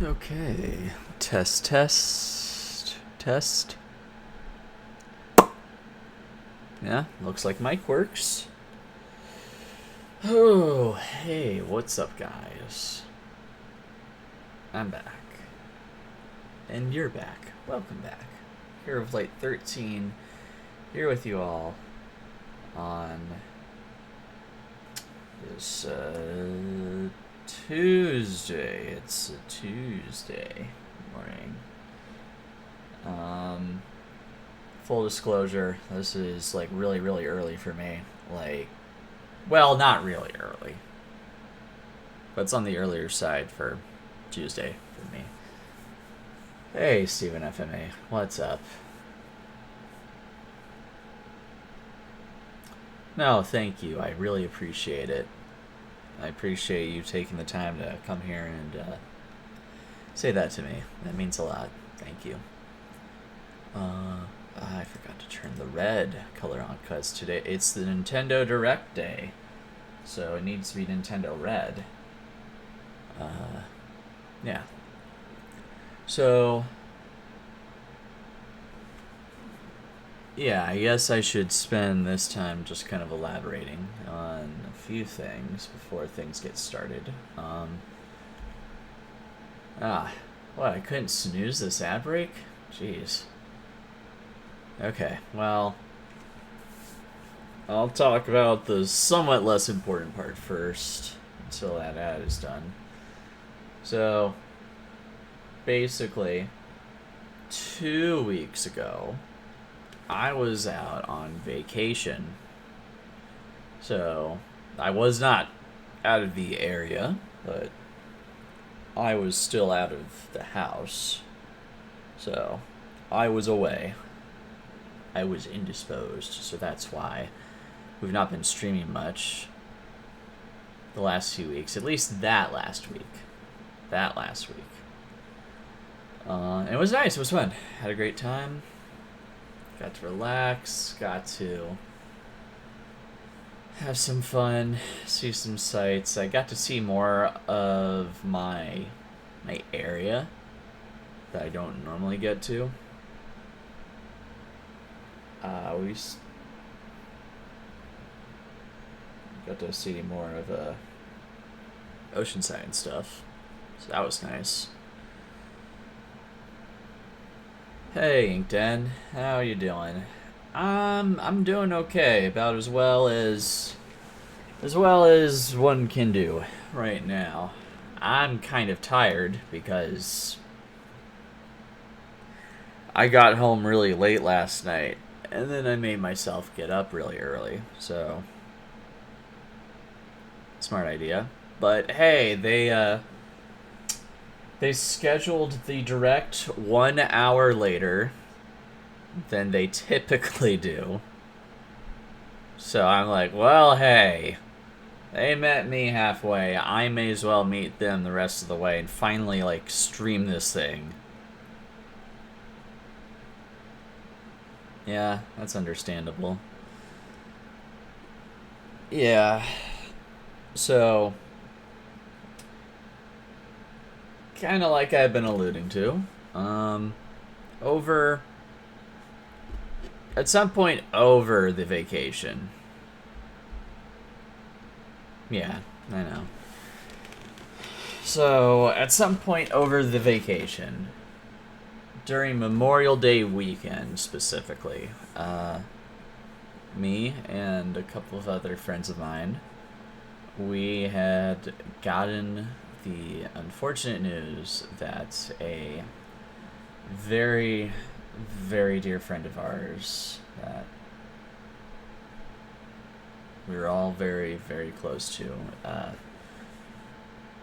Okay. Test, test, test. Yeah, looks like mic works. Oh, hey, what's up, guys? I'm back. And you're back. Welcome back. Here of Light 13, here with you all on this Tuesday. It's a Tuesday morning. Full disclosure, this is like really, really early for me. Well, not really early, but it's on the earlier side for Tuesday for me. Hey, Stephen FMA, what's up? No, thank you. I really appreciate it. I appreciate you taking the time to come here and say that to me. That means a lot. Thank you. I forgot to turn the red color on because today it's the Nintendo Direct Day. So it needs to be Nintendo Red. Yeah. So, yeah, I guess I should spend this time just kind of elaborating on a few things before things get started. What, I couldn't snooze this ad break? Jeez. Okay, well, I'll talk about the somewhat less important part first until that ad is done. So, basically, 2 weeks ago, I was out on vacation. So, I was not out of the area, but I was still out of the house. So, I was away. I was indisposed, so that's why we've not been streaming much the last few weeks. At least that last week. And it was nice. It was fun. Had a great time. Got to relax. Got to have some fun. See some sights. I got to see more of my area that I don't normally get to. We got to see more of Oceanside and stuff, so that was nice. Hey, Inkden, how you doing? I'm doing okay, about as well as one can do right now. I'm kind of tired because I got home really late last night, and then I made myself get up really early, so smart idea. But hey, they scheduled the direct 1 hour later than they typically do. So I'm like, well, hey, they met me halfway. I may as well meet them the rest of the way and finally, stream this thing. Yeah, that's understandable. Yeah. So, kind of like I've been alluding to, at some point over the vacation. Yeah, I know. So, at some point over the vacation, during Memorial Day weekend specifically, me and a couple of other friends of mine, we had gotten the unfortunate news that a very, very dear friend of ours that we were all very, very close to,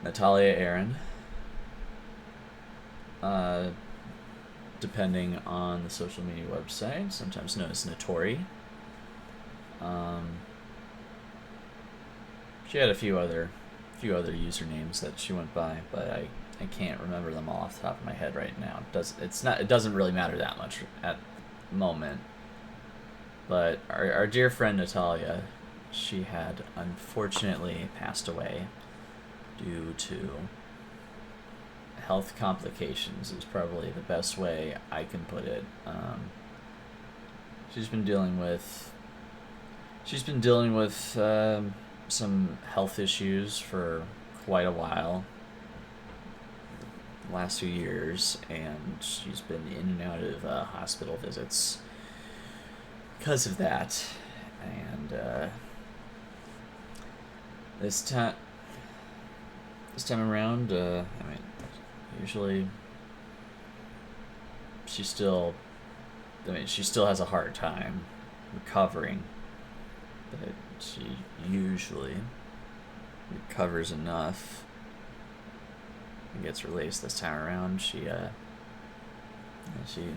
Natalia Aaron, depending on the social media website, sometimes known as Notori. She had a few other usernames that she went by, but I can't remember them all off the top of my head right now. It doesn't really matter that much at the moment. But our dear friend Natalia, she had unfortunately passed away due to health complications is probably the best way I can put it. She's been dealing with some health issues for quite a while, last few years, and she's been in and out of hospital visits because of that. And this time around, usually she still has a hard time recovering, but she usually recovers enough and gets released. This time around, she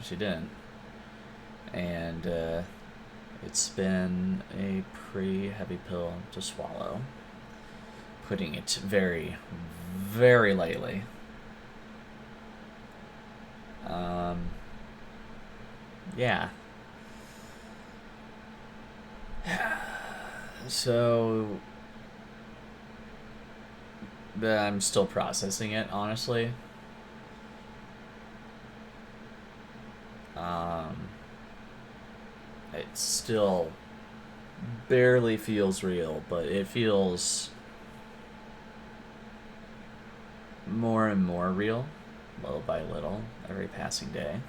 didn't, and it's been a pretty heavy pill to swallow, putting it very, very lightly. Yeah. So, but I'm still processing it, honestly. It still barely feels real, but it feels more and more real, little by little, every passing day.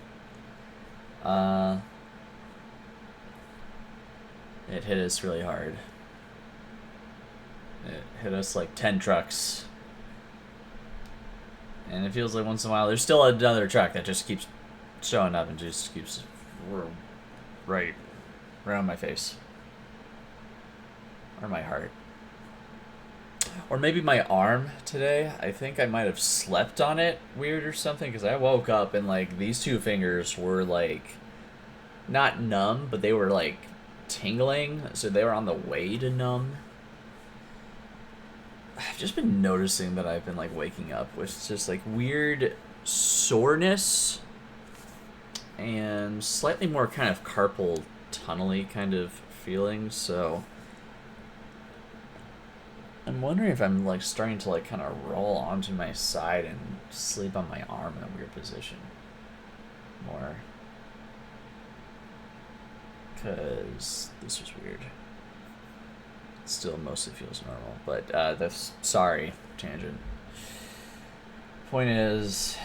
It hit us really hard. It hit us like 10 trucks. And it feels like once in a while there's still another truck that just keeps showing up and just keeps right on my face. Or my heart. Or maybe my arm today. I think I might have slept on it weird or something, because I woke up and like these two fingers were like not numb, but they were like tingling, so they were on the way to numb. I've just been noticing that I've been like waking up with just like weird soreness and slightly more kind of carpal tunnel-y kind of feelings, so I'm wondering if I'm like starting to like kind of roll onto my side and sleep on my arm in a weird position more, because this was weird. It still mostly feels normal, but that's, sorry, tangent. Point is,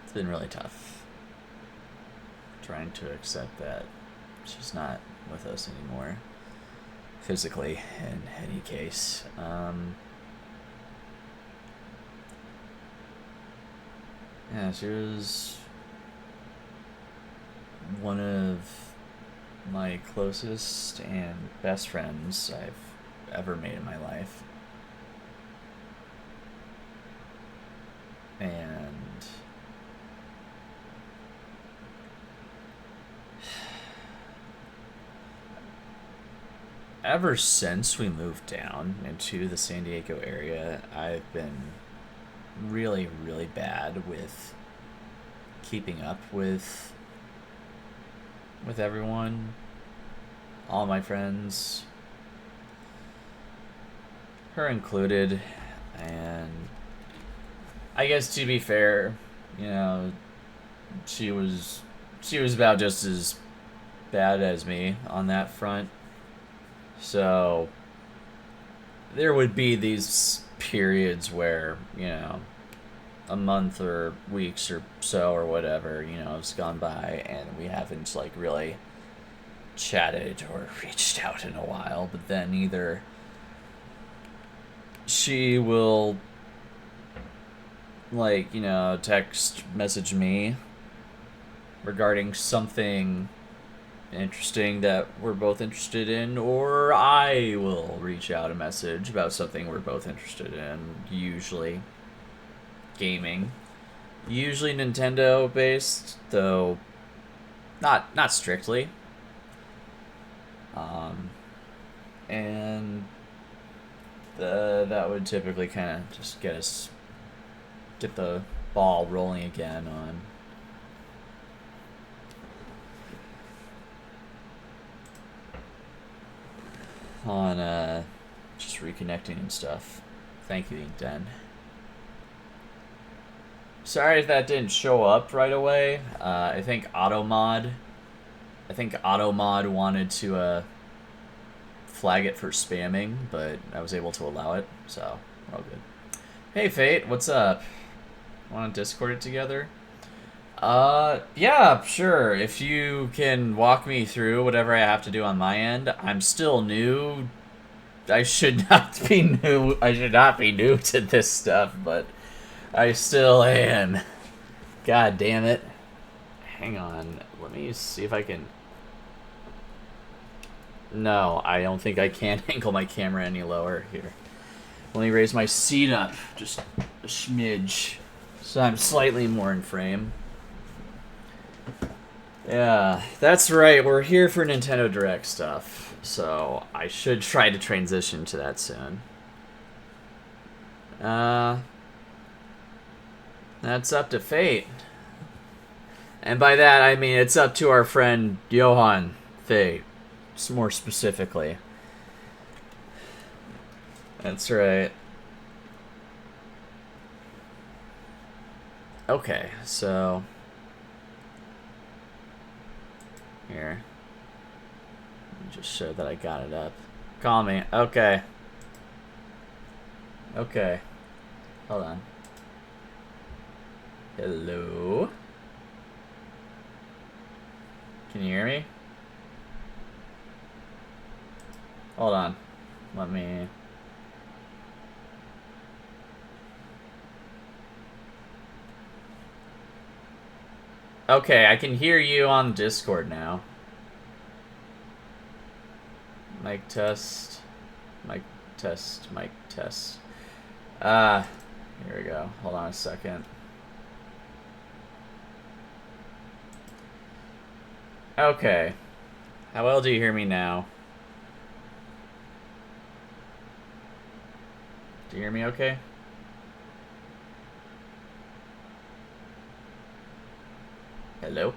it's been really tough trying to accept that she's not with us anymore, physically, in any case. Yeah, she was one of my closest and best friends I've ever made in my life. And ever since we moved down into the San Diego area, I've been really, really bad with keeping up with everyone, all my friends, her included. And I guess, to be fair, you know, she was about just as bad as me on that front. So there would be these periods where, you know, a month or weeks or so or whatever, you know, has gone by and we haven't like really chatted or reached out in a while. But then either she will like, you know, text message me regarding something interesting that we're both interested in, or I will reach out a message about something we're both interested in, usually gaming, usually Nintendo based, though not strictly. And that would typically kind of just get the ball rolling again on just just reconnecting and stuff. Thank you, Inkden. Sorry if that didn't show up right away. I think AutoMod wanted to flag it for spamming, but I was able to allow it, so we're all good. Hey Fate, what's up? Want to Discord it together? Yeah, sure. If you can walk me through whatever I have to do on my end. I'm still new. I should not be new. I should not be new to this stuff, but I still am. God damn it. Hang on. Let me see if I can... No, I don't think I can angle my camera any lower. Here. Let me raise my seat up just a smidge, so I'm slightly more in frame. Yeah, that's right. We're here for Nintendo Direct stuff, so I should try to transition to that soon. That's up to fate. And by that, I mean it's up to our friend Yohan, fate, more specifically. That's right. Okay, so... Here. Let me just show that I got it up. Call me. Okay. Okay. Hold on. Hello? Can you hear me? Hold on. Let me... Okay, I can hear you on Discord now. Mic test. Mic test. Mic test. Here we go. Hold on a second. Okay. How well do you hear me now? Do you hear me okay? Hello?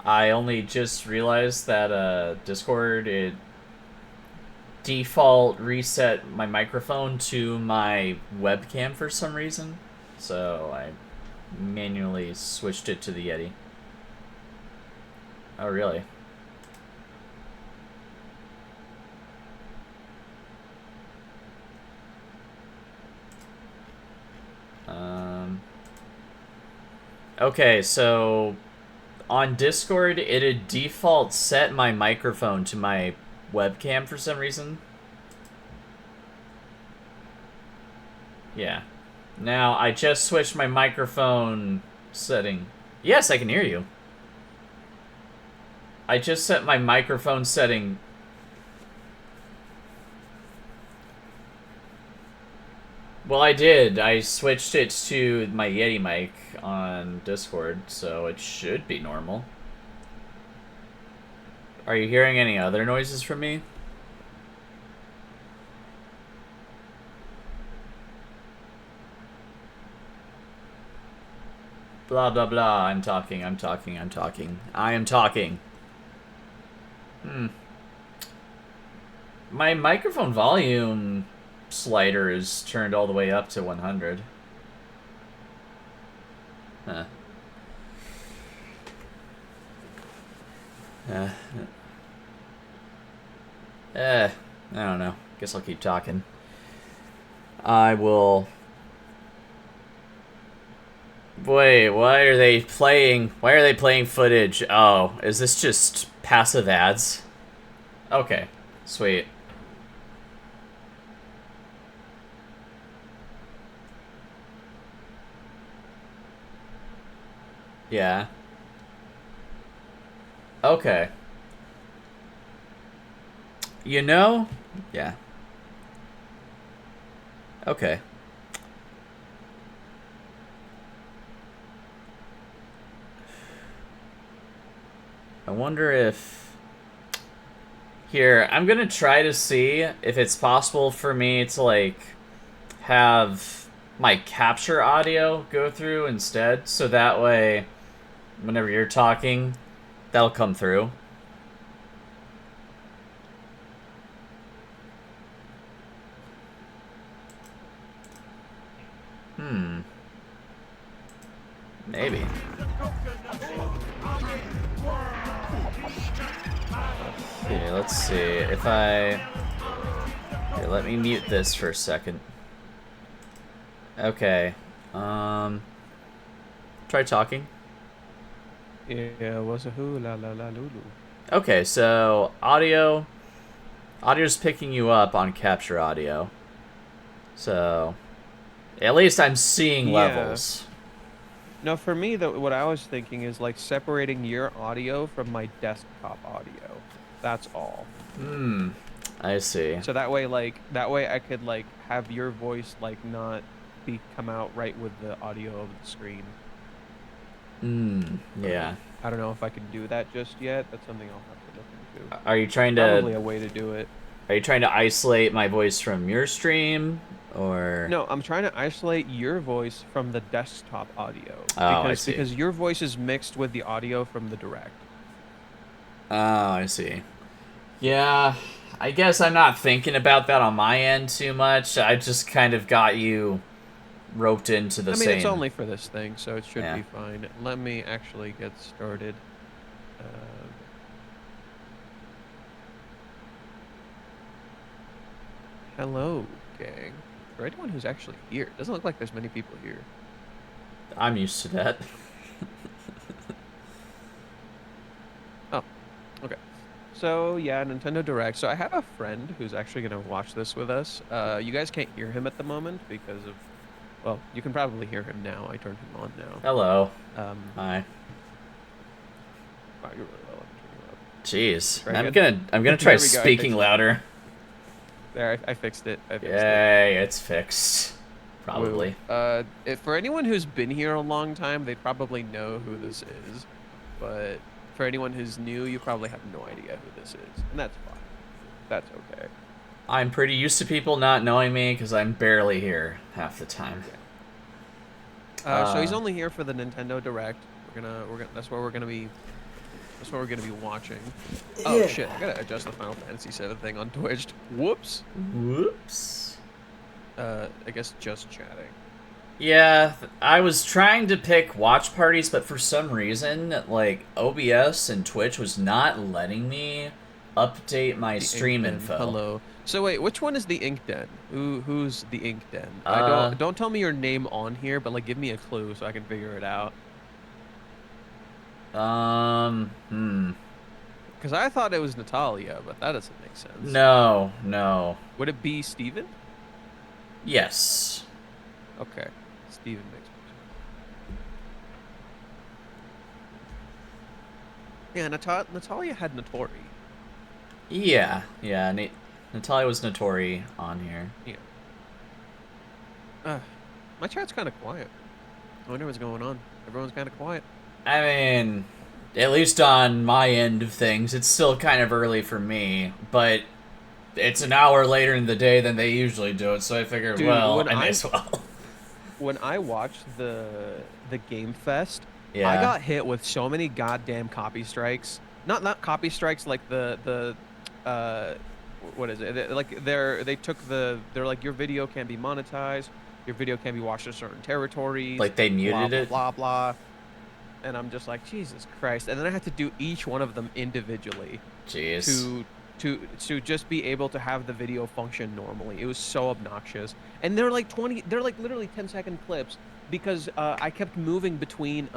I only just realized that Discord, it default reset my microphone to my webcam for some reason. So I manually switched it to the Yeti. Oh, really? Okay, so on Discord, it had default set my microphone to my webcam for some reason. Yeah. Now, I just switched my microphone setting. Yes, I can hear you. I just set my microphone setting... Well, I did. I switched it to my Yeti mic on Discord, so it should be normal. Are you hearing any other noises from me? Blah, blah, blah. I'm talking, I'm talking, I'm talking. I am talking. My microphone volume slider is turned all the way up to 100. Huh. I don't know. Guess I'll keep talking. I will... Wait, why are they playing... Why are they playing footage? Oh, is this just passive ads? Okay, sweet. Yeah. Okay. You know? Yeah. Okay. I wonder if... Here, I'm gonna try to see if it's possible for me to, like, have my capture audio go through instead, so that way, whenever you're talking, that'll come through. Maybe. Okay, let's see. If I... Here, let me mute this for a second. Okay. Try talking. Yeah, was a who la la la lulu. Okay, so audio's picking you up on capture audio. So at least I'm seeing Yeah. levels. No, for me, what I was thinking is like separating your audio from my desktop audio. That's all. I see. So that way I could like have your voice like not be come out right with the audio of the screen. Yeah. I don't know if I can do that just yet. That's something I'll have to look into. Are you trying Probably to a way to do it. isolate my voice from your stream, or? No, I'm trying to isolate your voice from the desktop audio Oh, I see. because your voice is mixed with the audio from the direct. Oh, I see. Yeah, I guess I'm not thinking about that on my end too much. I just kind of got you roped into the I mean, it's same. only for this thing, so it should Yeah. be fine. Let me actually get started. Hello, gang. For anyone who's actually here, it doesn't look like there's many people here. I'm used to that. Oh, okay. So yeah, Nintendo Direct. So I have a friend who's actually gonna watch this with us. You guys can't hear him at the moment because of, well, you can probably hear him now. I turned him on now. Hello. Um, Hi. wow, you're really low. Let me turn you up. Jeez. Very I'm good. gonna try There we go, I speaking fixed it. louder. There, I fixed it. I fixed it. Yay, it's fixed. Woo. Probably. For anyone who's been here a long time, they probably know who this is. But for anyone who's new, you probably have no idea who this is, and that's fine. That's okay. I'm pretty used to people not knowing me because I'm barely here half the time. So he's only here for the Nintendo Direct. That's what we're gonna be watching. Oh shit! I gotta adjust the Final Fantasy VII thing on Twitch. Whoops. Whoops. I guess just chatting. Yeah, I was trying to pick watch parties, but for some reason, like, OBS and Twitch was not letting me update my The stream Ink Den. info. Hello. So wait, which one is the Ink Den? Who's the Ink Den? Don't tell me your name on here, but like give me a clue so I can figure it out. Because I thought it was Natalia, but that doesn't make sense. No, no. Would it be Steven? Yes. Okay. Steven makes more sense. Yeah, Natalia had Notori. Yeah, Natalia was Notori on here. Yeah. My chat's kind of quiet. I wonder what's going on. Everyone's kind of quiet. I mean, at least on my end of things, it's still kind of early for me, but it's an hour later in the day than they usually do it, so I figured, Dude, well, I may as well. When I watched the Game Fest, Yeah. I got hit with so many goddamn copy strikes. Not copy strikes like the what is it? Like they're like your video can't be monetized, your video can't be watched in certain territories. Like they muted blah, it? blah blah blah. And I'm just like, Jesus Christ! And then I had to do each one of them individually. Jeez. To just be able to have the video function normally. It was so obnoxious. And they're like literally 10-second clips because I kept moving between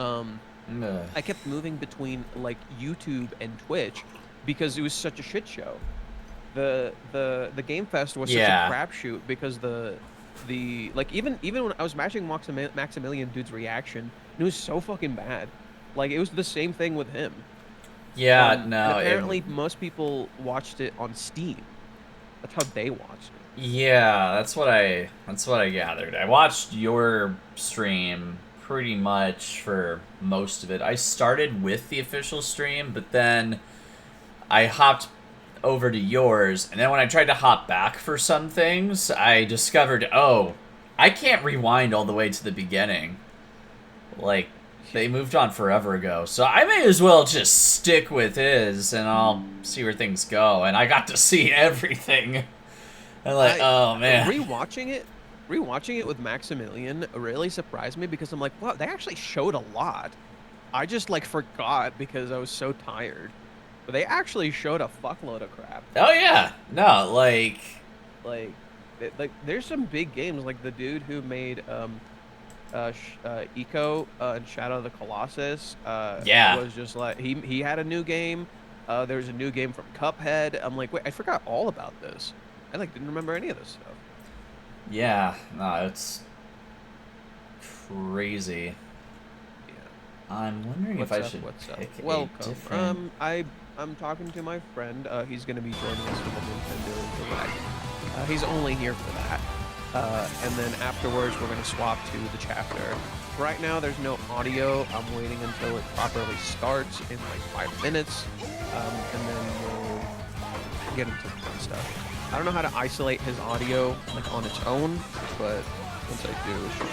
like YouTube and Twitch because it was such a shit show. The Game Fest was such a crapshoot because the like even when I was matching Maximilian dude's reaction, it was so fucking bad. Like it was the same thing with him. Yeah, no. And apparently, most people watched it on Steam. That's how they watched it. Yeah, that's what I gathered. I watched your stream pretty much for most of it. I started with the official stream, but then I hopped over to yours, and then when I tried to hop back for some things, I discovered, oh, I can't rewind all the way to the beginning. Like, they moved on forever ago, so I may as well just stick with his, and I'll see where things go. And I got to see everything. And like, oh man. Rewatching it, rewatching it with Maximilian really surprised me because I'm like, wow, they actually showed a lot. I just like forgot because I was so tired. But they actually showed a fuckload of crap. Oh yeah, no, like Like, there's some big games. Like the dude who made Eco and Shadow of the Colossus yeah, was just like he had a new game. There's a new game from Cuphead. I'm like, wait, I forgot all about this. I like didn't remember any of this stuff. yeah, no, it's crazy. Yeah. I'm wondering if What's I up? should What's up? pick a Welcome. different. I'm talking to my friend. He's gonna be joining us for the Nintendo Direct. He's only here for that. And then afterwards, we're gonna swap to the chapter. Right now, there's no audio. I'm waiting until it properly starts in like 5 minutes, and then we'll get into the fun stuff. I don't know how to isolate his audio like on its own, but once I do, it should.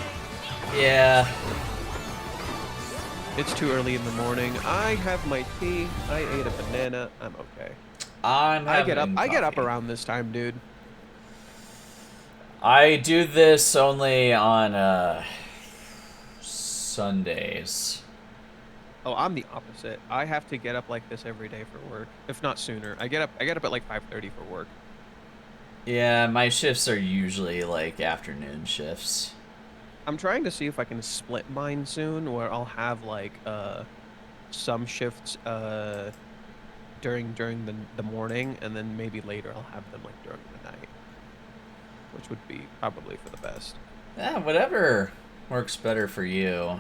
Yeah, It's too early in the morning. I have my tea. I ate a banana. I'm okay. I'm having I get up coffee. around this time, dude. I do this only on Sundays. Oh, I'm the opposite. I have to get up like this every day for work, if not sooner. I get up at like 5:30 for work. Yeah, my shifts are usually like afternoon shifts. I'm trying to see if I can split mine soon, where I'll have like some shifts during the morning, and then maybe later I'll have them like during the night, which would be probably for the best. Yeah, whatever works better for you.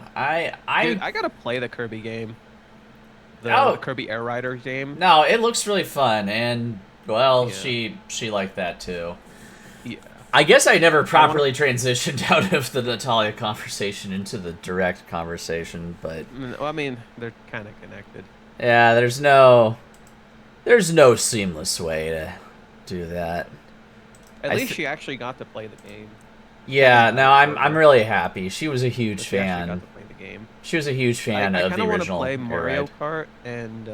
Dude, I gotta play the Kirby game, the Oh, Kirby Air Rider game. no, it looks really fun, and well, Yeah, she liked that too. yeah. I guess I never I want properly transitioned out of the Natalia conversation into the direct conversation, but to. Well, I mean, they're kind of connected. yeah, there's no seamless way to do that. At I least th she actually got to play the game. Kirby yeah, had no, it for I'm her, really happy. She was a huge but she actually got fan. to play the game. She was a huge fan I of kind the of want to original play Air Mario Ride. Kart and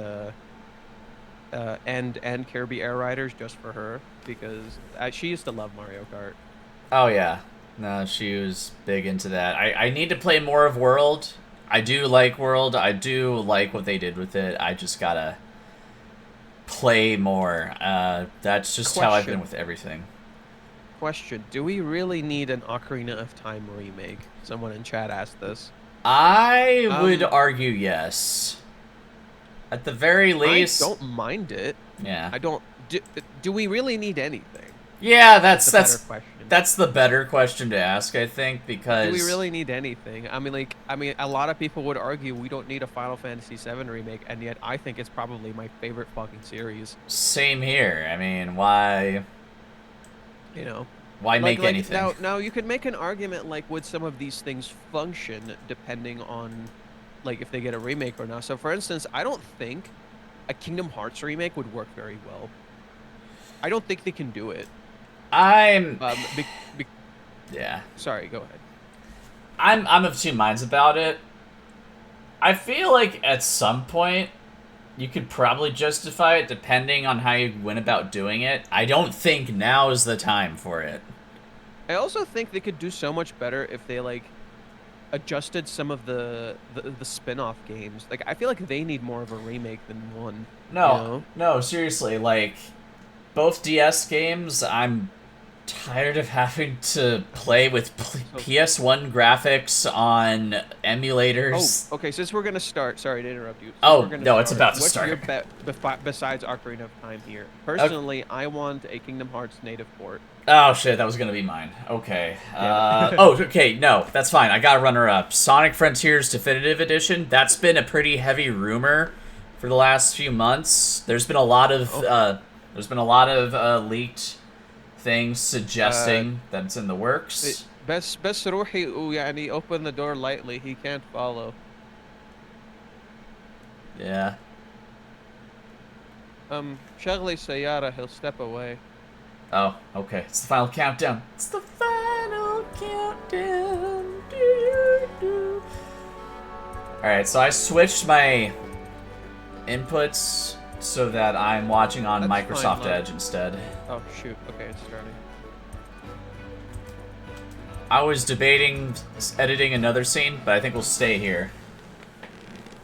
Kirby Air Riders just for her because she used to love Mario Kart. Oh yeah, no, she was big into that. I need to play more of World. I do like World. I do like what they did with it. I just gotta play more. That's just how I've been Question. with everything. Question. Do we really need an Ocarina of Time remake? Someone in chat asked this. I would Um, argue yes. At the very I least, don't mind it. yeah. I don't. Do we really need anything? Yeah, Is the better question. that's the better question to ask, I think, Do we because really need anything? I mean, a lot of people would argue we don't need a Final Fantasy VII remake, and yet I think it's probably my favorite fucking series. same here. I mean, why You know, make anything? now you could make an argument like would some of these things function depending on like if they get a remake or not. So for instance, I don't think a Kingdom Hearts remake would work very well. I don't think they can do it. I'm Um, be, be, yeah. sorry, go ahead. I'm of two minds about it. I feel like at some point you could probably justify it depending on how you went about doing it. I don't think now is the time for it. I also think they could do so much better if they like adjusted some of the spin-off games. Like I feel like they need more of a remake than one. You No, know? no, seriously, like both DS games, I'm tired of having to play with So, PS1 graphics on oh, emulators. okay. Since we're gonna start, sorry to interrupt you. Since we're Oh, gonna no, it's start, about to what's your start. bet besides Ocarina of Time here? Okay. Personally, I want a Kingdom Hearts native port. Oh shit, that was gonna be mine. Okay. Damn it. Oh, okay, no, that's fine. I got a runner-up. Sonic Frontiers Definitive Edition. That's been a pretty heavy rumor for the last few months. Oh, There's been a lot of leaked things uh, suggesting that it's in the works. بس روحي ويعني open the door lightly. He can't follow. Yeah. شغلي سيارة. He'll step away. Oh, okay. It's the final countdown. It's the final countdown. Doo-doo-doo. Alright, so I switched my inputs so that I'm watching on That's fine, Microsoft love. Edge instead. Oh shoot. Okay, it's starting. I was debating editing another scene, but I think we'll stay here.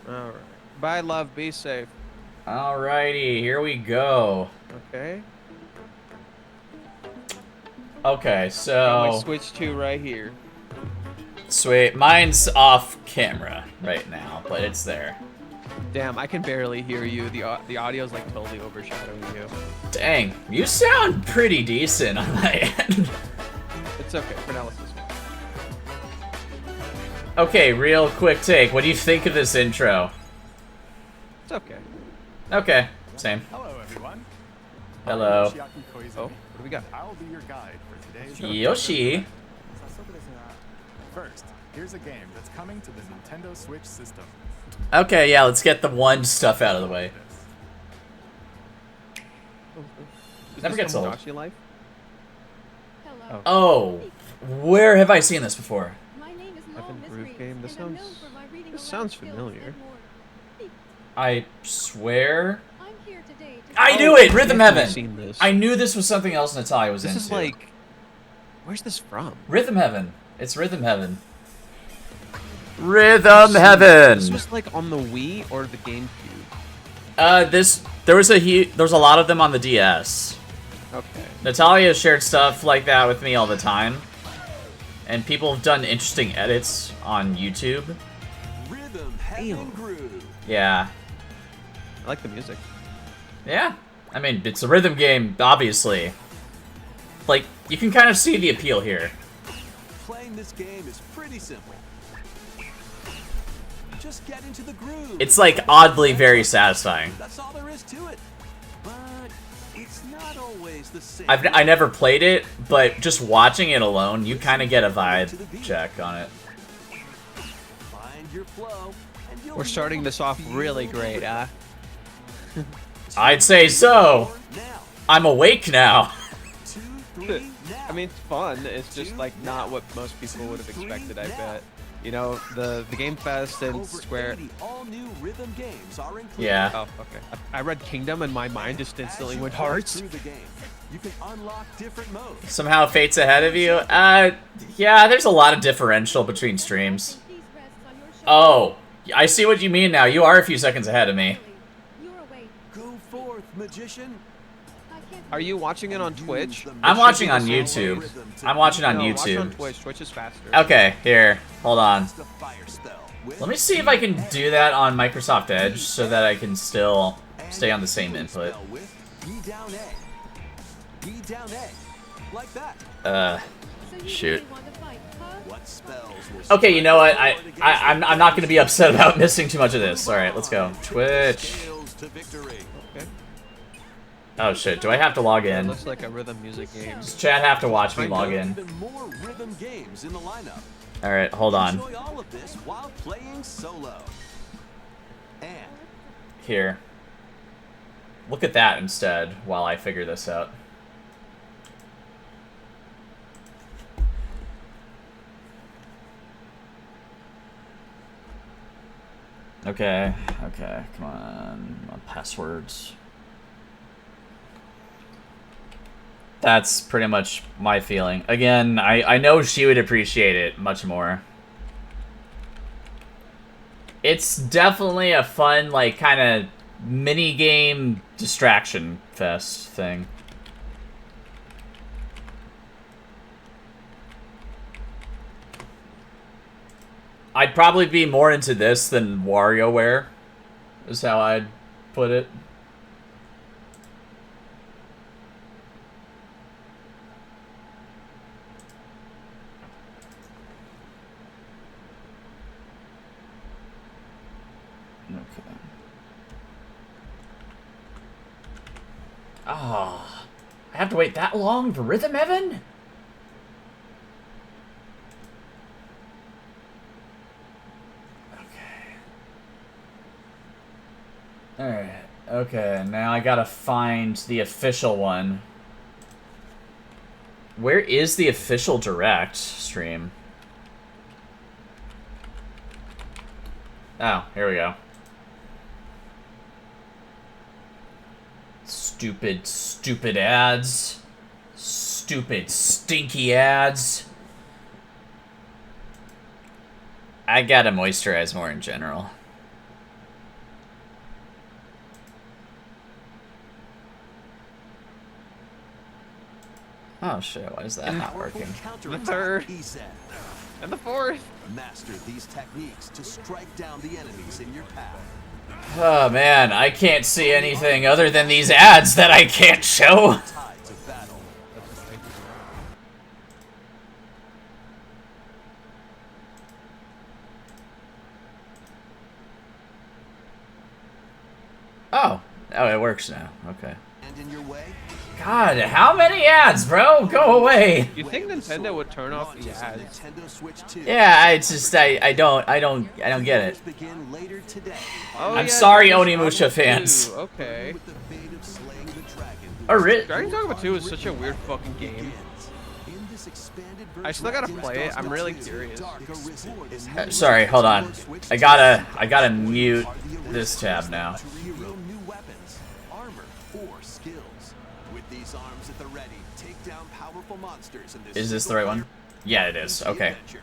All right. Bye, love. Be safe. Alrighty, here we go. Okay. Okay, And so... we switch to right here. Sweet. Mine's off camera right now, but it's there. Damn, I can barely hear you. The audio's like totally overshadowing you. Dang, you sound pretty decent on my end. It's okay. For now, let's just... Okay, real quick take. What do you think of this intro? It's okay. Okay, same. Hello, everyone. Hello. Oh, what do we got? I'll be your guide for today's Yoshi. First, here's a game that's coming to the Nintendo Switch system. Okay, yeah, let's get the one stuff out of the way. Is Never this gets from old. Dachi Life? Hello. Oh, where have I seen this before? My name is Evan Miss Roof Reeves, game. This and I'm sounds... known for my reading This aloud sounds skills familiar. and more. I swear. I'm here today to I knew it! I've Rhythm definitely Heaven! seen this. I knew this was something else Natalia was This into. is like... Where's this from? Rhythm Heaven. It's Rhythm Heaven. Rhythm Heaven! This was like on the Wii or the GameCube? There was a lot of them on the DS. Okay. Natalia shared stuff like that with me all the time. And people have done interesting edits on YouTube. Rhythm, Heaven, groove. Yeah. I like the music. Yeah. I mean, it's a rhythm game, obviously. Like, you can kind of see the appeal here. Playing this game is pretty simple. Just get into the groove. It's like oddly very satisfying. That's all there is to it. But it's not always the same. I never played it, but just watching it alone, you kind of get a vibe check on it. Find your flow, and you'll We're starting this off really great, huh? I'd say so. Now, I'm awake now. 2, 3, now. I mean, it's fun. It's just like not what most people would have expected, I bet. You know, the Game Fest and Over Square... 80 all-new rhythm games are included. Yeah. Oh, okay. I read Kingdom and my mind just As instantly you went play Hearts. through the game, you can unlock different modes. Somehow fate's ahead of you. Yeah, there's a lot of differential between streams. peace rests on your shoulders. Oh, I see what you mean now. You are a few seconds ahead of me. You're awake. Go forth, magician. I can't Are you watching it on Twitch? I'm watching on Use the YouTube. rhythm to I'm watching on No, watch it on YouTube. Twitch. Twitch is faster. Okay, here. Hold on. cast a fire spell with Let me see if I can do that on Microsoft Edge so that I can still stay on the same input. spell with E down A. E down A. Like that. so you shoot. really want to fight, huh? What spells will Okay, you know what? I'm not gonna be upset about missing too much of this. All right, let's go. Twitch. scales to victory? Okay. Oh shit, do I have to log in? Looks like a rhythm music game. Does Chad have to watch me log in? Even more rhythm games in the lineup. All right, hold on. Enjoy all of this while playing solo. And Here. Look at that instead while I figure this out. Okay, come on. My passwords. That's pretty much my feeling. Again, I know she would appreciate it much more. It's definitely a fun, like, kind of mini-game distraction fest thing. I'd probably be more into this than WarioWare, is how I'd put it. Okay. Ah, I have to wait that long for Rhythm Heaven? Alright, okay, now I gotta find the official one. Where is the official direct stream? Oh, here we go. Stupid, stupid ads. Stupid, stinky ads. I gotta moisturize more in general. Oh shit, why is that not working? The third. And the fourth. Master these techniques to strike down the enemies in your path. Oh man, I can't see anything other than these ads that I can't show. Tides of battle. Oh, it works now. Okay. And in your way, God, how many ads, bro? Go away. You think Nintendo would turn off the launches on ads? Nintendo Switch 2. Yeah, I don't get it. Begin later today. Oh, I'm yeah, sorry, Dragon's Onimusha Dogma fans. 2, Okay. With the fate of slaying the dragon. Dragon's Dogma 2 is such a weird fucking game. In this expanded I still gotta version, play it. I'm really Dark curious. Arisen is new Sorry, hold on. I gotta mute this tab now. to reveal new weapons, armor, or skills. With these arms at the ready, take down powerful monsters in this. Is this the right one? Yeah, it is. Okay. adventure.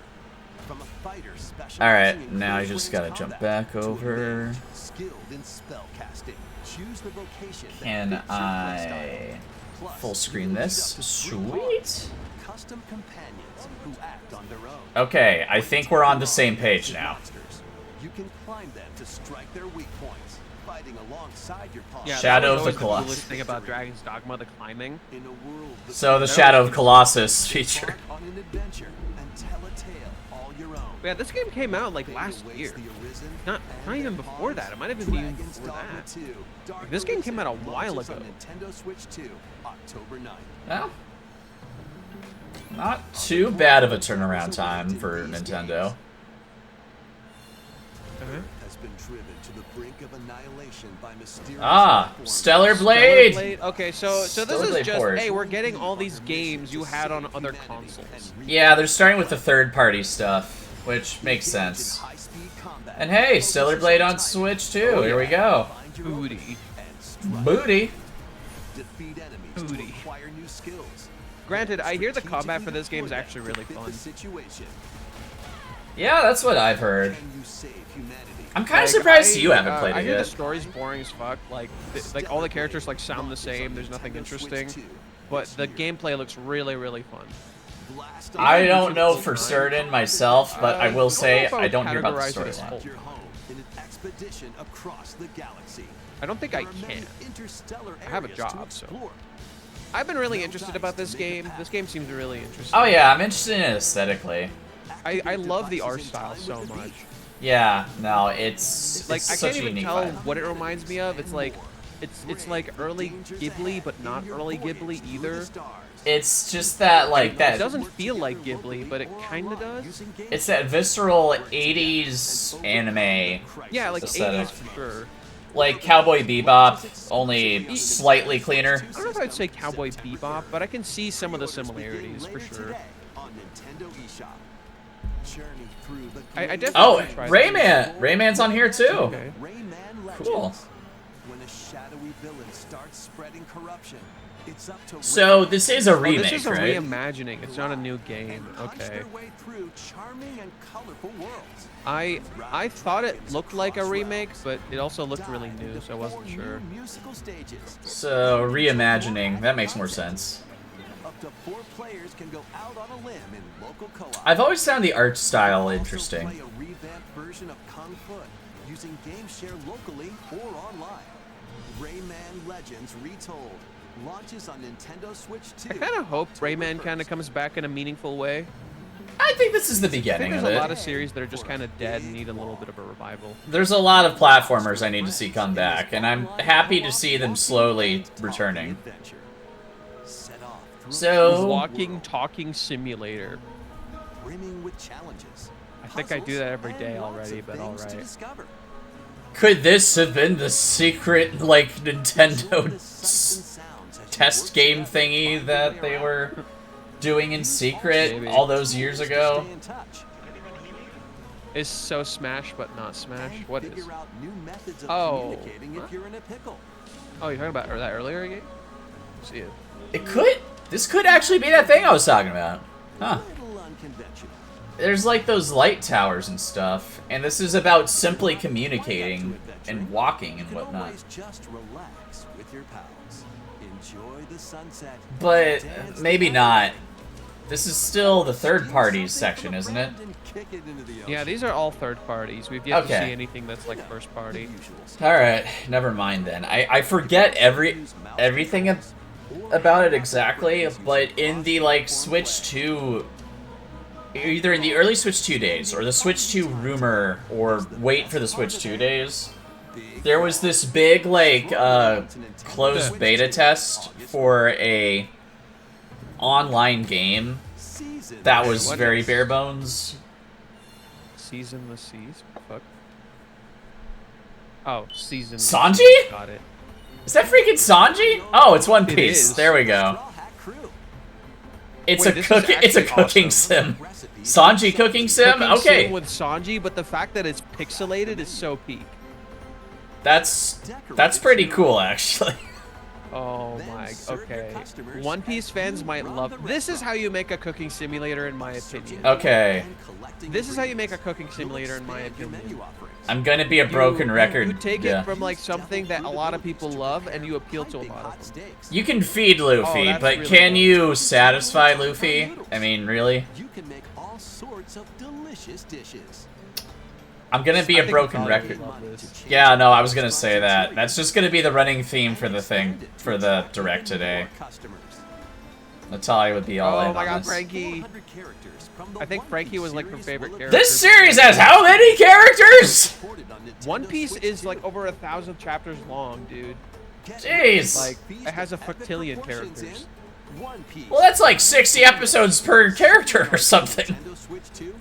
From a fighter specializing Alright, in now I close just range gotta jump combat back to a over. mage skilled in spell casting. Choose the vocation that Can fits your I playstyle. Plus, full screen you lead this? up to 3 mods, Sweet. custom companions who act on their own. Okay, I think we're on the same page now. Monsters. You can climb them to strike their weak points, fighting alongside your opponent. Yeah, Shadow that of was the always Colossus. coolest thing about Dragon's Dogma, the climbing. In a world that So the Shadow of Colossus feature. embark on an adventure and tell a tale all your own. Yeah, this game came out like last Fate year. awaits the arisen Not and even their before that. It might have been even Dragon's before Dogma that. 2, Dark This game came out a Arisen while launches ago. on Nintendo Switch 2, October 9th. Well, not too bad of a turnaround time for Nintendo. Has been driven to the brink of annihilation by mysterious Ah, forms. Stellar Blade! Blade. Okay, so this Stellar is Blade just, port. hey, we're getting all these games you had on other consoles. Yeah, they're starting with the third-party stuff, which makes sense. And hey, Stellar Blade on Switch too. Oh, Here we yeah. go. Booty. Booty. Defeat enemies Booty. to acquire new skills. Granted, I hear the combat for this game is actually really Fit fun. the situation. Yeah, that's what I've heard. Can you save humanity? I'm kind of Like, surprised you haven't played I it hear the yet. story's boring as fuck. Like all the characters like sound the same. There's nothing interesting, but the gameplay looks really, really fun. Blast I off don't know Full for time. certain myself, but I will say if I I would don't hear about the categorize it as storyline. full. your home in an expedition across the galaxy. I don't think I There are many can. interstellar I have a areas to job, so. explore. I've been really interested about this game. This game seems really interesting. Oh yeah, I'm interested in it aesthetically. I love the art style so much. Yeah, no, it's Like I such can't a even unique tell vibe. what it reminds me of. It's like early Ghibli, but not early Ghibli either. It's just that like It that. doesn't feel like Ghibli, but it kind of does. It's that visceral '80s anime, Yeah, like Aesthetic. 80s for sure. like Cowboy Bebop, only slightly cleaner. I don't know if I'd say Cowboy Bebop, but I can see some of the similarities for sure. On Nintendo eShop. Journey through the I definitely Oh, wanna try this. Rayman! Rayman's on here too. Okay. Rayman Legends. Cool. When a shadowy villain starts spreading corruption, it's up to So Rayman this is a Oh, remake, this is a right? reimagining. It's not a new game. and punch Okay. their way through charming and colorful worlds. I thought it looked like a remake, but it also looked really new, so I wasn't Four sure. new musical stages. So reimagining, that makes more sense. Up to 4 players can go out on a limb in local co-op. I've always found the art style Also interesting. play a revamped version of Kung Fu using game share locally or online. Rayman Legends Retold launches on Nintendo Switch 2. I kind of hope Rayman kind of comes back in a meaningful way. I think this is the I think beginning there's of a lot it. of series that are just kind of dead and need a little bit of a revival. There's a lot of platformers I need to see come back, and I'm happy to see them slowly returning. Set off through So, Walking, talking simulator. brimming with challenges. I think I do that every puzzles, day and lots already, of but things to alright. discover. could this have been the secret, like, Nintendo The sights and sounds as you test work game together to thingy find that your they way were around. doing in secret Maybe. all those years ago? Stay in touch. Is so Smash, but not Smash? And What is? figure out new methods of Oh. communicating if you're in a pickle. Oh, you're talking about that earlier game? See it. This could actually be that thing I was talking about. Huh. A little unconventional. there's like those light towers and stuff, and this is about simply communicating and walking and You can whatnot. always just relax with your pals. Enjoy the sunset. But dance maybe the not. night away. This is still the third Steal parties something section, from a isn't it? friend and kick it into the Yeah, ocean. these are all third parties. We've yet to Okay. see anything that's like first party. Usual stuff. Alright, never mind then. I forget everything about it exactly, but in the, like, Switch 2... Either in the early Switch 2 days, or the Switch 2 rumor, or wait for the Switch 2 days, there was this big, like, closed beta test for a online game Season. that was What very is- bare bones. Season the seas. Fuck. Oh, season. Sanji? Got it. Is that freaking Sanji? Oh, it's One It Piece. is. There we go. Straw Hat Crew. It's Wait, a this is cooking. It's a actually cooking awesome. sim. Sanji cooking sim. Cooking Okay, sim with Sanji, but the fact that it's pixelated is so peak. that's pretty cool actually. Oh Then my. serve your Okay. customers One Piece as fans you might run love. the This is restaurant. how you make a cooking simulator, in my opinion. Okay, And collecting This is how you make a ingredients. cooking simulator, in my You'll expand your opinion. menu offerings. I'm gonna be a broken record. You take Yeah. it from like something that a lot of people love, and you appeal to a lot Hot of them. steaks. You can feed Luffy, that's but really can good. you satisfy Luffy? I mean, really? You can make all sorts of delicious dishes. I'm gonna be I a think broken Natalia record. would love this. Yeah, no, I was gonna say that. That's just gonna be the running theme for the thing, for the direct today. Natalia would be all Oh in my on god, this. Frankie! I think Frankie was like her favorite character. This series has how many characters? One Piece is like over 1,000 chapters long, dude. Jeez. Like, it has a factillion characters. Well, that's like 60 episodes per character or something.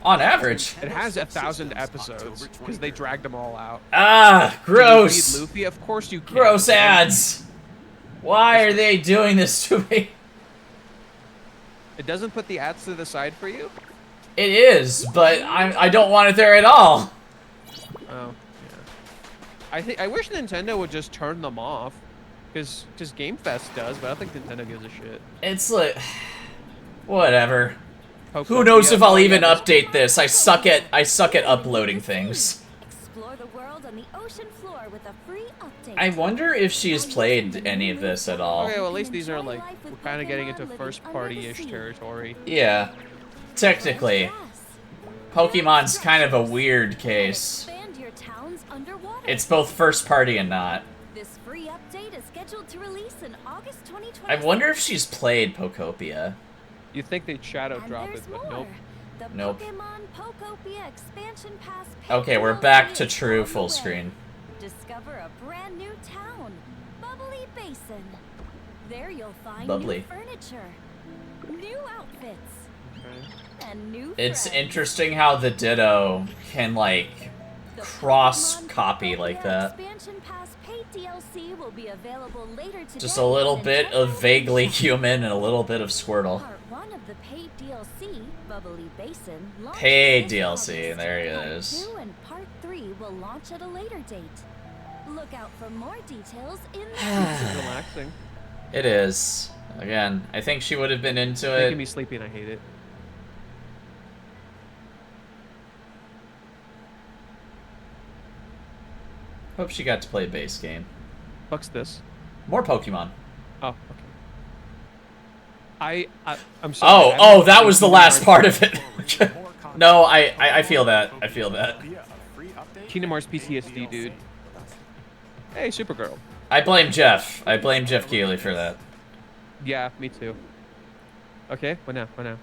On average. It has 1,000 episodes because they dragged them all out. Ah, Can you gross. feed Luffy? Of course you can. Gross ads. Why are they doing this to me? It doesn't put the ads to the side for you? It is, but I don't want it there at all. Oh, yeah. I wish Nintendo would just turn them off, because Game Fest does, but I don't think Nintendo gives a shit. It's like, whatever. Who Hopefully, knows if yeah, I'll yeah, even this- update this? I suck at uploading things. Explore the world on the ocean floor with a free update. I wonder if she's played any of this at all. Okay, well at least these are like, we're kind of getting into first party-ish territory. Yeah, technically. Yes. Pokemon's kind of a weird case. Expand your towns underwater. It's both first party and not. This free update is scheduled to release in August 2020. I wonder if she's played Pokopia. You'd think they'd shadow And drop it, there's but more. nope. The Nope. Pokemon Pokopia expansion pass. Okay, we're paid back DLC to is true on the full way. screen. Discover a brand new town, Bubbly Basin. There you'll find Bubbly. new furniture, new outfits, Okay. and new It's friends. interesting how the Ditto can, like, The cross Pokemon copy like Pokopia that. Expansion Pass paid DLC will be available later today. Just a little on bit of Nintendo vaguely eShop. human and a little bit of Squirtle. Part 1 of the paid DLC, Bubbly Basin, launches Paid this DLC, August. there it Part is. 2 and Part 3 will launch at a later date. Look out for more details in the This is relaxing. It is. Again, I think she would have been into Making it. me sleepy and I hate it. Hope she got to play a base game. Fuck's this. More Pokemon. Oh, okay. I'm sorry. Oh, that was the last part of it. No, I feel that. I feel that. Via a free update Kingdom Hearts and PTSD, dude. DLC. Hey, Supergirl. I blame Jeff. I blame Jeff Keighley for that. Yeah, me too. Okay, what now? What now?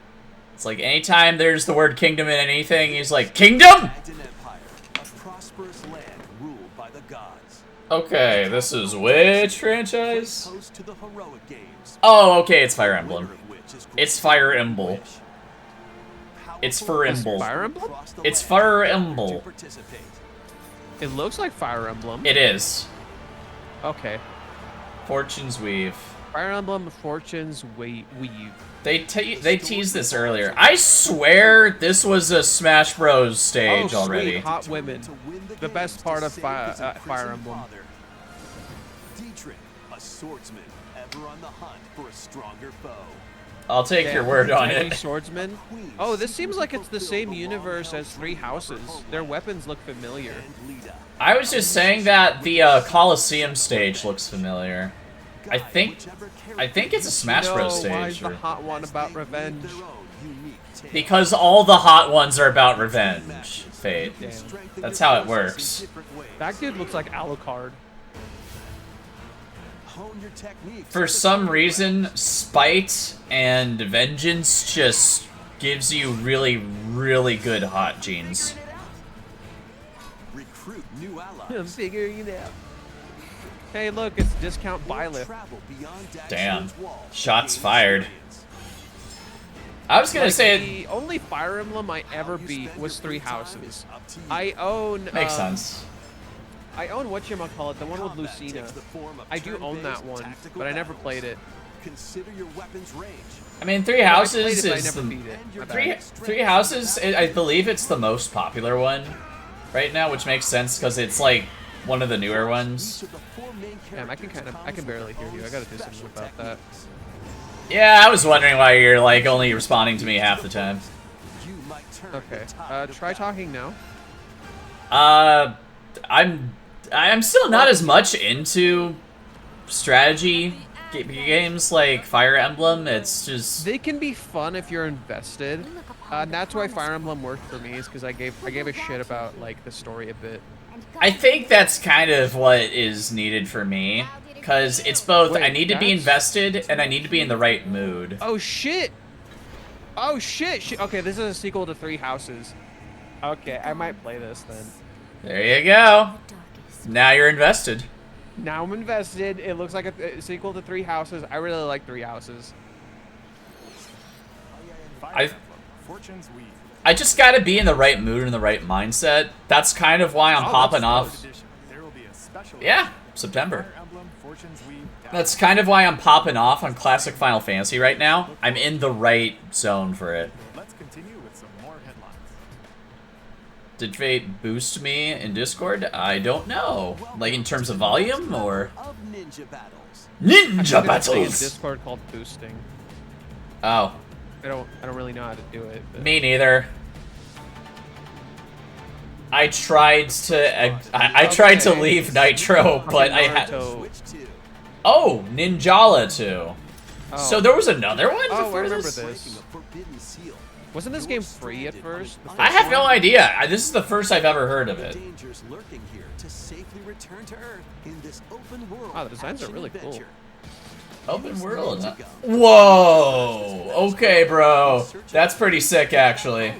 It's like anytime there's the word kingdom in anything, he's like, Kingdom? Dragon Empire, a prosperous land ruled by the gods. Okay, this is which franchise? Host to the heroic games. Oh, okay, it's Fire Emblem. winner of which is It's granted Fire a Emblem. wish. It's Powerful Fire users Emblem. Fire Emblem? across the It's land Fire gather Emblem. to participate. It looks like Fire Emblem. It is. Okay. Fortune's Weave. Fire Emblem Fortunes Weave. They teased this earlier. I swear this was a Smash Bros. Stage Oh, already. sweet. Hot women. To win the The best games part to of save Fire- his Fire imprisoned Emblem. father. Dietrich, a swordsman, ever on the hunt for a stronger foe. I'll take your word on Tiny it. swordsman. Oh, this seems like it's the same universe as Three Houses. Their weapons look familiar. I was just saying that the Coliseum stage looks familiar. I think it's a Smash Bros. No, why is stage. the hot one about revenge? Because all the hot ones are about revenge, Fate. Damn. That's how it works. That dude looks like Alucard. For some reason, spite and vengeance just gives you really, really good hot genes. Recruit new allies. I'm figuring it out. Hey, look, it's discount buy lift. Damn. Shots fired. I was gonna say the only Fire Emblem I ever beat was Three Houses. I own. Makes sense. I own whatchamacallit, the one with Lucina. I do own that one, but I never played it. Consider your weapons range. I mean, Three I Houses played it, but I is never the beat it. My Three bad. Three Houses. I believe it's the most popular one right now, which makes sense because it's like one of the newer ones. Damn, I can barely hear you. I gotta do something about that. Yeah, I was wondering why you're like only responding to me half the time. Okay, try talking now. I'm still not as much into strategy games like Fire Emblem. It's just They can be fun if you're invested. And that's why Fire Emblem worked for me, is because I gave a shit about like the story a bit. I think that's kind of what is needed for me, because it's both. Wait, I need to be that's- invested and I need to be in the right mood. Oh shit! Oh shit! Okay, this is a sequel to Three Houses. Okay, I might play this then. There you go. Now you're invested. Now I'm invested. It looks like a sequel to Three Houses. I really like Three Houses. Fortune's Weave. I just gotta be in the right mood and the right mindset. That's kind of why I'm Oh, popping that's off. There will be a special Yeah, September. Fire Emblem Fortune's Weave. That's kind of why I'm popping off on classic Final Fantasy right now. I'm in the right zone for it. Let's continue with some more headlines. Did Fate boost me in Discord? I don't know. Like in terms of volume or Of ninja battles. ninja There's a thing in battles? Discord called boosting. Oh, I don't really know how to do it. But me neither. I tried to I tried to Okay. leave Nitro, but I had Naruto. Switch to Oh, Ninjala 2. Oh. So there was another one Oh, I before remember this? this. breaking a forbidden seal. Wasn't this game free at first? The I first have no one? idea. This is the first I've ever heard of it. Dangers lurking here to safely return to Earth in this open world. Wow, the designs are action really cool. adventure. Open world. Huh? Whoa. Okay, bro. That's pretty sick, actually.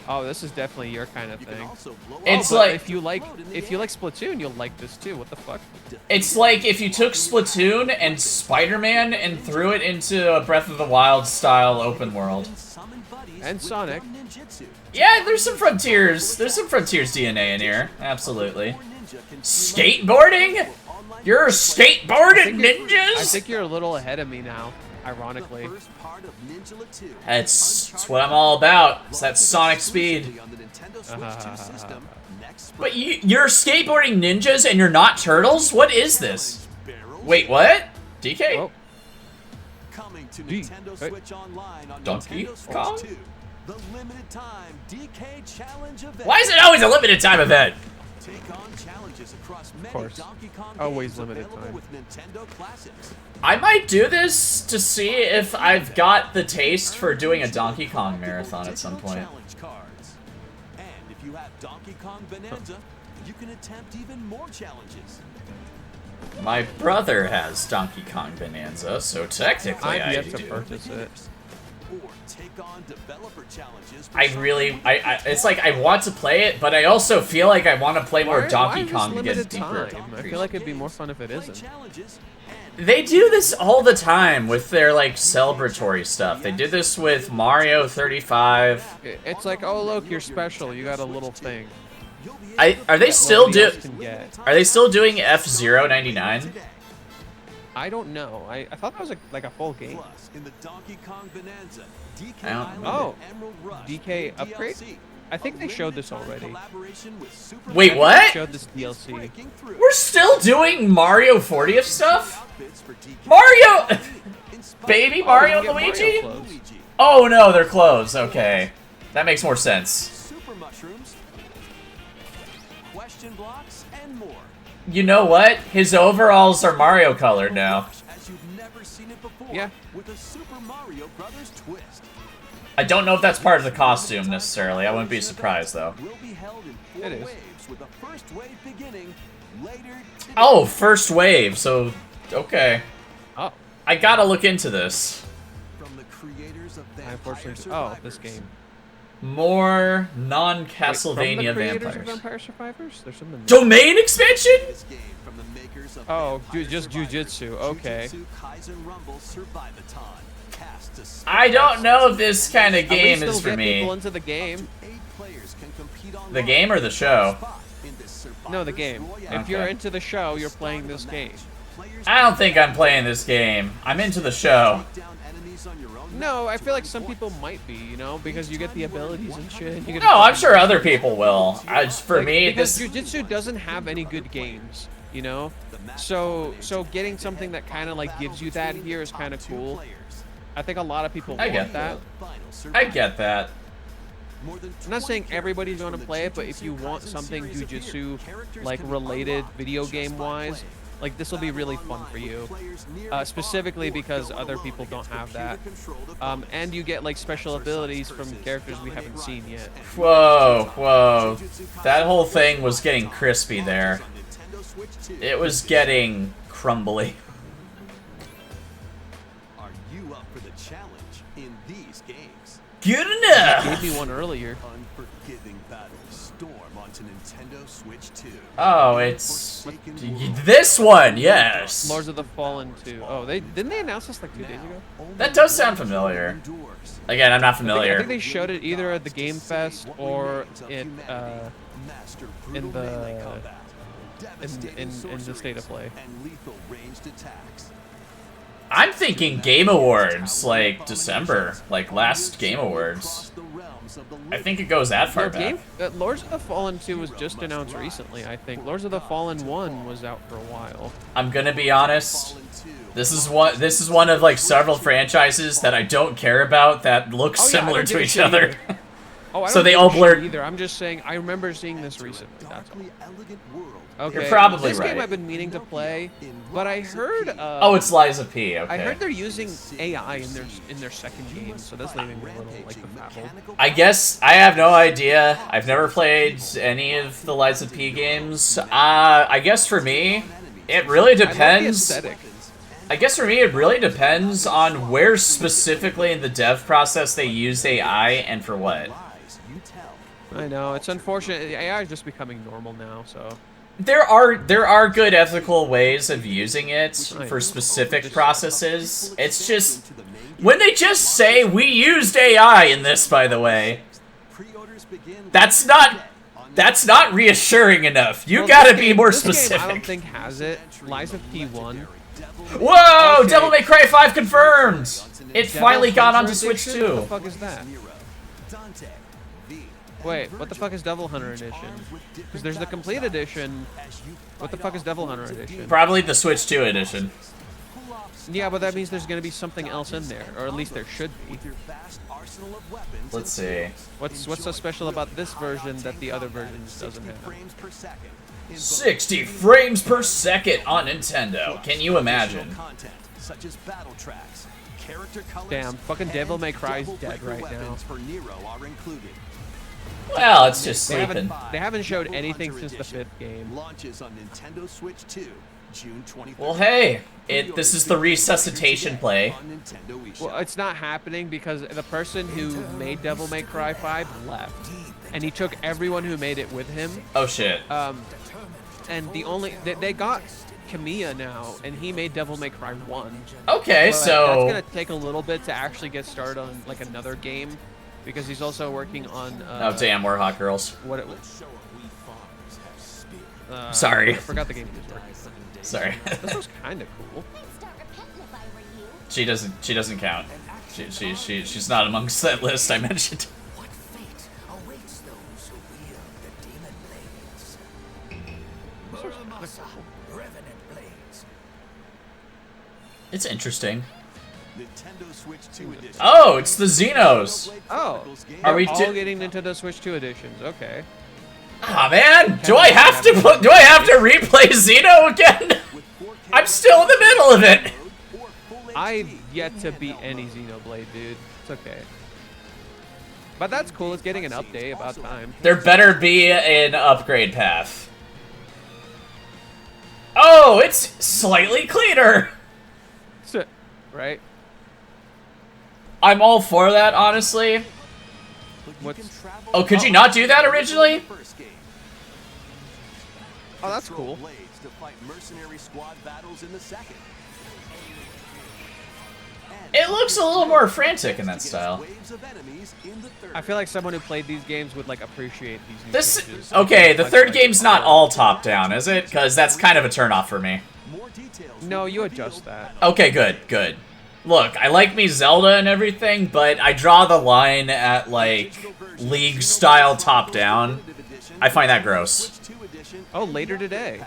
Oh, this is definitely your kind of You can thing. also blow It's Oh, but like- if you like Splatoon, you'll like this too. What the fuck? It's like if you took Splatoon and Spider-Man and threw it into a Breath of the Wild style open world. summon buddies And with Sonic. dumb ninjutsu. Yeah, there's some Frontiers. There's some Frontiers DNA in here. Absolutely. Or ninja can Skateboarding? online You're skateboarding I ninjas? think you're a little ahead of me now, ironically. the first part of Ninja 2. That's what I'm all about. It's that sonic speed. On the Nintendo Switch 2 system next spring. But you're skateboarding ninjas and you're not turtles? What is this? Barrels Wait, what? DK? Oh, coming to Gee, Nintendo hey. Switch Online on Donkey Nintendo Switch Kong? 2. The limited time DK Challenge event. Why is it always a limited time event? Take on challenges across many course. Donkey Kong Always games limited available time. with Nintendo Classics. I might do this to see if I've got the taste for doing a Donkey Kong marathon at some point. Challenge cards. And if you have Donkey Kong Bonanza, you can attempt even more challenges. My brother has Donkey Kong Bonanza, so technically I've I yet to do. purchase it. Or take on developer challenges. for I really, it's like I want to play it, but I also feel like I want to play more Why Donkey is this Kong to get limited deeper. time? I feel like it'd be more fun if it Play isn't. challenges and They do this all the time with their like celebratory stuff. They did this with Mario 35. It's like, oh look, you're special. You got a little thing. you'll be able to Are they still Nobody do? else can get. Are they still doing F-Zero 99? today. I don't know. I thought that was like a full game. Plus, in the Donkey Kong Bonanza, DK I don't Island know. and Emerald Rush DK new upgrade? DLC. I think they A showed this limited-time already. collaboration with Super Wait, Mario what? Showed this is DLC. breaking through. We're still doing Mario 40th stuff? Outfits for DK Mario! Baby you Mario can and get Luigi? Mario clothes. Oh no, they're clothes. Okay. That makes more sense. Super mushrooms, question blocks, and more. You know what? His overalls are Mario colored now. As you've never seen it before. Yeah. With a Super Mario Brothers twist. I don't know if that's part of the costume necessarily. I wouldn't be surprised though. Will be held in 4 It is. waves with the first wave beginning later today. Oh, first wave. So, okay. Oh, I gotta look into this. From the creators of I Vampire unfortunately. Survivors. Oh, this game. More Wait, non-Castlevania from the creators of vampires. Vampire Survivors? There's something. Domain expansion? This game from the makers of Oh, Vampire just Survivors, jujitsu, okay. Jujutsu Kaisen Rumble Survivathon. Cast to I don't know if this kind of At game least is they'll for get me. people into the game. 8 players can compete online The game or the show? in this No, the Survivors game. Royale. If you're Okay. into the show, you're playing this game. Players I don't think I'm playing this game. I'm into the show. take down enemies on your own No, map I to feel like earn some people points. might be, you know, because you get the abilities and shit. You get No, I'm sure other people will. For me, because this... jujitsu doesn't have any good games, you know. So getting something that kind of like gives you that here is kind of cool. I think a lot of people I want get that. I get that. I'm not saying everybody's going to play it, but if you want something jujitsu like related video game wise, like this will be really fun for you. Specifically because other people don't have that. And you get like special abilities from characters we haven't seen yet. Whoa, whoa. That whole thing was getting crispy there. It was getting crumbly. Are you up for the challenge in these games? Good Gave enough! me one earlier. Unforgiving battles storm onto Nintendo Switch 2. Oh, it's... This one, yes! Lords of the Fallen 2. Oh, didn't they announce this like 2 days ago? That does sound familiar. Again, I'm not I familiar. think they showed it either at the Game Fest or in the State of Play. And lethal ranged attacks. I'm thinking Game Awards, like December, like last Game Awards. I think it goes that far No, back. Lords of the Fallen 2 was just announced recently, I think. Lords of the Fallen 1 was out for a while. I'm gonna be honest. This is one of like several franchises that I don't care about that look Oh, yeah, I similar don't to give a each shit other. either. Oh, I So don't they give all a shit blur- either. I'm just saying I remember seeing this recently. That's all. Darkly elegant world. Okay. You're probably this right. game I've been meaning to play, but I heard. Oh, it's Liza P. Okay. I heard they're using AI in their second game, so that's leaving me a little like baffled. I guess I have no idea. I've never played any of the Liza P games. I guess for me, it really I love the depends. aesthetic. I guess for me, it really depends on where specifically in the dev process they use AI and for what. Lies you tell. I know it's unfortunate. The AI is just becoming normal now, so. There are good ethical ways of using it Right. for specific processes. It's just when they just say we used AI in this, by the way, Pre-orders begin that's not reassuring enough. You Well, gotta this be game- more this game, I don't specific. think has it. Liza P1. Whoa! Okay. Devil May Cry 5 confirmed. It Devil finally got Hunter onto Switch Edition? What too. the fuck is that? Dante, V, Wait, what the fuck is Devil Hunter Edition? Because there's the complete edition. What the fuck is Devil Hunter Edition? Probably the Switch 2 edition. Yeah, but that means there's gonna be something else in there, or at least there should be. your vast arsenal of weapons. Let's see. What's so special about this version that the other versions doesn't have? Frames per second. 60 frames per second on Nintendo. Can you imagine? Content such as battle tracks, character colors, Damn, fucking Devil May Cry's double dead breaker right now. weapons for Nero are included. Well, it's just They sleeping. haven't showed anything Hunter since the Edition 5th game. Launches on Nintendo Switch 2, June 23rd. Well, hey, this is the resuscitation play. On Nintendo eShop. Well, it's not happening because the person who made Devil May Cry 5 left, and he took everyone who made it with him. Oh shit. And they got Kamiya now, and he made Devil May Cry 1. Okay, But so that's gonna take a little bit to actually get started on like another game, because he's also working on. oh damn, we're hot girls. What it was. Sorry. I forgot the game he was working on. Sorry. This was kind of cool. I'd start repenting if I were you. She doesn't count. She's not amongst that list I mentioned. What fate awaits those who wield the demon blades? Muramasa, Revenant Blades. It's interesting. Nintendo Switch 2 edition. Oh, it's the Xenos. Oh, Are we all do- getting Nintendo Switch 2 editions? Okay. Ah, man, do I have to replay Xeno again? I'm still in the middle of it. I've yet to beat any Xenoblade, dude. It's okay. But that's cool. It's getting an update. About time. There better be an upgrade path. Oh, it's slightly cleaner. Right? I'm all for that, honestly. Oh, could you not do that originally? Oh, that's cool. To fight mercenary squad battles in the second. It looks a little more frantic in that style. I feel like someone who played these games would like appreciate these new This changes. okay. The Like, third like, game's not all top down, is it? Because that's kind of a turnoff for me. No, you adjust that. Okay, good, good. Look, I like me Zelda and everything, but I draw the line at like League style top down. I find that gross. Oh, later today.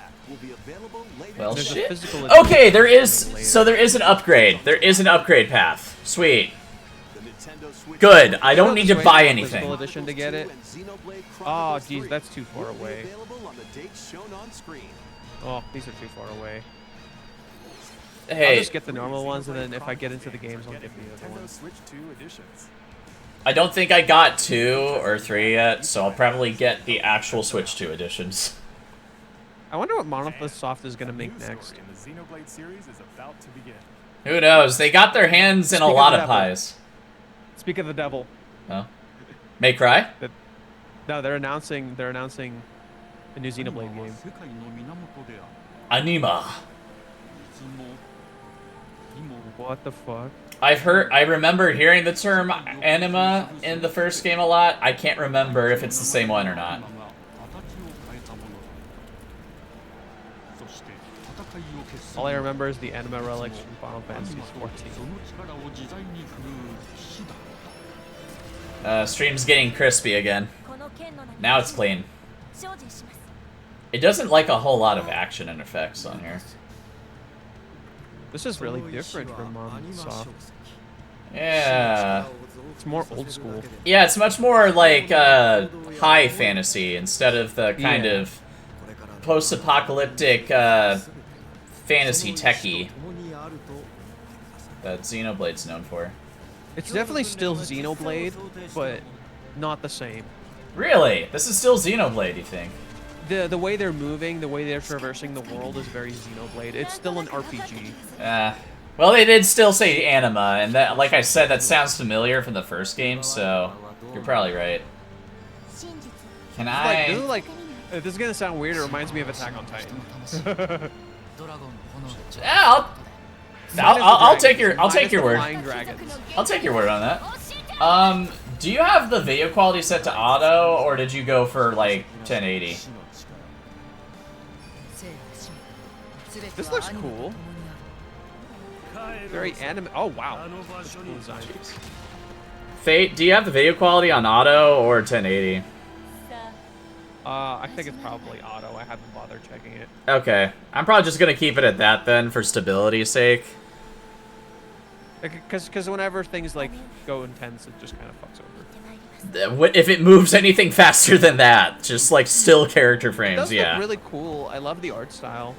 Well, There's a shit. physical edition Okay, there is. later. So there is an upgrade. There is an upgrade path. Sweet. Good. I don't need to buy Physical anything. edition to get it. Oh, geez, that's too far away. Oh, these are too far away. I'll Hey, just get the normal ones, and then if I get into the games, I'll get the other Nintendo ones. Switch 2 editions. I don't think I got 2 or 3 yet, so I'll probably get the actual Switch 2 editions. I wonder what Monolith Soft is gonna make New next. story in the Xenoblade series is about to begin. Who knows? They got their hands in a Speak of lot the of devil. pies. Speak of the devil. Oh. May cry? No, they're announcing a new Xenoblade game. Anima. What the fuck? I remember hearing the term anima in the first game a lot. I can't remember if it's the same one or not. All I remember is the anima relics from Final Fantasy 14. Stream's getting crispy again. この剣の中に Now it's clean. 精進します It doesn't like a whole lot of action and effects on here. This is really different from Monolith Soft. Yeah. It's more old school. Yeah, it's much more like high fantasy instead of the kind Yeah. of post-apocalyptic fantasy techie that Xenoblade's known for. It's definitely still Xenoblade, but not the same. Really? This is still Xenoblade, you think? The way they're moving, the way they're traversing the world is very Xenoblade. It's still an RPG. Well, they did still say anima, and that, like I said, that sounds familiar from the first game, so you're probably right. 真実 Can Like, this is I? like, this is gonna sound weird. It reminds me of Attack on Titan. Yeah, I'll take your word. Flying dragons. I'll take your word on that. Do you have the video quality set to auto, or did you go for like 1080? This looks cool. Very anime. Oh wow. That's cool design. Fate, do you have the video quality on auto or 1080? さ I think it's probably auto. I haven't bothered checking it. Okay, I'm probably just gonna keep it at that then for stability's sake. Because whenever things like go intense, it just kind of fucks over. 見てまいります If it moves anything faster than that, just like still character It frames, does yeah. look really cool. I love the art style.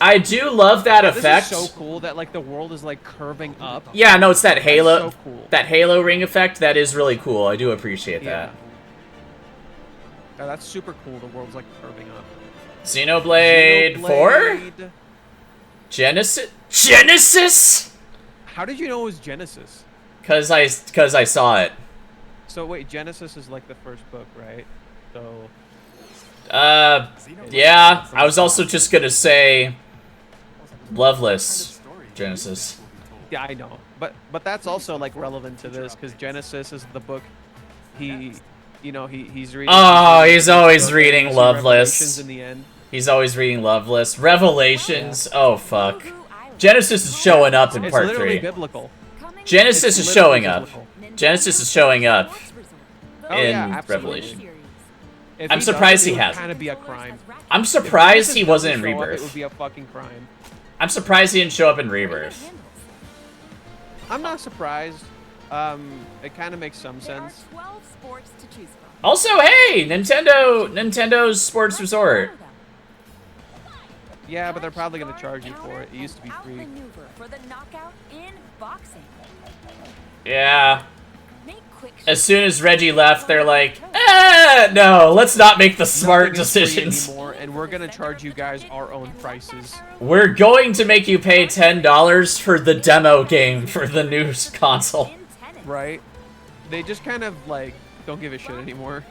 I do love that This effect. is so cool that like the world is like curving up. Yeah, no, it's that Halo, so cool. that Halo ring effect. That is really cool. I do appreciate that. Yeah, that's super cool. The world's like curving up. Xenoblade 4? Xenoblade. Genesis? How did you know it was Genesis? Cause I saw it. So wait, Genesis is like the first book, right? So Yeah. I was also just gonna say Loveless Genesis. yeah, I know, but that's also like relevant to this because Genesis is the book. He's reading. Oh, he's always book, reading and Loveless. Revelations in the end. He's always reading Loveless. Revelations. Oh fuck. Genesis is showing up in It's part literally 3. biblical. Genesis It's is literally showing up. biblical. Genesis is showing up Oh, in yeah, absolutely. Revelation. If I'm he surprised doesn't, he it would hasn't. kind of be a crime. I'm If surprised Genesis he wasn't in doesn't show up, It Rebirth. would be a fucking crime. I'm surprised he didn't show up in Rebirth. I'm not surprised. It kind of makes some There are sense. 12 sports to choose from. Also, hey, Nintendo's Sports Resort. Yeah, but they're probably gonna charge you for it. It used to be free. Outmaneuver for the knockout in boxing. Yeah. Make quick As soon as Reggie left, they're like, no, let's not make the smart Nothing is free decisions. anymore, and we're gonna charge you guys our own prices. We're going to make you pay $10 for the demo game for the new console. in tennis. Right? They just kind of like don't give a shit anymore.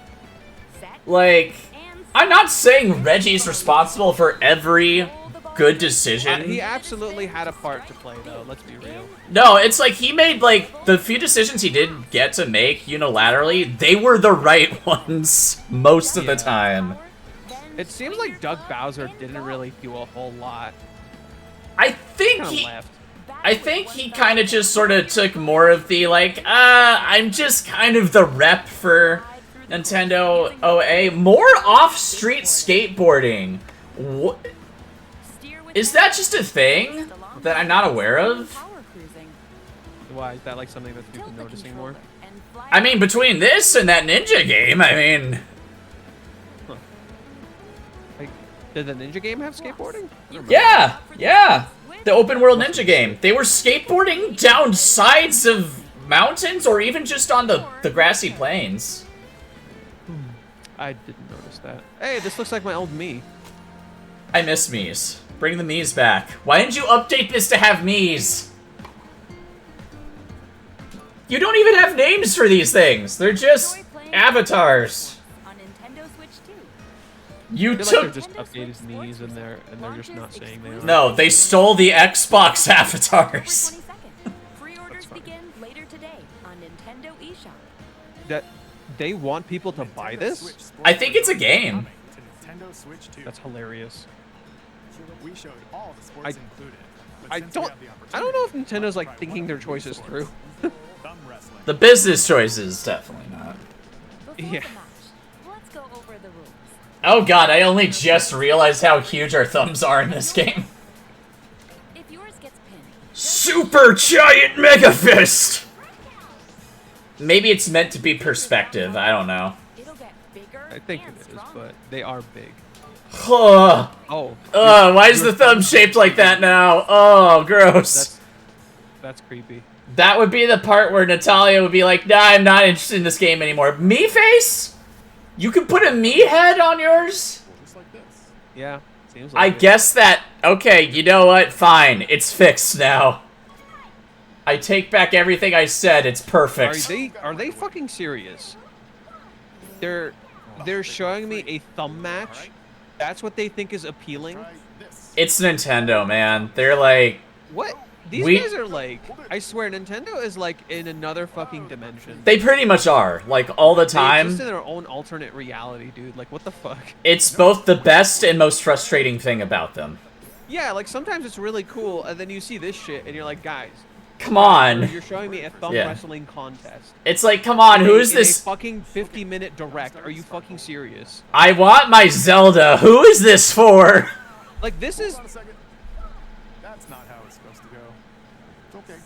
Set Like, and I'm not saying Reggie's responsible for every good decision. He absolutely had a part to play, though. Let's be real. No, it's like he made, like, the few decisions he did get to make unilaterally, they were the right ones most of the time. It seems like Doug Bowser didn't really do a whole lot. I think Kind of he... left. I think he kind of just sort of took more of the, like, I'm just kind of the rep for Nintendo OA. More off-street skateboarding. What? Is that just a thing that I'm not aware of? Why is that like something that people noticing more? I mean, between this and that ninja game, I mean... Like, did the ninja game have skateboarding? Yeah! Yeah! The open world ninja game. They were skateboarding down sides of mountains or even just on the grassy plains. I didn't notice that. Hey, this looks like my old me. I miss Mii's. Bring the Mii's back. Why didn't you update this to have Mii's? You don't even have names for these things. They're just avatars. On Nintendo Switch 2. You I feel like they're took... just updated knees and they're just not saying they are. No, they stole the Xbox avatars. 22nd. Pre-orders begin later today on Nintendo eShop. That they want people to buy this? I think it's a game. To Nintendo Switch 2. That's hilarious. We showed all the sports included. But I since we don't have the I don't know if opportunity, Nintendo's like try one thinking of their the choices sports. through. Thumb wrestling. The business choices, definitely not. Before Yeah. the match, let's go over the rules. Oh god, I only just realized how huge our thumbs are in this game. If yours gets pinned, Super Giant Mega Fist! Maybe it's meant to be perspective, I don't know. it'll get bigger I think and it is, stronger. but they are big. Ugh. Oh. Why is the thumb shaped like that now? Oh, gross. That's creepy. That would be the part where Natalia would be like, nah, I'm not interested in this game anymore. Me face? You can put a me head on yours? Just like this. Yeah. Seems like I it. guess that... Okay, you know what? Fine. It's fixed now. I take back everything I said. It's perfect. Are they fucking serious? They're showing me a thumb match. That's what they think is appealing. Try this. It's Nintendo, man. They're like... What? These guys are like, I swear, Nintendo is like in another fucking dimension. They pretty much are. Like, all the They time. exist in their own alternate reality, dude. Like, what the fuck? It's both the best and most frustrating thing about them. Yeah, like sometimes it's really cool, and then you see this shit, and you're like, guys, Come on. you're showing me a thumb Yeah. wrestling contest. It's like, come on, who is In a this? fucking 50-minute direct. Are you fucking serious? I want my Zelda. Who is this for? Like, this is... Hold on a second. That's not how it's supposed to go. It's okay.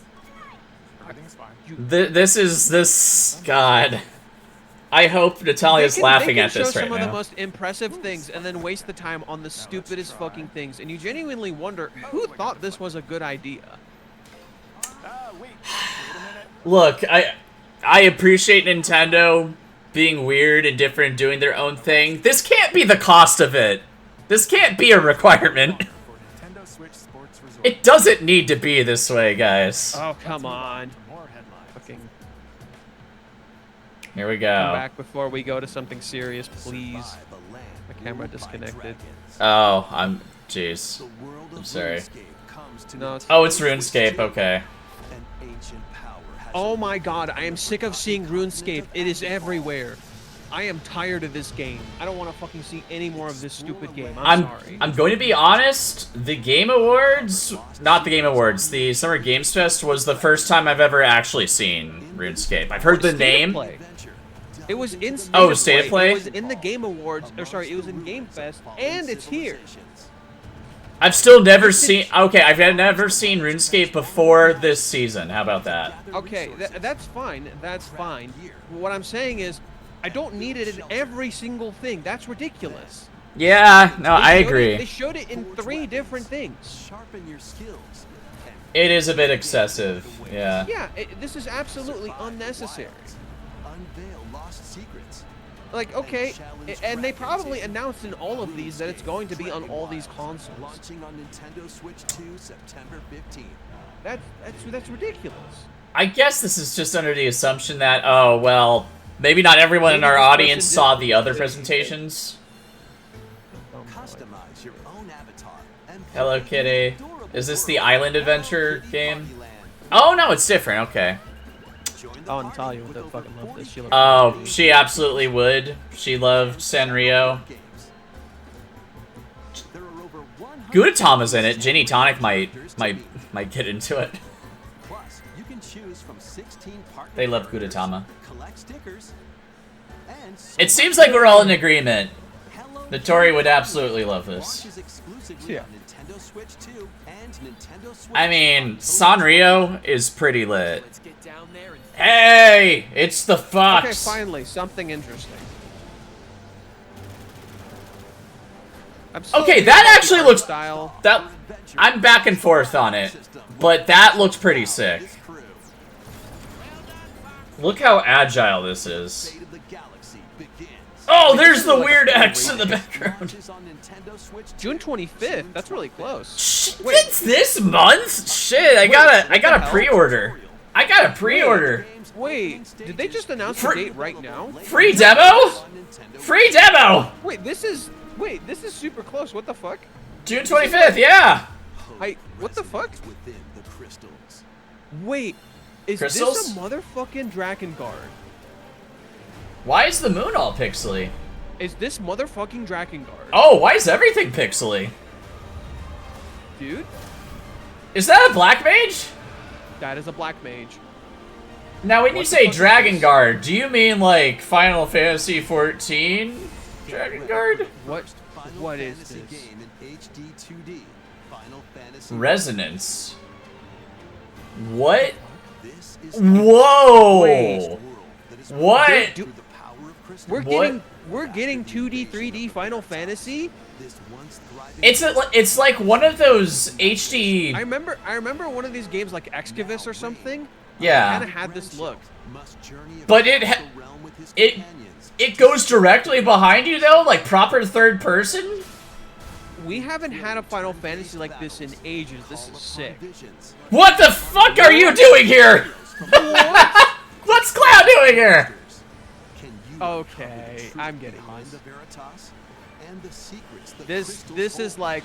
Everything's fine. This. God. I hope Natalia's laughing at this They right can show some of the now. most impressive things and then waste the time on the stupidest fucking things, and you genuinely wonder who thought this was a good idea. Wait a minute. Look, I appreciate Nintendo being weird and different, doing their own thing. This can't be the cost of it. This can't be a requirement. For Nintendo Switch Sports Resort. It doesn't need to be this way, guys. Oh, come on. More headlines. Fucking Here we come go. back before we go to something serious, please. Survive a land My camera ruled by disconnected. dragons. Oh, jeez. The world of I'm sorry. RuneScape comes to No, it's- Oh, it's Nintendo Switch RuneScape, 2. okay. An ancient power has Oh my awakened god, I am the sick of seeing continent RuneScape. of It is Afterglow. everywhere. I am tired of this game. I don't want to fucking see any more of this stupid game. I'm sorry. I'm going to be honest, the Game Awards, not the Game Awards, the Summer Games Fest was the first time I've ever actually seen RuneScape. I've heard the State of name. Play. It was in State Oh, of State of Play? It was in the Game Awards, or sorry, it was in Game Fest, and it's here. I've still never seen... Okay, I've never seen RuneScape before this season. How about that? Okay, that's fine. That's fine. What I'm saying is, I don't need it in every single thing. That's ridiculous. Yeah, no, I agree. They showed it in 3 different things. Sharpen your skills. It is a bit excessive, yeah. Yeah, this is absolutely unnecessary. Unveil lost secrets. Like, okay, and they probably announced in all of these that it's going to be on all these consoles. Launching on Nintendo Switch 2 September 15th. That's ridiculous. I guess this is just under the assumption that, oh, well, maybe not everyone in our audience saw the other presentations. Customize your own avatar. Hello, Kitty. Is this the Island Adventure game? Oh, no, it's different. Okay. Oh, Natalia would fucking love this. Oh, she absolutely would. She loved Sanrio. Gudetama's in it. Ginny Tonic might get into it. Plus, you can choose from 16 partner They love partners, Gudetama. collect stickers, and It seems like we're all in agreement. Notori would absolutely love this. launches exclusively Yeah. on Nintendo Switch 2 and Nintendo Switch. I mean, Sanrio is pretty lit. Let's get down there and Hey, it's the Fox. Okay, finally, something interesting. Okay, that actually looks... Style. That I'm back and forth on it, but that looks pretty sick. Look how agile this is. Fate of the Galaxy begins. Oh, there's the weird X in the background. Launches on Nintendo Switch 2 June 25th. That's really close. Shit, Wait. it's this month? Shit, I got a pre-order. I got a pre-order. Wait, did they just announce the Free- date right now? Free demo? Free demo! Wait, this is super close. What the fuck? June 25th, yeah. What the fuck? within the crystals. Wait, is Crystals? this a motherfucking Dragon Guard? Why is the moon all pixely? Is this motherfucking Dragon Guard? Oh, why is everything pixely? Dude, Is that a black mage? that is a black mage. Now, when you What the say fuck is Dragon this? Guard, do you mean like Final Fantasy 14 Dragon Guard? What? Final What is Fantasy this? game in HD 2D. Final Fantasy Resonance. What? This is Whoa! Wait. What? Dude, through the power of crystal. We're getting 2D, 3D Final Fantasy. This once thriving It's like one of those HD. I remember one of these games like Excavus or something. Yeah. Kind of had this look. must journey But it across ha- the realm with his it- companions. It goes directly behind you though, like proper third person. We haven't had a Final Fantasy like this in ages. This is sick. Visions. What the fuck are you doing here? What's Cloud doing here? Can you Okay, uncover the truth I'm getting behind this. the Veritas and the secrets the This crystals is hold? like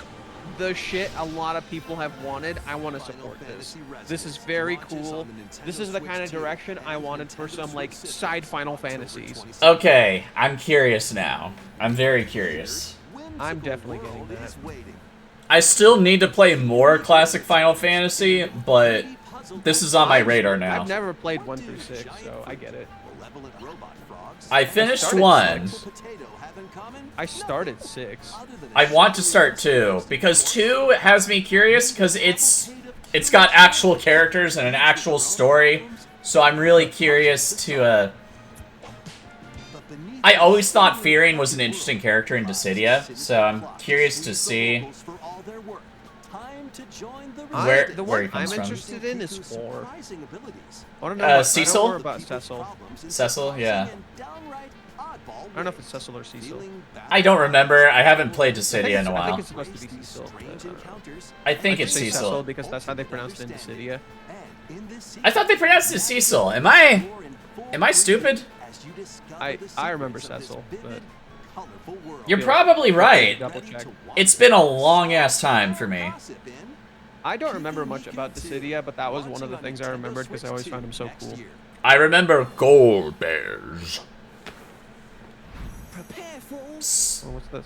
the shit a lot of people have wanted. I want to support this. This is very cool. This is the kind of direction I wanted for some like side Final Fantasies. Okay, I'm curious now. I'm very curious. I'm definitely getting World that. is waiting. I still need to play more classic Final Fantasy, but this is on my radar now. I've never played 1 through 6, so I get it. Malevolent robot frogs. I finished started 1. six. Potato have in common? I started 6. Other than I want to start 2 because 2 has me curious because it's got actual characters and an actual story. So I'm really curious to but beneath I always thought Fearing was an interesting character in Dissidia, so I'm curious to see for all their work. Time to join the Where- The where one he comes I'm from. interested in is 4. Surprising abilities. I want to know, Cecil? more about Cecil. Cecil, yeah. I don't know if it's Cecil or Cecil. I don't remember. I haven't played Dissidia in a I think while. it's supposed to be Cecil. but I don't know. I think I it's just say Cecil. because that's how they pronounce it in Dissidia. I thought they pronounced it Cecil. Am I stupid? I remember Cecil, but You're probably right. double check. It's been a long ass time for me. I don't remember much about Dissidia, but that was one of the things I remembered because I always found him so cool. I remember gold bears. prepare for Oh, what's this?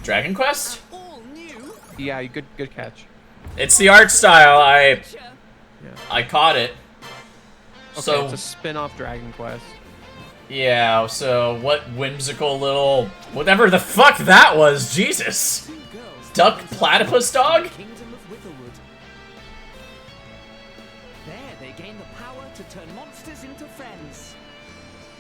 Dragon Quest? all new Yeah, good catch. It's the art style. adventure. I caught it. Okay, So it's a spin-off Dragon Quest. yeah, so what whimsical little whatever the fuck that was, Jesus. Two girls Duck platypus dog? Kingdom of Witherwood. There, they gain the power to turn monsters into friends.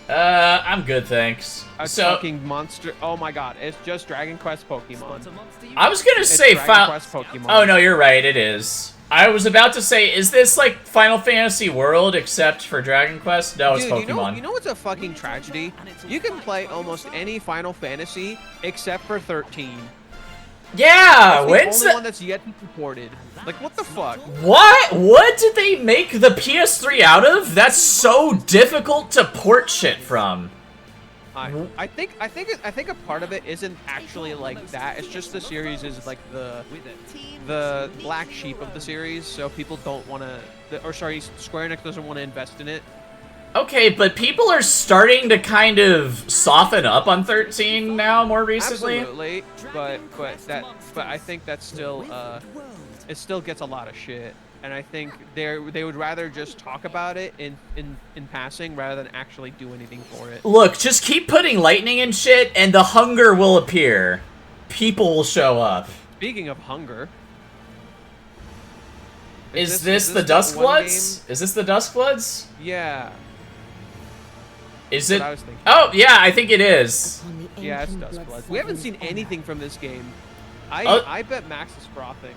I'm good, thanks. A So, fucking monster. Oh my god, it's just Dragon Quest Pokemon. I was gonna It's say Dragon Quest Pokemon. Oh no, you're right, it is. I was about to say, is this like Final Fantasy World except for Dragon Quest? No, it's Dude, Pokemon. you know what's a fucking tragedy? You can play almost any Final Fantasy except for 13. Yeah, It's when's the only the... one that's yet to be ported. Like, what the fuck? What? What did they make the PS3 out of? That's so difficult to port shit from. I think a part of it isn't actually like that. It's just the series is like the black sheep of the series, so people don't want to, or sorry, Square Enix doesn't want to invest in it. Okay, but people are starting to kind of soften up on 13 now more recently. Absolutely, but I think that's still it still gets a lot of shit, and I think they would rather just talk about it in passing rather than actually do anything for it. Look, just keep putting lightning and shit, and the hunger will appear. People will show up. Speaking of hunger, Is this the Duskbloods? Is this the Duskbloods? Yeah. Is That's it? what I was thinking. Oh, yeah, I think it is. Yeah, it's Duskbloods. We haven't seen anything from this game. I bet Max is frothing.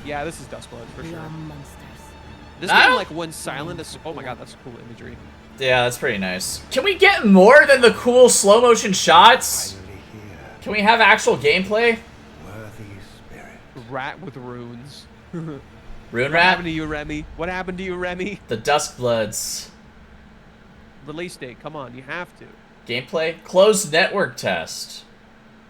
Yeah, this is Duskbloods for sure. This game like went silent as. Oh my god, that's cool imagery. Yeah, that's pretty nice. Can we get more than the cool slow motion shots? Can we have actual gameplay? Rat with runes. Rune What Rat? happened to you, Remy? What happened to you, Remy? The Duskbloods. Release date. Come on, you have to. Gameplay? Closed network test.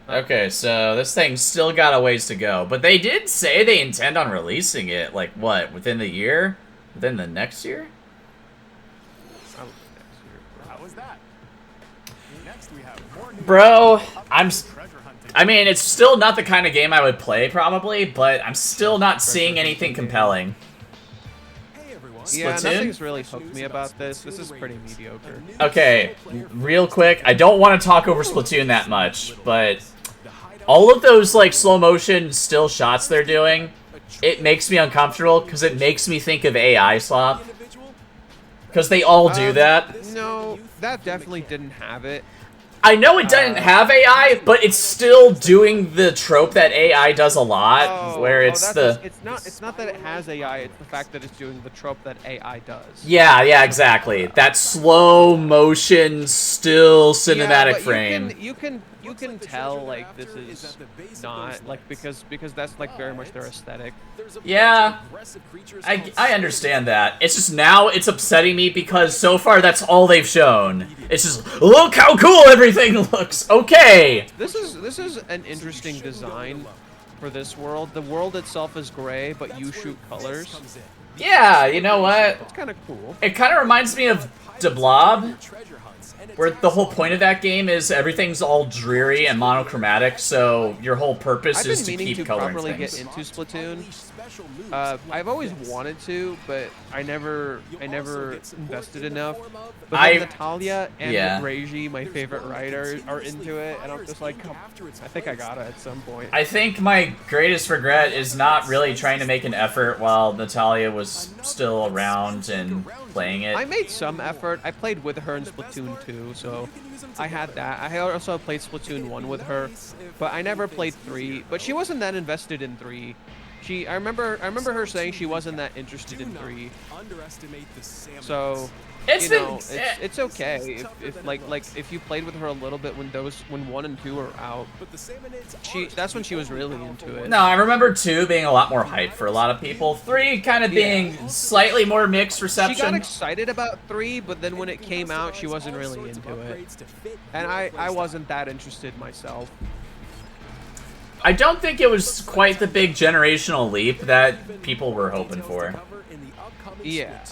Okay, so this thing's still got a ways to go. But they did say they intend on releasing it, like, what, within the year? Within the next year? How was that? Next we have more new Bro, treasure hunting. I mean, it's still not the kind of game I would play, probably, but I'm still not seeing anything compelling. Hey everyone. Yeah, Splatoon? nothing's really hooked me about this. This is pretty mediocre. Okay, real quick, I don't want to talk over Splatoon that much, but all of those, like, slow motion still shots they're doing, it makes me uncomfortable, because it makes me think of AI slop. Because they all do that. No, that definitely didn't have it. I know it doesn't have AI, but it's still doing the trope that AI does a lot, where it's the... It's not that it has AI, it's the fact that it's doing the trope that AI does. Yeah, exactly. That slow motion, still cinematic but frame. You can tell like this is not like because that's like very much their aesthetic. Yeah, I understand that. It's just now it's upsetting me because so far that's all they've shown. It's just, look how cool everything looks. Okay. This is an interesting design for this world. The world itself is gray, but you shoot colors. Yeah, you know what? It's kind of cool. It kind of reminds me of De Blob, where the whole point of that game is everything's all dreary and monochromatic, so your whole purpose is to keep coloring properly things. get into Splatoon. I've always wanted to, but I never invested enough. But then Natalia and Reggie, my favorite writer, are into it, and I'm just like, I think I gotta at some point. I think my greatest regret is not really trying to make an effort while Natalia was still around and playing it. I made some effort. I played with her in Splatoon 2, so I had that. I also played Splatoon 1 with her, but I never played 3. But she wasn't that invested in 3. I remember her saying she wasn't that interested in 3. So it's okay if you played with her a little bit when 1 and 2 were out. That's when she was really into it. No, I remember 2 being a lot more hype for a lot of people. 3 kind of being slightly more mixed reception. She got excited about 3, but then when it came out, she wasn't really into it. And I wasn't that interested myself. I don't think it was quite the big generational leap that people were hoping for. Yeah.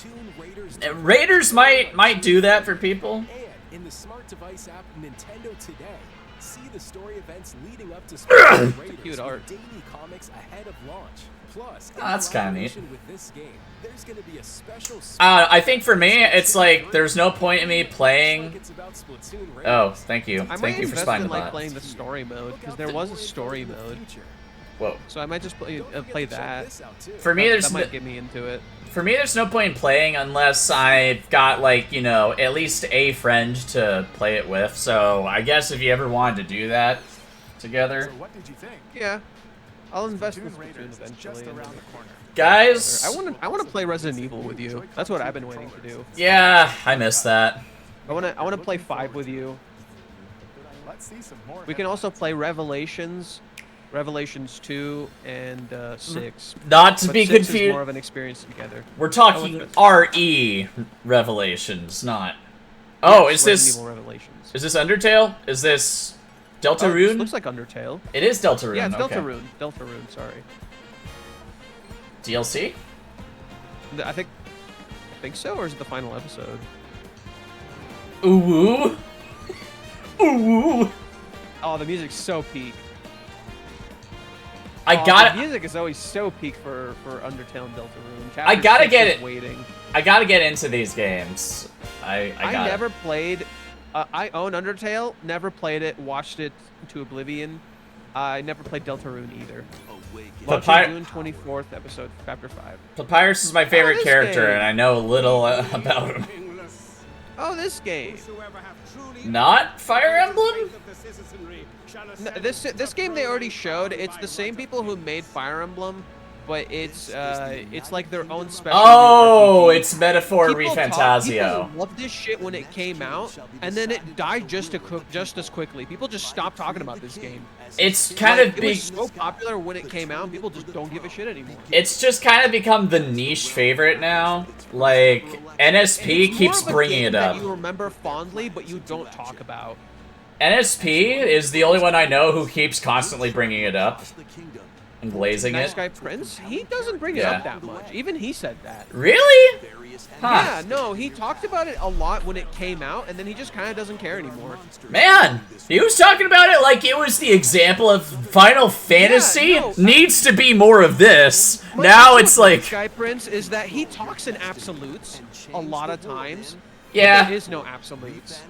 Raiders might do that for people. In the smart device app Nintendo Today, See the story events leading up to Splatoon Raiders Cute with art. daily comics ahead of launch. Plus, in That's kinda neat. collaboration with this game, there's gonna be a special I think for me, it's like there's no point in me like playing. it's about Splatoon Oh, Raiders. thank you, I might thank you for invest spying in the like bot. playing the story mode because there was a story mode, Whoa. so I might just play that. For me, That might get me into it. For me, there's no point in playing unless I've got, like, you know, at least a friend to play it with. So I guess if you ever wanted to do that together. So what did you think? Yeah, I'll invest in Splatoon Splatoon Raiders is eventually. just around the corner. Guys, I want to play Resident Evil with you. That's what I've been waiting to do. yeah, I missed that. I want to play 5 with you. Let's see some more. We can also play Revelations, Revelations 2, and 6. Not to But be 6 is confused. more of an experience together. We're talking RE Revelations, not. Oh, is Resident this Evil Revelations? is this Undertale? Is this Oh, this Deltarune? looks like Undertale. It is Deltarune. Yeah, it's okay. Deltarune. Deltarune, sorry. DLC? I think so, or is it the final episode? Ooh woo. Ooh woo. Oh, the music's so peak. I The got it. music is always so peak for Undertale and Deltarune. I Chapter gotta 6 get is it. Waiting. I gotta get into these games. I got never played. I own Undertale. Never played it. Watched it to oblivion. I never played Deltarune either. But Watching June 24th episode, chapter 5. Papyrus is my favorite this character, game. and I know little about him. Oh, this game. Not Fire Emblem? No, this game they already showed. It's the same people who made Fire Emblem, but it's like their own special. Oh, RPG. it's Metaphor People Refantasio. loved this shit when it came out, and then it died just as quickly. People just stopped talking about this game. It's kind Like, of it big. was so popular when it came out, and people just don't give a shit anymore. It's just kind of become the niche favorite now. Like And NSP it's keeps more of a bringing game it that up. you remember fondly, but you don't talk about. NSP is the only one I know who keeps constantly bringing it up and glazing Nice it. Guy Prince, he doesn't bring it Yeah. up that much. Even he said that. Really? Huh. Yeah, no, he talked about it a lot when it came out, and then he just kind of doesn't care anymore. Man, he was talking about it like it was the example of Final Fantasy no, needs to be more of this. My Now issue it's with like, Nice Guy Prince is that he talks in absolutes a lot of times. but yeah, there is no absolutes.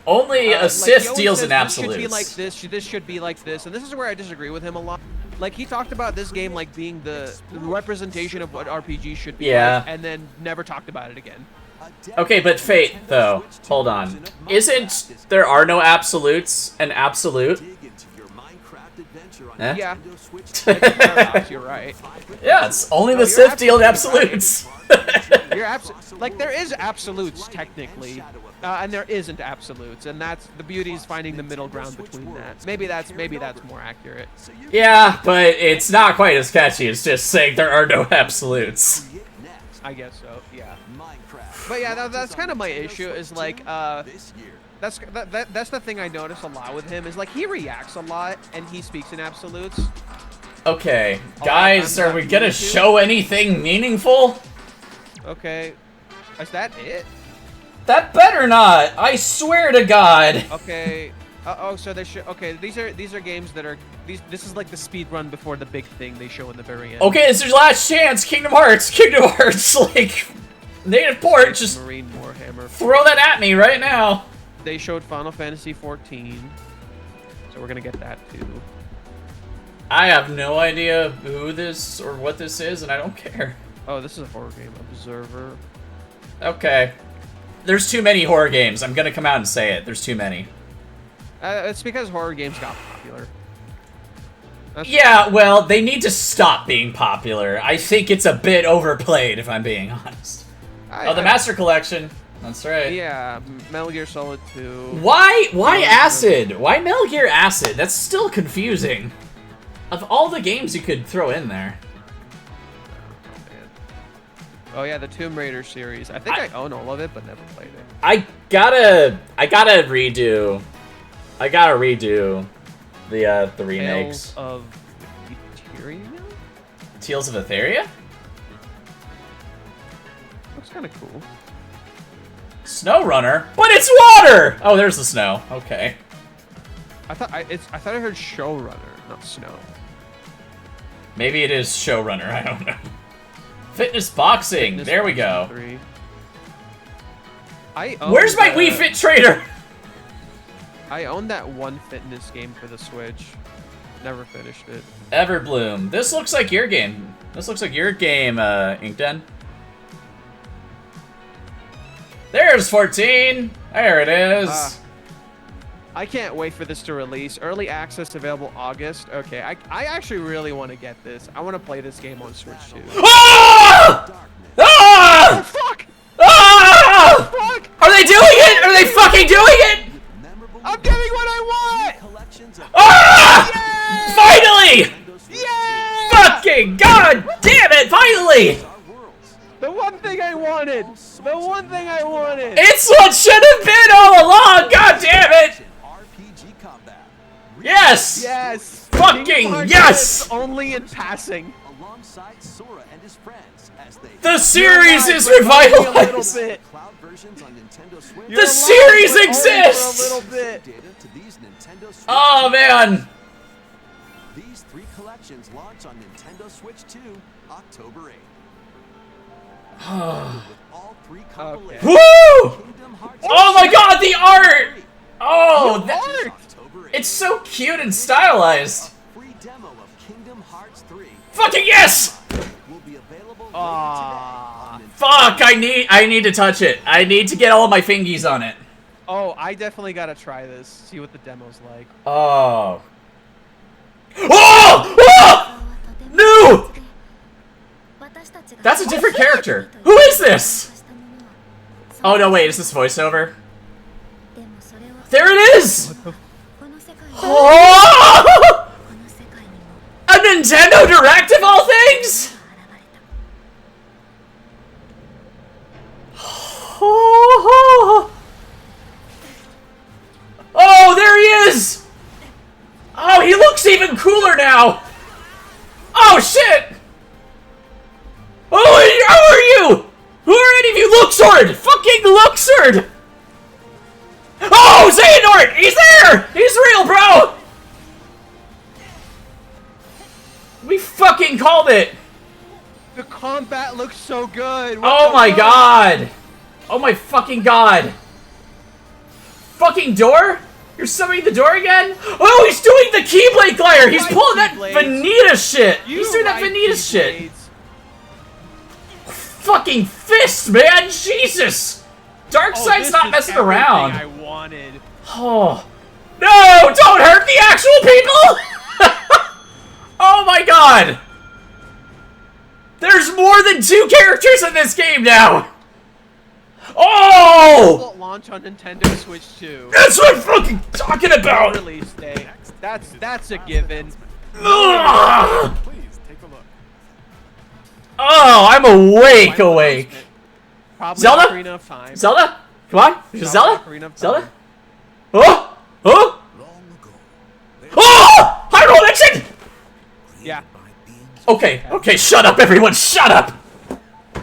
only a Like, Sith he always deals says, in This should be absolutes. like this should be like this, and this is where I disagree with him a lot. Like, he talked about this game like being the representation of what RPG should be Yeah. like, and then never talked about it again. Okay, but Fate, though, hold on. Isn't there are no absolutes an absolute? Eh? Yeah. Paradox, you're right. Yeah, it's only the you're Sith deal in absolutely absolutes. You're like, there is absolutes technically, and there isn't absolutes, and that's the beauty is finding the middle ground between that. Maybe that's more accurate. Yeah, but it's not quite as catchy. It's just saying there are no absolutes. I guess so. Yeah. But yeah, that's kind of my issue. Is like, that's the thing I notice a lot with him is like he reacts a lot and he speaks in absolutes. Okay, Oh, guys, I'm are we not gonna going to. show anything meaningful? Okay, is that it? That better not! I swear to God! Okay. Oh, so they show. Okay, these are games that are This is like the speed run before the big thing they show in the very end. Okay, this is your last chance, Kingdom Hearts! Kingdom Hearts, like, native port, just Marine Warhammer. throw that at me right now! They showed Final Fantasy 14, so we're gonna get that too. I have no idea who this or what this is, and I don't care. Oh, this is a horror game. Observer. Okay. There's too many horror games. I'm gonna come out and say it. There's too many. It's because horror games got popular. Yeah, well, they need to stop being popular. I think it's a bit overplayed, if I'm being honest. Oh, the Master Collection. That's right. Yeah, Metal Gear Solid 2. Why Acid? Why Metal Gear Acid? That's still confusing. Of all the games you could throw in there. Oh yeah, the Tomb Raider series. I think I own all of it, but never played it. I gotta redo the remakes. Tales of Etheria? Tales of Etheria? Looks kind of cool. Snow Runner? But it's water! Oh, there's the snow. Okay. I thought I heard showrunner, not snow. Maybe it is showrunner. I don't know. Fitness boxing. Fitness there we Boxing go. 3. Where's my Wii Fit trader? I own that one fitness game for the Switch. Never finished it. Everbloom. This looks like your game. This looks like your game, Inkden. There's 14. There it is. I can't wait for this to release. Early access available August. Okay, I actually really want to get this. I want to play this game on Switch too. Ah! Oh, Ah! fuck! Ah! Fuck! Are they doing it? Are they fucking doing it? I'm getting what I want! Ah! Finally! Yeah! Fucking god damn it! Finally! The one thing I wanted! The one thing I wanted! It's what should have been all along! God damn it! Yes! Yes! Fucking Kingdom Hearts yes! is only in passing. Alongside Sora and his friends as they The series is You're alive for only a little revitalized! bit. cloud versions on Nintendo Switch. You're The alive, series but only exists! For a little bit. Data to these Nintendo Switch Oh man! These 3 collections launch on Nintendo Switch 2, October 8th. With all 3 compilations. Woo! Kingdom Hearts Oh my god, the art! Oh, The that, art! October 8th. it's so cute and stylized. Free demo of Kingdom Hearts 3 Fucking yes! will be available later Ah. today on Nintendo. Fuck, I need to touch it. I need to get all of my fingies on it. Oh, I definitely gotta try this. See what the demo's like. Oh. Oh! Oh! No! That's a different character. Who is this? Oh no, wait, is this voiceover? There it is! Oh! A Nintendo Direct of all things? Oh, there he is! Oh, he looks even cooler now! Oh, shit! Oh, how are you? Who are any of you? Luxord! Fucking Luxord! Oh, Xehanort! He's there! He's real, bro! We fucking called it! The combat looks so good. Oh my god! Oh my fucking god! Fucking door? You're summoning the door again? Oh, he's doing the Keyblade Glider! He's Right, pulling that Keyblades. Vanita shit! You He's doing that right, Vanita shit! Keyblades. Fucking fist, man! Jesus! Darkseid's this not is messing everything around. I wanted. Oh. No! Don't hurt the actual people! Oh my god! There's more than 2 characters in this game now! Oh! Will launch on Nintendo Switch 2. That's what I'm fucking talking about! Release date. That's a given. Ugh. Please take a look. Oh, I'm awake, Final awake. announcement. Probably Zelda? Ocarina of Time. Zelda? Come on. Zelda? Ocarina of Time. Zelda? Oh! Oh! Long ago, Oh! Hyrule Action! Yeah. by beings Okay, okay, shut up, everyone, shut up! at the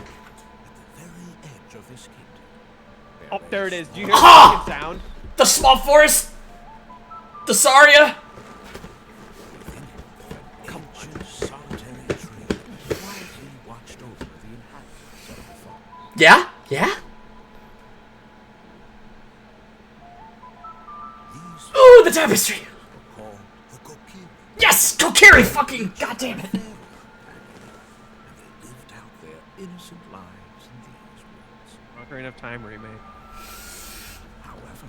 very edge of this kingdom. Oh, there it is. Do you hear Ha! the fucking sound? The small forest! The Saria! Ancient solitary tree quietly watched over the inhabitants of the forest. Yeah? Yeah? These Ooh, the tapestry! were called the Kokiri. Yes! Kokiri fucking goddamn it! And they lived out their innocent lives in these woods. Ocarina of Time remake. However,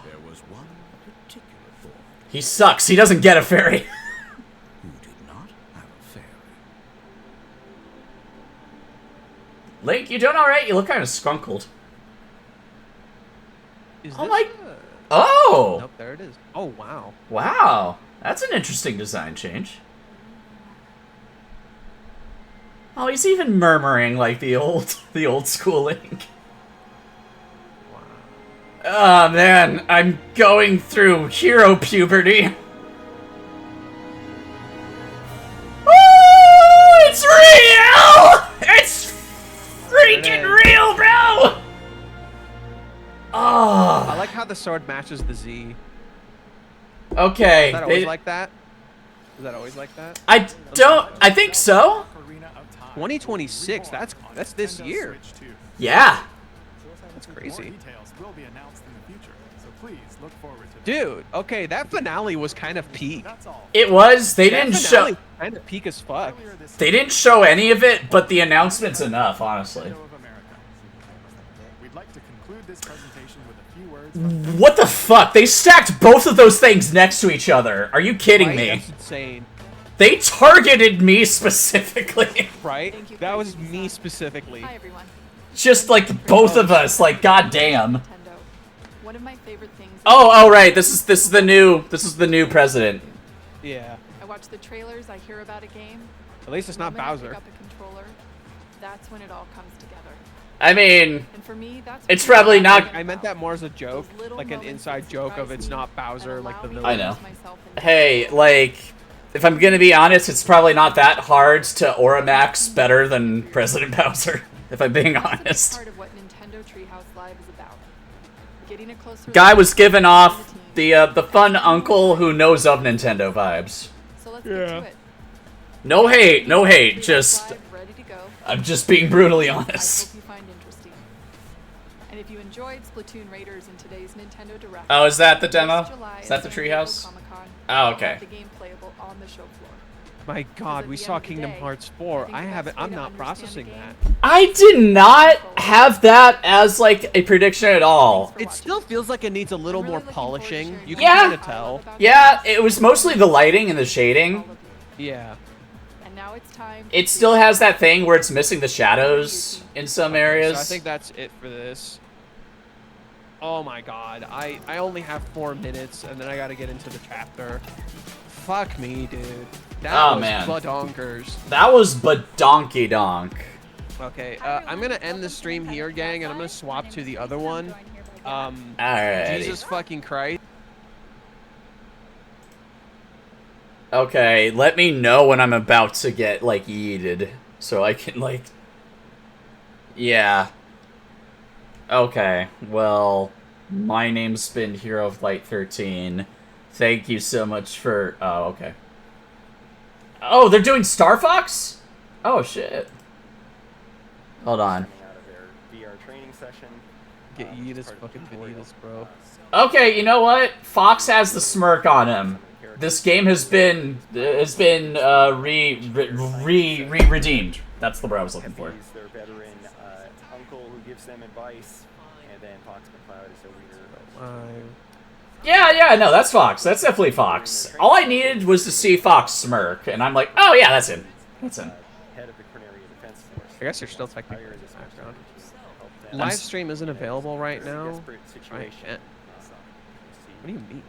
there was one particular boy He sucks, he doesn't get a fairy. who did not have a fairy. Link, you doing alright? You look kind of scrunkled. Is Oh this my- a- Oh! Nope, there it is. Oh, wow. Wow, that's an interesting design change. Oh, he's even murmuring like the old school Link. Wow. Oh man, I'm going through hero puberty. Oh, it's real! It's freaking real, bro! I Oh, like how the sword matches the Z. Okay. Is that always like that? Is that always like that? I think so. 2026. That's this year. Yeah. That's crazy. Details will be announced in the future, so please look forward to Dude, okay, that finale was kind of peak. That's all. It was. They didn't show. Kind of peak as fuck. They didn't show any of it, but the announcement's enough, honestly. Of America. We'd like to conclude this presentation with a few words from What the fuck? They stacked both of those things next to each other. Are you kidding Right? me? That's insane. They targeted me specifically. Right? Thank you for That your was support. me specifically. Hi everyone. Just like both of us. Like goddamn. Nintendo. One of my favorite things. Oh, right. This is the new president. Yeah. I watch the trailers. I hear about a game. At least it's not The moment I Bowser. pick up a controller, that's when it all comes together. I mean, And for me, that's it's what probably I'm not. talking I meant that about. more as a joke, Those little like an moments inside that joke of surprise it's me not and Bowser, like the allow me villain. to I know. lose myself in Hey, like, if I'm gonna be honest, it's probably not that hard to Auramax better than President Bowser. If I'm being That's a big honest. part of what Nintendo Treehouse Live is about. Getting a closer Guy look was at giving the off team. the fun uncle who knows of Nintendo vibes. So let's get to it. No hate, no hate. Treehouse Just Live, ready to go. I'm just being brutally I honest. hope you find interesting. And if you enjoyed Splatoon Raiders in today's Nintendo Direct, Oh, is that the this demo? July Is that at the San Diego treehouse? Comic-Con, Oh, we'll okay. have the game playable on the show floor. My God, at we the saw end of the Kingdom day, Hearts I 4. think I the haven't. best way I'm to not understand processing the that. game I did not have that as like a prediction at all. for It watching. still feels like it needs a little I'm more really looking forward to polishing. sharing You more can Yeah. kind of about tell. about Yeah, Treehouse it was with mostly the lighting and the all shading. of you. Yeah. And now it's time It to still see has that thing where it's missing the shadows in some areas. So I think that's it for this. Oh my God, I only have 4 minutes and then I gotta get into the chapter. Fuck me, dude. That Oh, was man. badonkers. That was badonkey donk. Okay, I'm gonna end the stream here, gang, and I'm gonna swap to the other one. Alrighty. Jesus fucking Christ. Okay, let me know when I'm about to get, like, yeeted. So I can, like... Yeah. Okay, well... My name's been Hero of Light 13. Thank you so much for... Oh, okay. Oh, they're doing Star Fox? Oh, shit. Hold on. Out of their VR training session. Get yeetus fucking vanitas, bro. Okay, you know what? Fox has the smirk on him. This game has been redeemed. That's the word I was looking for. He's their veteran uncle who gives them advice, and then Fox McCloud is a leader. Yeah, no, that's Fox. That's definitely Fox. All I needed was to see Fox smirk, and I'm like, oh yeah, that's him. That's him. Head of the Corneria Defense Force. I guess you're still technically Hire in this the background. help them. Live stream isn't available right It's a now. desperate I situation. can't. What do you mean?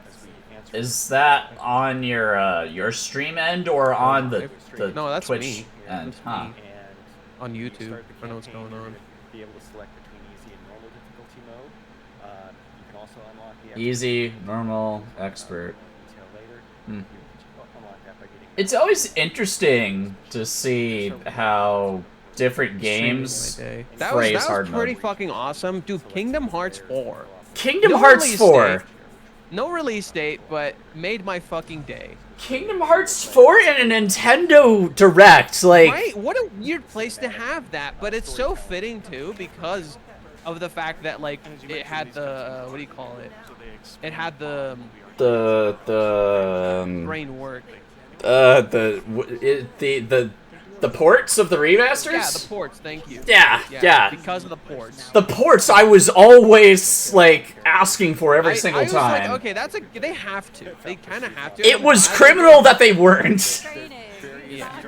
As we answer Is that on your stream end or on the No, that's Twitch me. end? That's Huh. me. and On you YouTube. start the I know what's campaign, going you're on. gonna be able to select between easy and normal difficulty mode. You can also unlock the Easy, normal, expert. detail later. Hmm. You unlock that by getting It's always interesting to see how different games Streaming my day. phrase That hard was pretty mode. fucking awesome. Dude, Kingdom Hearts 4. Kingdom No Hearts release 4. date. No release date, but made my fucking day. Kingdom Hearts 4 in a Nintendo Direct, like... Right? What a weird place to have that, but it's so fitting too because of the fact that like it had the what do you call it? It had the brain work. The ports of the remasters? Yeah, the ports. Thank you. Yeah. Because of the ports. The ports I was always like asking for every single I was time. like, okay, they have to. They kind of have to. It I'm was glad criminal that they weren't. Yeah,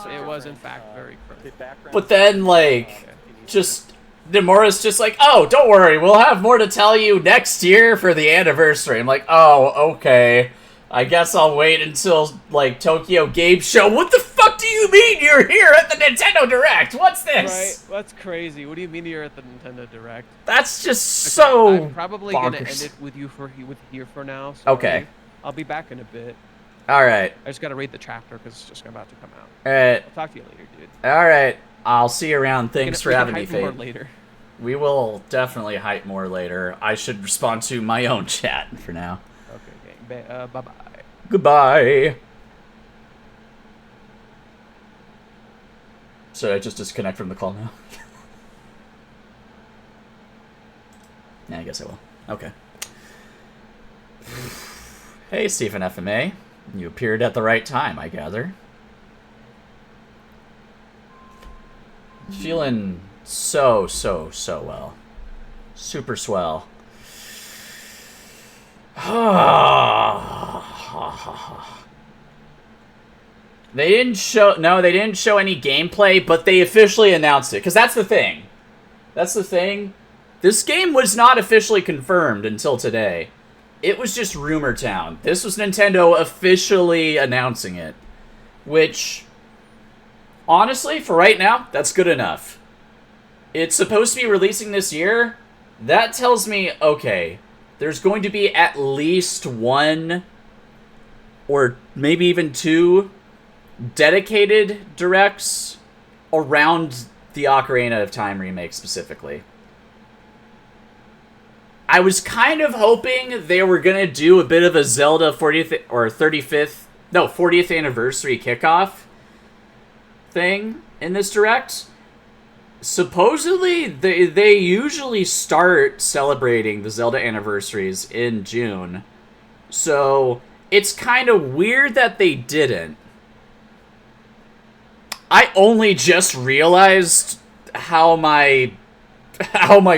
it was in fact very criminal. But then like just Nomura's just like, oh, don't worry, we'll have more to tell you next year for the anniversary. I'm like, oh, okay. I guess I'll wait until, like, Tokyo Game Show. What the fuck do you mean you're here at the Nintendo Direct? What's this? Right, that's crazy. What do you mean you're at the Nintendo Direct? That's just so I'm probably gonna end bonkers. it with you with here for now. So Okay. I'll be back in a bit. Alright. I just gotta read the chapter because it's just about to come out. Alright. I'll talk to you later, dude. Alright. I'll see you around. Thanks for We can having me, hype more Fade. later. We will definitely hype more later. I should respond to my own chat for now. Okay, Bye-bye. Goodbye. So I just disconnect from the call now? Yeah, I guess I will. Okay. Hey, Stephen FMA. You appeared at the right time, I gather. Feeling so well. Super swell. They didn't show... No, they didn't show any gameplay, but they officially announced it. Because that's the thing. That's the thing. This game was not officially confirmed until today. It was just Rumor Town. This was Nintendo officially announcing it. Which, honestly, for right now, that's good enough. It's supposed to be releasing this year. That tells me, okay, there's going to be at least one, or maybe even two, dedicated directs around the Ocarina of Time remake specifically. I was kind of hoping they were going to do a bit of a Zelda 40th or 40th anniversary kickoff thing in this direct. Supposedly, they usually start celebrating the Zelda anniversaries in June. So, it's kind of weird that they didn't. I only just realized how my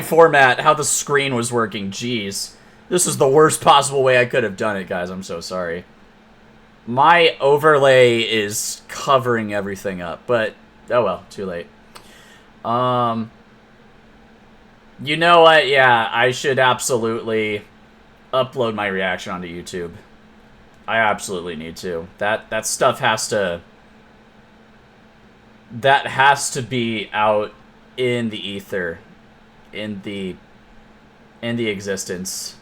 format, how the screen was working. Jeez. This is the worst possible way I could have done it, guys. I'm so sorry. My overlay is covering everything up, but oh well, too late. You know what? Yeah, I should absolutely upload my reaction onto YouTube. I absolutely need to. That stuff has to... That has to be out in the ether. In the existence.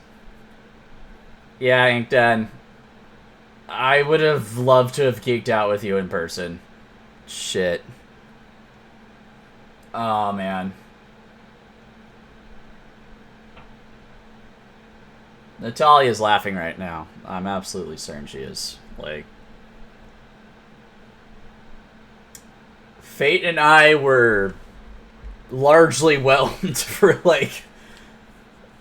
Yeah, Inkden. I would have loved to have geeked out with you in person. Shit. Oh, man. Natalia's laughing right now. I'm absolutely certain she is. Like, Fate and I were largely whelmed for, like,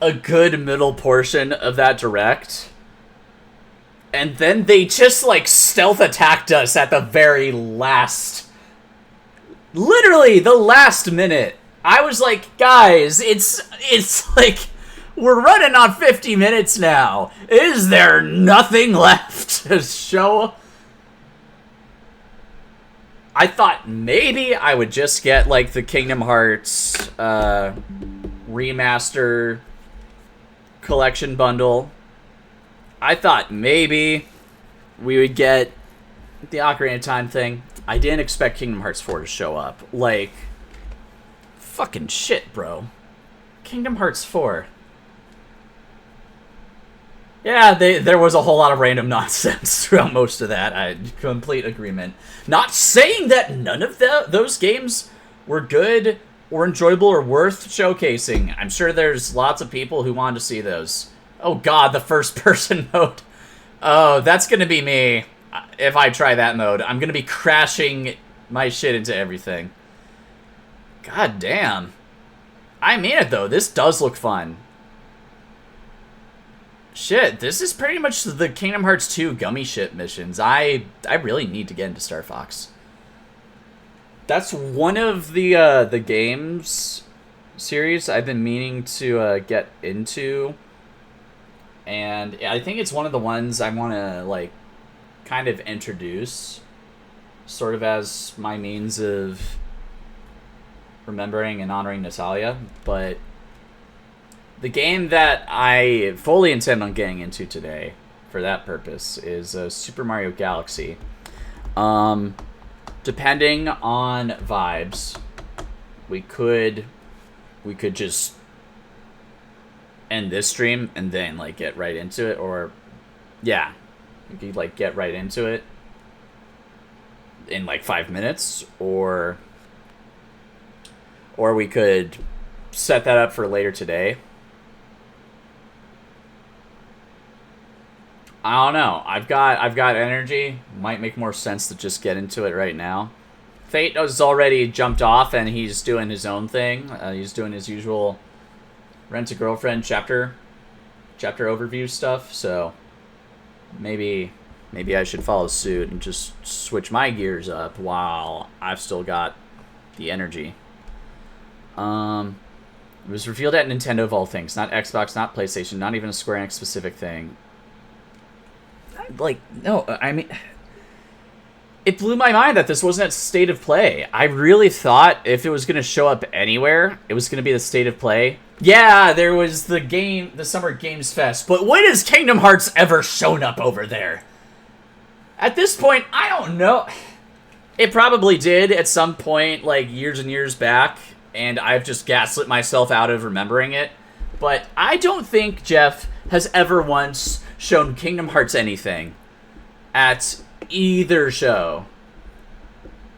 a good middle portion of that direct. And then they just, like, stealth attacked us at the very last... Literally, the last minute. I was like, guys, it's like, we're running on 50 minutes now. Is there nothing left to show? I thought maybe I would just get, like, the Kingdom Hearts remaster collection bundle. I thought maybe we would get the Ocarina of Time thing. I didn't expect Kingdom Hearts 4 to show up. Like, fucking shit, bro. Kingdom Hearts 4. Yeah, there was a whole lot of random nonsense throughout most of that. I complete agreement. Not saying that none of those games were good or enjoyable or worth showcasing. I'm sure there's lots of people who wanted to see those. Oh god, the first-person mode. Oh, that's gonna be me. If I try that mode, I'm gonna be crashing my shit into everything. God damn. I mean it, though. This does look fun. Shit, this is pretty much the Kingdom Hearts 2 gummy ship missions. I really need to get into Star Fox. That's one of the games series I've been meaning to get into. And I think it's one of the ones I want to, like, kind of introduce, sort of as my means of remembering and honoring Natalia. But the game that I fully intend on getting into today for that purpose is Super Mario Galaxy. Depending on vibes, we could just end this stream and then, like, get right into it, or yeah, we could, like, get right into it in, like, 5 minutes, or we could set that up for later today. I don't know. I've got energy. Might make more sense to just get into it right now. Fate has already jumped off and he's doing his own thing. He's doing his usual Rent-A-Girlfriend chapter overview stuff. So maybe I should follow suit and just switch my gears up while I've still got the energy. It was revealed at Nintendo of all things, not Xbox, not PlayStation, not even a Square Enix specific thing. Like, no, I mean, it blew my mind that this wasn't at State of Play. I really thought if it was going to show up anywhere, it was going to be the State of Play. Yeah, there was the Summer Games Fest, but when has Kingdom Hearts ever shown up over there? At this point, I don't know. It probably did at some point, like, years and years back, and I've just gaslit myself out of remembering it. But I don't think Jeff has ever once shown Kingdom Hearts anything at either show.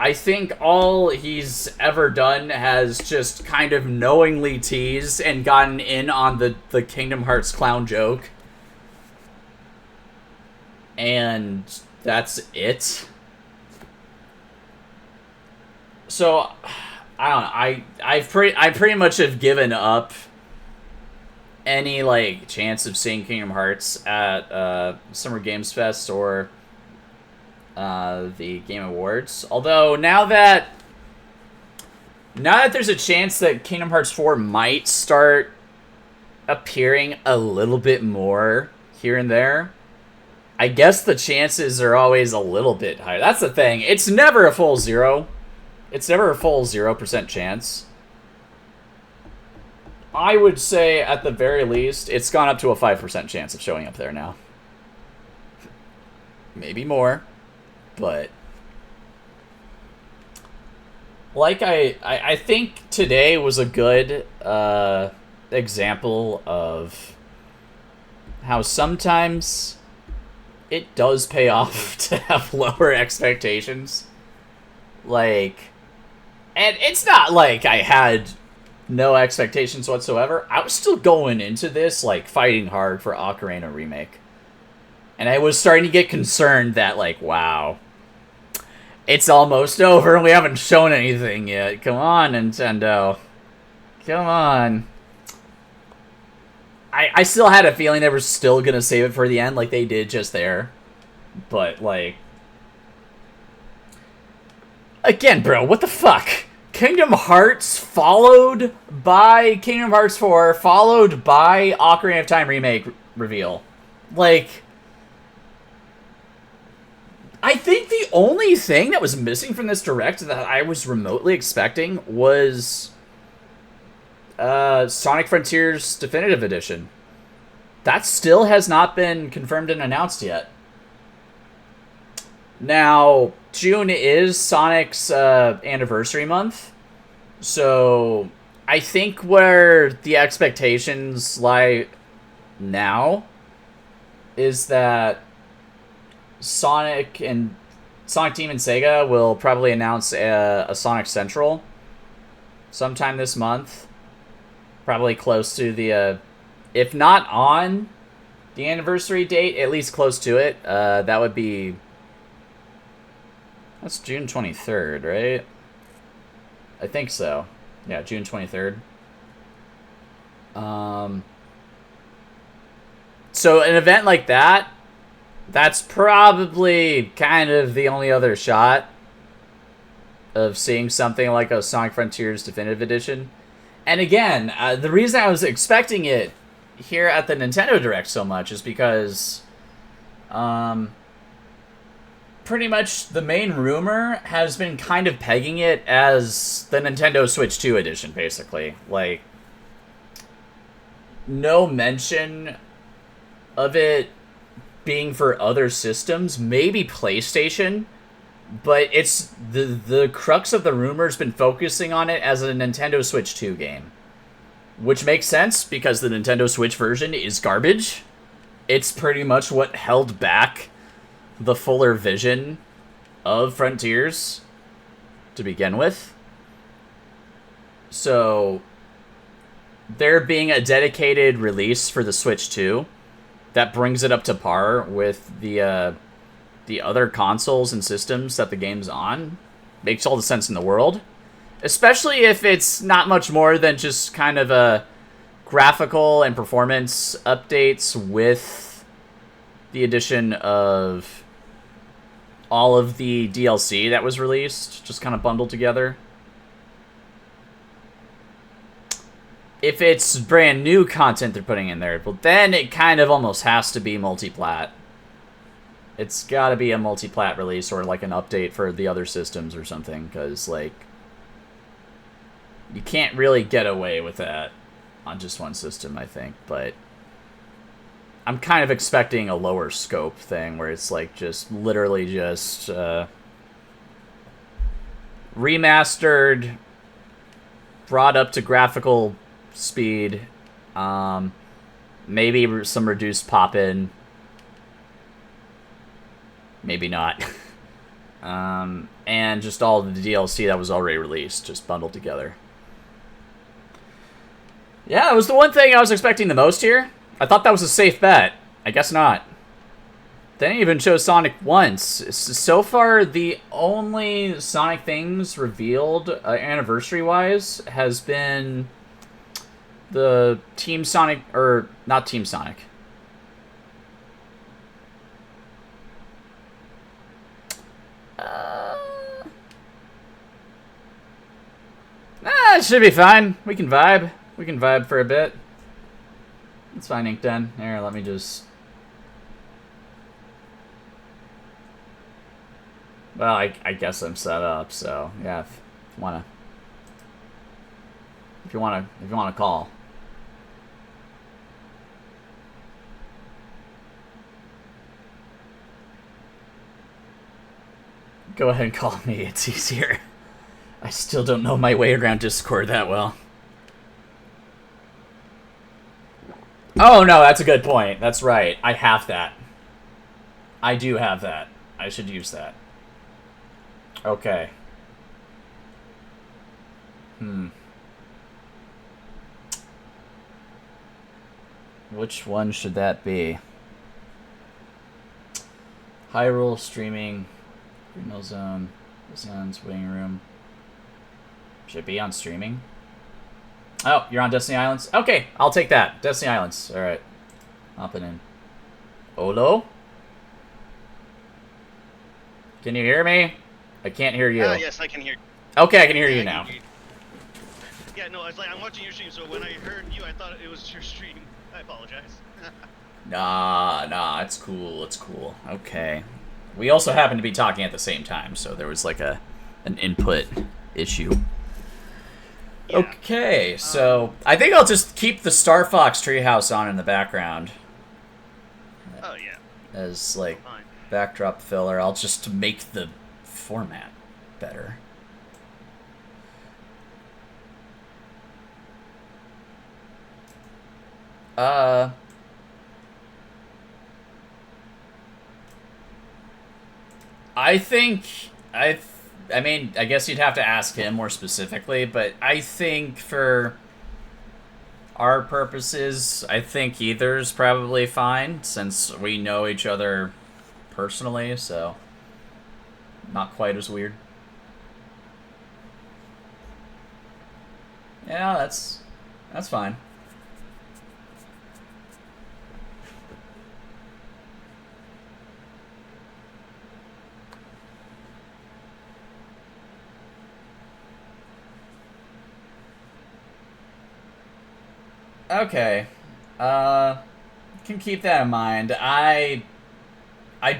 I think all he's ever done has just kind of knowingly teased and gotten in on the Kingdom Hearts clown joke. And that's it. So, I don't know. I pretty much have given up any, like, chance of seeing Kingdom Hearts at Summer Games Fest or the Game Awards. Although, now that there's a chance that Kingdom Hearts 4 might start appearing a little bit more here and there, I guess the chances are always a little bit higher. That's the thing. It's never a full zero. It's never a full 0% chance. I would say, at the very least, it's gone up to a 5% chance of showing up there now. Maybe more, but like I think today was a good example of how sometimes it does pay off to have lower expectations. Like, and it's not like I had no expectations whatsoever. I was still going into this, like, fighting hard for Ocarina Remake. And I was starting to get concerned that, like, wow, it's almost over and we haven't shown anything yet. Come on, Nintendo. Come on. I still had a feeling they were still going to save it for the end like they did just there. But, like, again, bro, what the fuck? Kingdom Hearts followed by Kingdom Hearts 4, followed by Ocarina of Time Remake reveal. Like, I think the only thing that was missing from this direct that I was remotely expecting was Sonic Frontiers Definitive Edition. That still has not been confirmed and announced yet. Now, June is Sonic's anniversary month, so I think where the expectations lie now is that Sonic Team and Sega will probably announce a Sonic Central sometime this month, probably close to the, if not on the anniversary date, at least close to it. That would be... That's June 23rd, right? I think so. Yeah, June 23rd. So an event like that, that's probably kind of the only other shot of seeing something like a Sonic Frontiers Definitive Edition. And again, the reason I was expecting it here at the Nintendo Direct so much is because pretty much the main rumor has been kind of pegging it as the Nintendo Switch 2 edition, basically. Like, no mention of it being for other systems, maybe PlayStation, but it's the crux of the rumor's been focusing on it as a Nintendo Switch 2 game. Which makes sense, because the Nintendo Switch version is garbage. It's pretty much what held back the fuller vision of Frontiers to begin with. So, there being a dedicated release for the Switch 2 that brings it up to par with the other consoles and systems that the game's on. Makes all the sense in the world. Especially if it's not much more than just kind of a graphical and performance updates with the addition of all of the DLC that was released, just kind of bundled together. If it's brand new content they're putting in there, well, then it kind of almost has to be multi-plat. It's got to be a multi-plat release or like an update for the other systems or something, because like you can't really get away with that on just one system, I think. But I'm kind of expecting a lower scope thing where it's like just literally just remastered, brought up to graphical speed, maybe some reduced pop-in, maybe not, and just all of the DLC that was already released, just bundled together. Yeah, it was the one thing I was expecting the most here. I thought that was a safe bet. I guess not. They didn't even show Sonic once. So far, the only Sonic things revealed, anniversary-wise, has been the Team Sonic, or not Team Sonic. It should be fine. We can vibe. We can vibe for a bit. It's fine, Ink Den. Here, let me just... Well, I guess I'm set up, so yeah. If you wanna call. Go ahead and call me. It's easier. I still don't know my way around Discord that well. Oh, no, that's a good point. That's right. I have that. I do have that. I should use that. Okay. Which one should that be? Hyrule streaming. Greenhill Zone. Zone's waiting room. Should it be on streaming? Oh, you're on Destiny Islands? Okay, I'll take that. Destiny Islands. Alright. Hopping in. Olo? Can you hear me? I can't hear you. Yes, I can hear. Okay, I can hear you now. Yeah, no, it's like I'm watching your stream, so when I heard you, I thought it was your stream. I apologize. Nah, it's cool, it's cool. Okay. We also happened to be talking at the same time, so there was like an input issue. Yeah. Okay, so I think I'll just keep the Star Fox treehouse on in the background. Oh, yeah. As, like, backdrop filler. I'll just make the format better. I think I mean, I guess you'd have to ask him more specifically, but I think for our purposes, I think either's probably fine, since we know each other personally, so not quite as weird. Yeah, that's fine. Okay. Can keep that in mind. I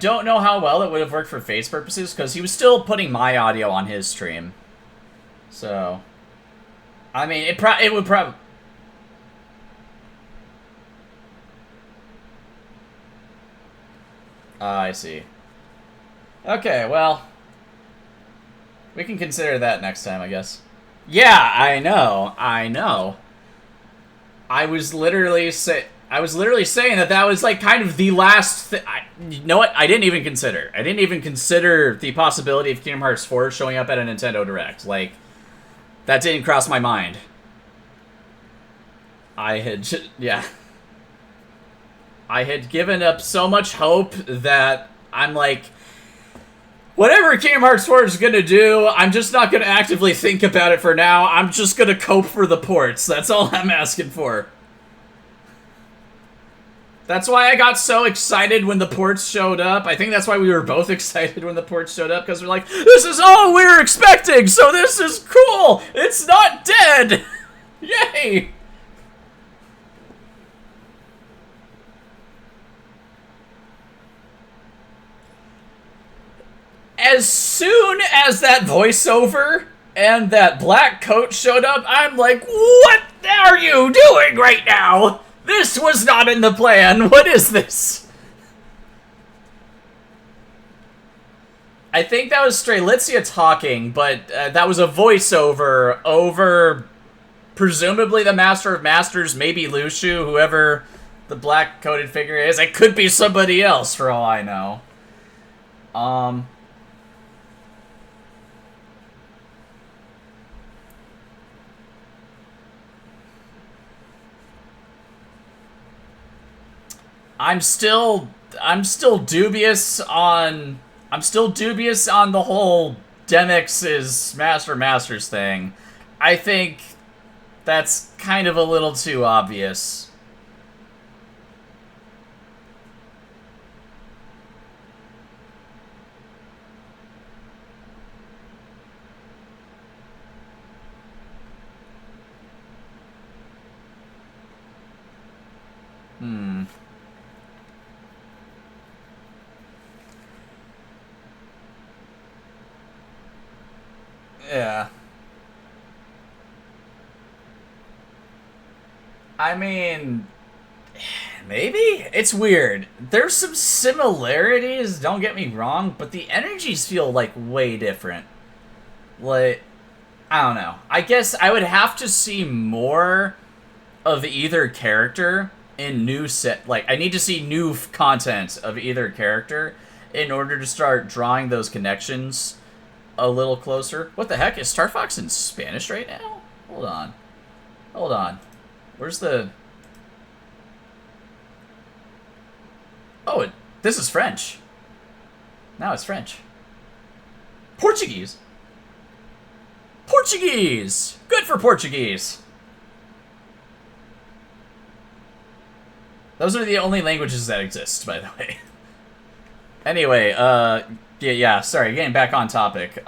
don't know how well it would have worked for face purposes, because he was still putting my audio on his stream. So, I mean, it would probably... I see. Okay, well, we can consider that next time, I guess. Yeah, I know. I was literally saying that was like kind of the last you know what? I didn't even consider the possibility of Kingdom Hearts 4 showing up at a Nintendo Direct. Like, that didn't cross my mind. I I had given up so much hope that I'm like, whatever Kingdom Hearts 4 is gonna do, I'm just not gonna actively think about it for now. I'm just gonna cope for the ports. That's all I'm asking for. That's why I got so excited when the ports showed up. I think that's why we were both excited when the ports showed up, because we're like, this is all we were expecting, so this is cool! It's not dead! Yay! As soon as that voiceover and that black coat showed up, I'm like, what are you doing right now? This was not in the plan. What is this? I think that was Strelitzia talking, but that was a voiceover over presumably the Master of Masters, maybe Lushu, whoever the black-coated figure is. It could be somebody else, for all I know. I'm still dubious on the whole Demix is Master Masters thing. I think that's kind of a little too obvious. Yeah. I mean, maybe? It's weird. There's some similarities, don't get me wrong, but the energies feel, like, way different. Like, I don't know. I guess I would have to see more of either character in new set. Like, I need to see new content of either character in order to start drawing those connections a little closer. What the heck? Is Star Fox in Spanish right now? Hold on. Hold on. Where's the... Oh, this is French. Now it's French. Portuguese! Portuguese! Good for Portuguese! Those are the only languages that exist, by the way. Anyway, yeah, sorry, getting back on topic.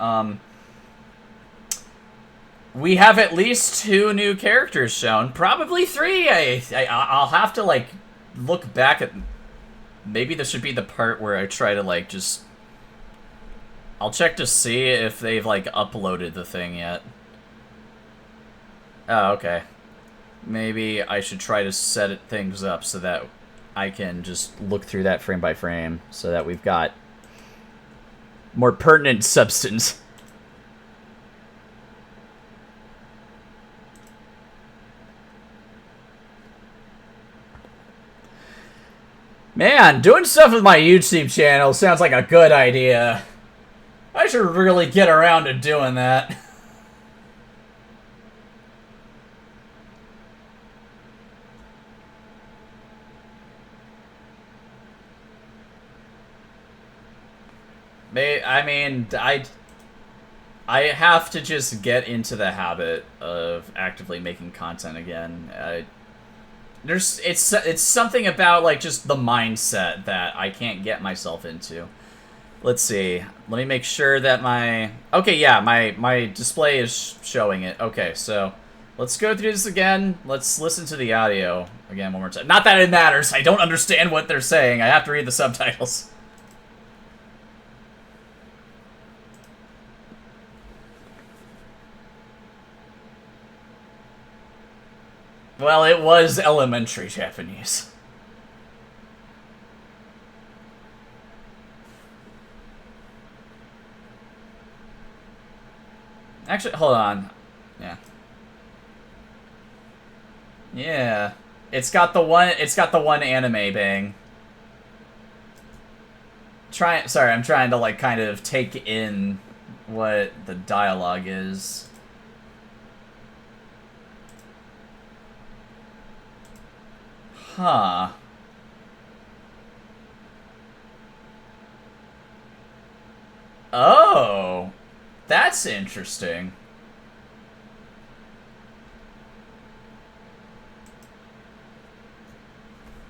We have at least 2 new characters shown. Probably 3. I'll have to, like, look back at... Maybe this should be the part where I try to, like, just... I'll check to see if they've, like, uploaded the thing yet. Oh, okay. Maybe I should try to set things up so that I can just look through that frame by frame so that we've got more pertinent substance. Man, doing stuff with my YouTube channel sounds like a good idea. I should really get around to doing that. I mean, I have to just get into the habit of actively making content again. It's something about, like, just the mindset that I can't get myself into. Let's see. Let me make sure that my... Okay, yeah, my display is showing it. Okay, so let's go through this again. Let's listen to the audio again one more time. Not that it matters. I don't understand what they're saying. I have to read the subtitles. Well, it was elementary Japanese. Actually, hold on. Yeah. Yeah. It's got the one anime bang. Sorry, I'm trying to, like, kind of take in what the dialogue is. Huh. Oh, that's interesting.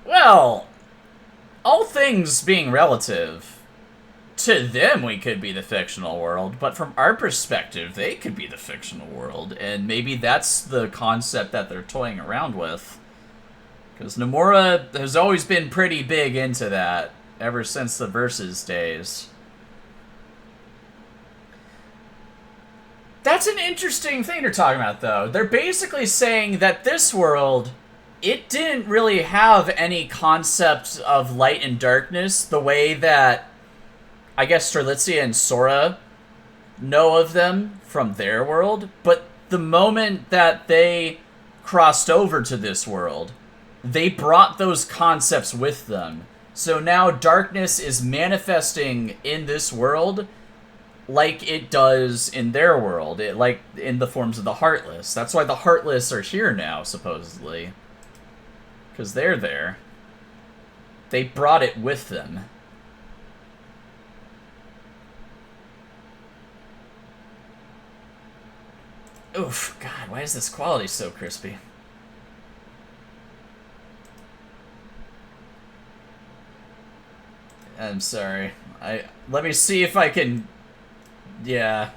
Well, all things being relative, to them we could be the fictional world, but from our perspective, they could be the fictional world, and maybe that's the concept that they're toying around with. Because Nomura has always been pretty big into that, ever since the Versus days. That's an interesting thing they're talking about, though. They're basically saying that this world, it didn't really have any concept of light and darkness the way that, I guess, Strelitzia and Sora know of them from their world. But the moment that they crossed over to this world, they brought those concepts with them. So now darkness is manifesting in this world like it does in their world, like in the forms of the Heartless. That's why the Heartless are here now, supposedly. Because they're there. They brought it with them. Oof, God, why is this quality so crispy? I'm sorry. Let me see if I can... Yeah.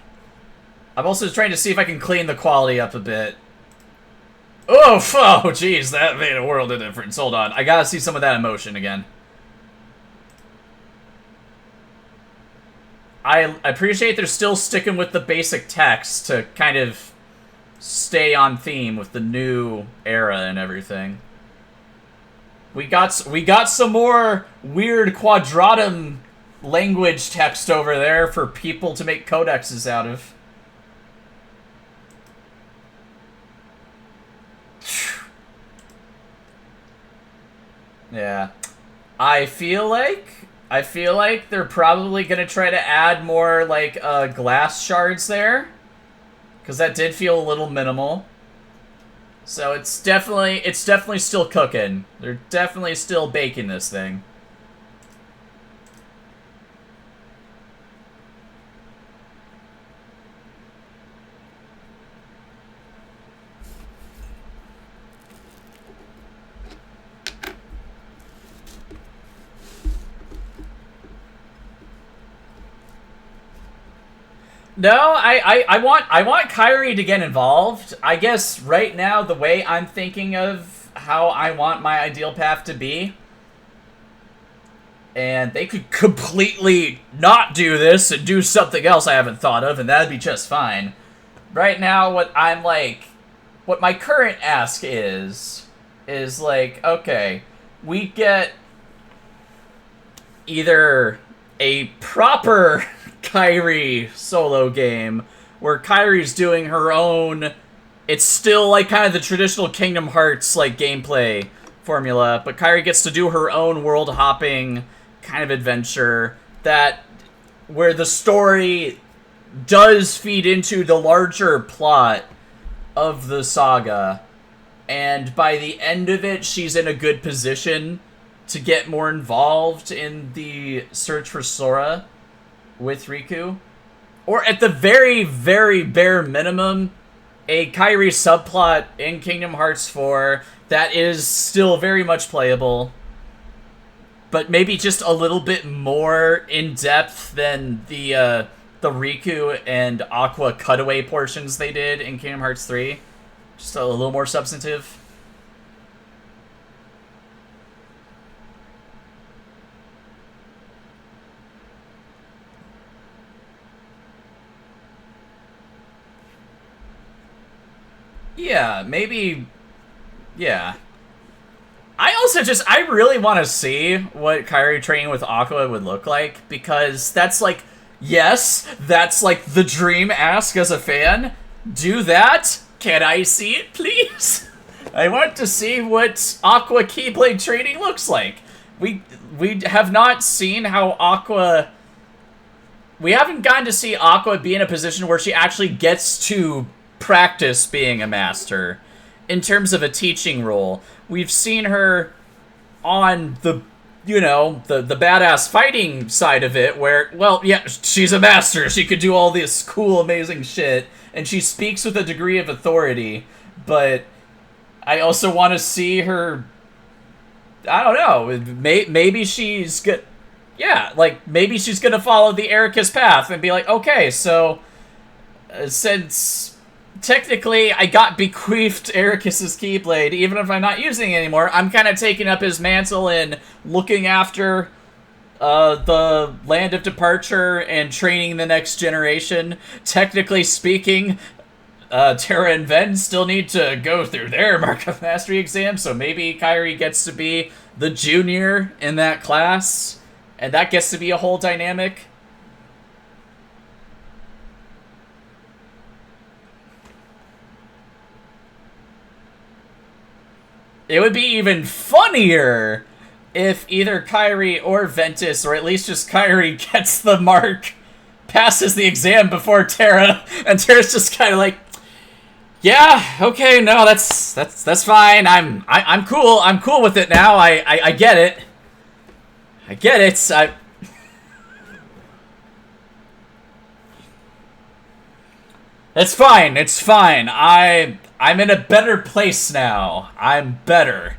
I'm also trying to see if I can clean the quality up a bit. Oof! Oh, jeez, that made a world of difference. Hold on. I gotta see some of that emotion again. I appreciate they're still sticking with the basic text to kind of stay on theme with the new era and everything. We got some more weird quadratum language text over there for people to make codexes out of. Yeah. I feel like they're probably gonna try to add more like glass shards there, because that did feel a little minimal. So it's definitely still cooking. They're definitely still baking this thing. No, I want Kyrie to get involved. I guess right now the way I'm thinking of how I want my ideal path to be, and they could completely not do this and do something else I haven't thought of, and that'd be just fine. Right now, what my current ask is like, okay, we get either a proper Kyrie solo game where Kyrie's doing her own. It's still like kind of the traditional Kingdom Hearts like gameplay formula, but Kyrie gets to do her own world hopping kind of adventure that where the story does feed into the larger plot of the saga, and by the end of it she's in a good position to get more involved in the search for Sora with Riku. Or at the very, very bare minimum, a Kyrie subplot in Kingdom Hearts 4 that is still very much playable, but maybe just a little bit more in-depth than the Riku and Aqua cutaway portions they did in Kingdom Hearts 3. Just a little more substantive. Yeah, maybe... Yeah. I really want to see what Kyrie training with Aqua would look like, because that's like, yes, that's like the dream ask as a fan. Do that? Can I see it, please? I want to see what Aqua Keyblade training looks like. We have not seen how Aqua... We haven't gotten to see Aqua be in a position where she actually gets to practice being a master in terms of a teaching role. We've seen her on the you know, the badass fighting side of it, where, well, yeah, she's a master. She could do all this cool, amazing shit, and she speaks with a degree of authority, but I also want to see her, I don't know, maybe she's good. Yeah, like, maybe she's gonna follow the Ericus path and be like, okay, so, since technically I got bequeathed Ericus's Keyblade, even if I'm not using it anymore, I'm kind of taking up his mantle and looking after the land of departure and training the next generation. Technically speaking, Terra and Ven still need to go through their Mark of Mastery exam, so maybe Kairi gets to be the junior in that class, and that gets to be a whole dynamic. It would be even funnier if either Kairi or Ventus, or at least just Kairi, gets the mark, passes the exam before Terra, and Terra's just kind of like, yeah, okay, no, that's fine. I'm cool. I'm cool with it now. I get it. I get it. It's fine. It's fine. I'm in a better place now. I'm better.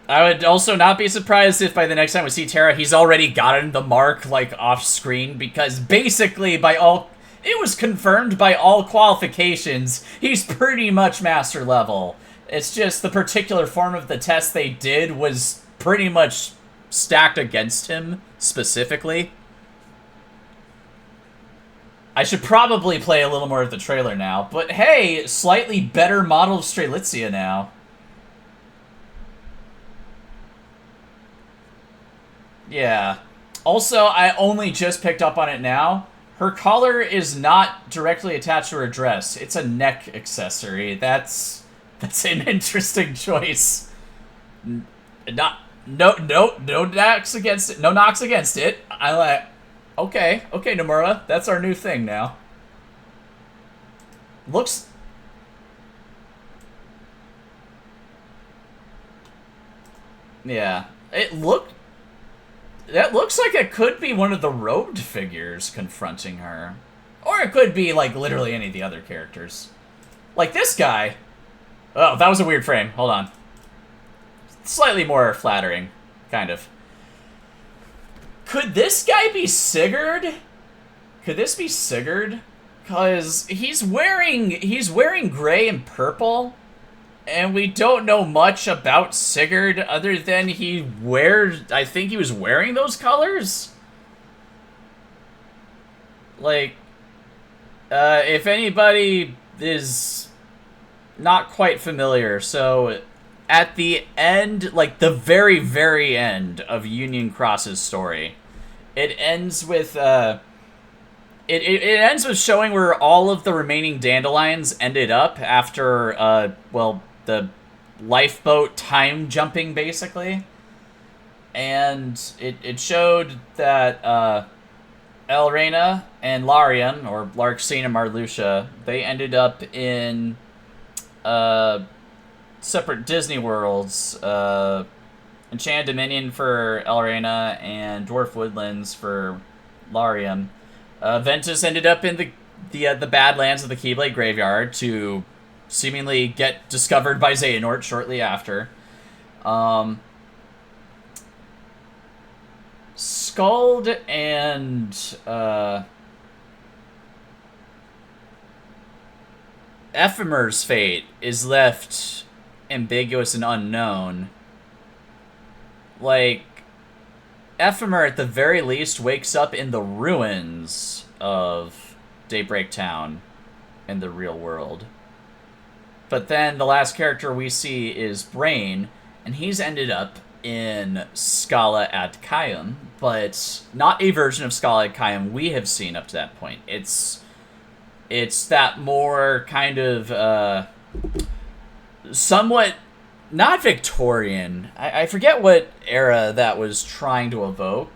I would also not be surprised if by the next time we see Terra, he's already gotten the mark, like, off screen, because basically it was confirmed by all qualifications, he's pretty much master level. It's just the particular form of the test they did was pretty much stacked against him, specifically. I should probably play a little more of the trailer now, but hey, slightly better model of Strelitzia now. Yeah. Also, I only just picked up on it now. Her collar is not directly attached to her dress. It's a neck accessory. That's an interesting choice. No knocks against it. No knocks against it. I like. Okay, Nomura, that's our new thing now. Looks. Yeah, that looks like it could be one of the robed figures confronting her. Or it could be, like, literally any of the other characters. Like this guy. Oh, that was a weird frame. Hold on. Slightly more flattering. Kind of. Could this guy be Sigurd? Could this be Sigurd? Because he's wearing gray and purple. And we don't know much about Sigurd other than I think he was wearing those colors? Like, if anybody is not quite familiar, so at the end, like the very, very end of Union Cross's story, it ends with, it ends with showing where all of the remaining dandelions ended up after, well, the lifeboat time jumping, basically. And it showed that Elrena and Larian, or Larxene and Marluxia, they ended up in separate Disney worlds. Enchanted Dominion for Elrena and Dwarf Woodlands for Larian. Ventus ended up in the Badlands of the Keyblade Graveyard to seemingly get discovered by Xehanort shortly after. Skald and Ephemer's fate is left ambiguous and unknown. Like, Ephemer at the very least wakes up in the ruins of Daybreak Town in the real world. But then the last character we see is Brain, and he's ended up in Scala ad Caem, but not a version of Scala ad Caem we have seen up to that point. It's that more kind of somewhat not Victorian. I forget what era that was trying to evoke.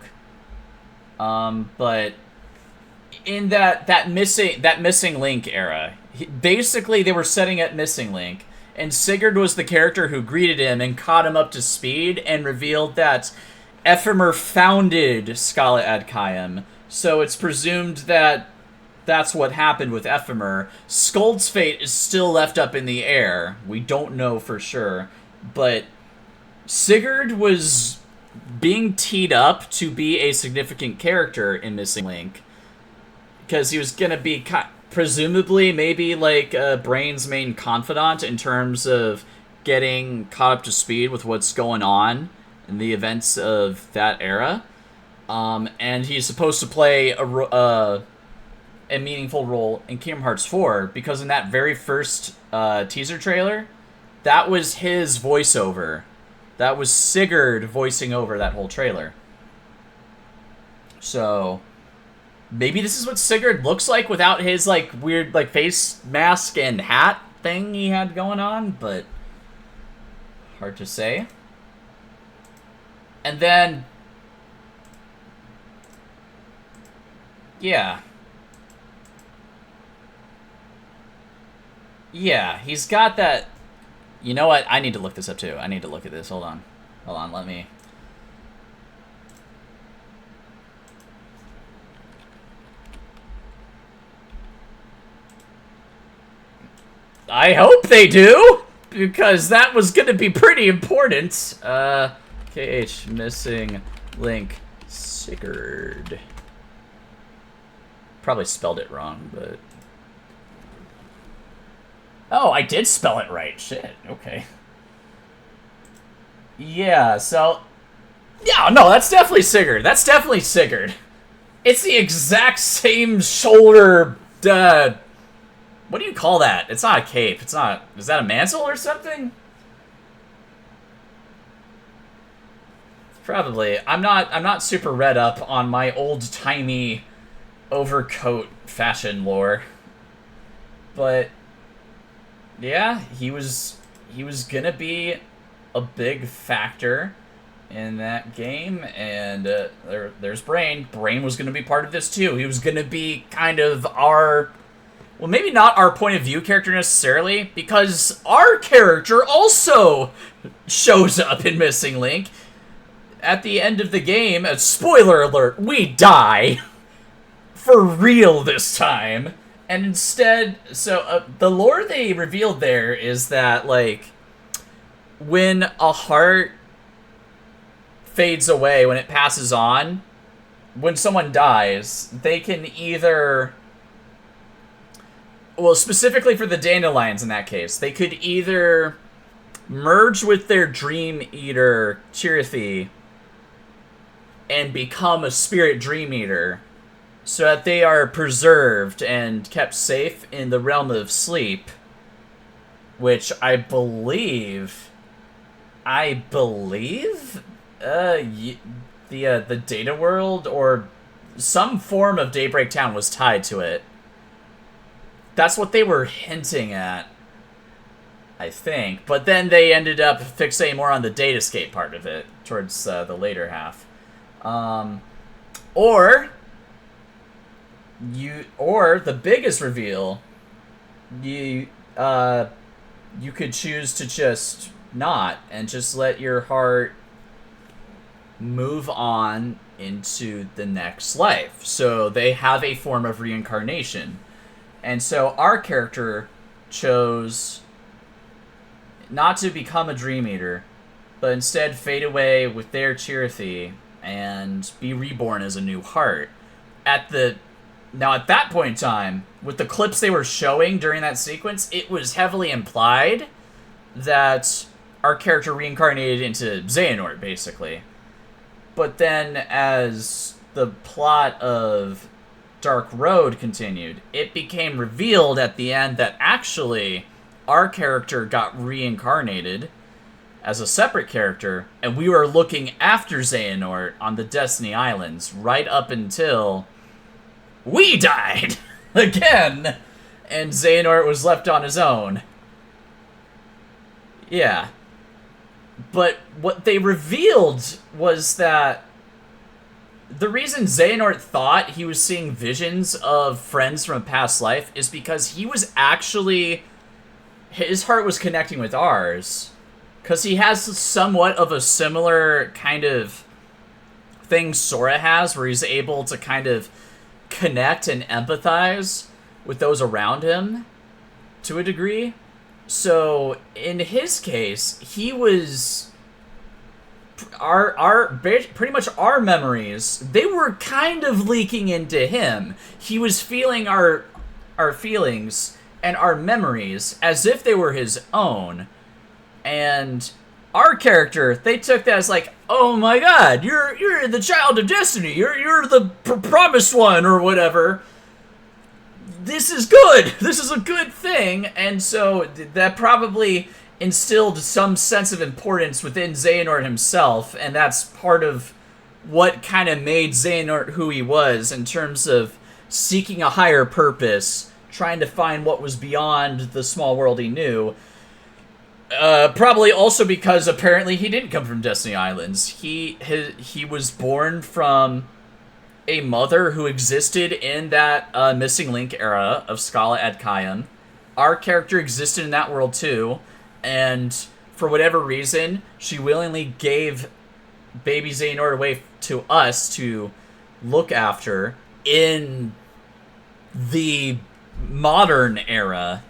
But in that missing link era, basically they were setting at Missing Link, and Sigurd was the character who greeted him and caught him up to speed and revealed that Ephemer founded Skala ad Kaim, so it's presumed that that's what happened with Ephemer. Skuld's fate is still left up in the air. We don't know for sure, but Sigurd was being teed up to be a significant character in Missing Link, because he was going to be presumably maybe like Brain's main confidant in terms of getting caught up to speed with what's going on in the events of that era. And he's supposed to play a meaningful role in Kingdom Hearts 4, because in that very first teaser trailer, that was his voiceover. That was Sigurd voicing over that whole trailer. So maybe this is what Sigurd looks like without his like weird like face mask and hat thing he had going on, but hard to say. And then yeah, he's got that. You know what? I need to look this up too. I need to look at this. Hold on, let me. I hope they do, because that was going to be pretty important. KH Missing Link Sigurd. Probably spelled it wrong, but... Oh, I did spell it right. Shit, okay. Yeah, so... Yeah, no, that's definitely Sigurd. That's definitely Sigurd. It's the exact same shoulder... what do you call that? It's not a cape. It's not... Is that a mantle or something? Probably. I'm not super read up on my old-timey overcoat fashion lore. But... yeah, he was gonna be a big factor in that game, and there's Brain. Brain was gonna be part of this too. He was gonna be kind of our, well, maybe not our point of view character necessarily, because our character also shows up in Missing Link. At the end of the game, spoiler alert, we die. For real this time. And instead, so the lore they revealed there is that, like, when a heart fades away, when it passes on, when someone dies, they can either, well, specifically for the Dandelions in that case, they could either merge with their Dream Eater, Chirithy, and become a Spirit Dream Eater, so that they are preserved and kept safe in the realm of sleep, which I believe, the Data World or some form of Daybreak Town was tied to it. That's what they were hinting at, I think. But then they ended up fixating more on the Datascape part of it towards the later half. Or the biggest reveal, you could choose to just not, and just let your heart move on into the next life. So they have a form of reincarnation. And so our character chose not to become a Dream Eater, but instead fade away with their Chirithy and be reborn as a new heart. Now, at that point in time, with the clips they were showing during that sequence, it was heavily implied that our character reincarnated into Xehanort, basically. But then, as the plot of Dark Road continued, it became revealed at the end that actually our character got reincarnated as a separate character, and we were looking after Xehanort on the Destiny Islands right up until we died again, and Xehanort was left on his own. Yeah. But what they revealed was that the reason Xehanort thought he was seeing visions of friends from a past life is because he was actually his heart was connecting with ours. Because he has somewhat of a similar kind of thing Sora has, where he's able to kind of connect and empathize with those around him to a degree. So in his case, he was pretty much our memories, they were kind of leaking into him. He was feeling our feelings and our memories as if they were his own. And our character, they took that as like, oh my god, you're the child of destiny, you're the promised one or whatever. This is good. This is a good thing. And so that probably instilled some sense of importance within Xehanort himself, and that's part of what kind of made Xehanort who he was in terms of seeking a higher purpose, trying to find what was beyond the small world he knew. Probably also because apparently he didn't come from Destiny Islands. He was born from a mother who existed in that Missing Link era of Scala ad Kayan. Our character existed in that world too, and for whatever reason, she willingly gave baby Xehanort away to us to look after in the modern era,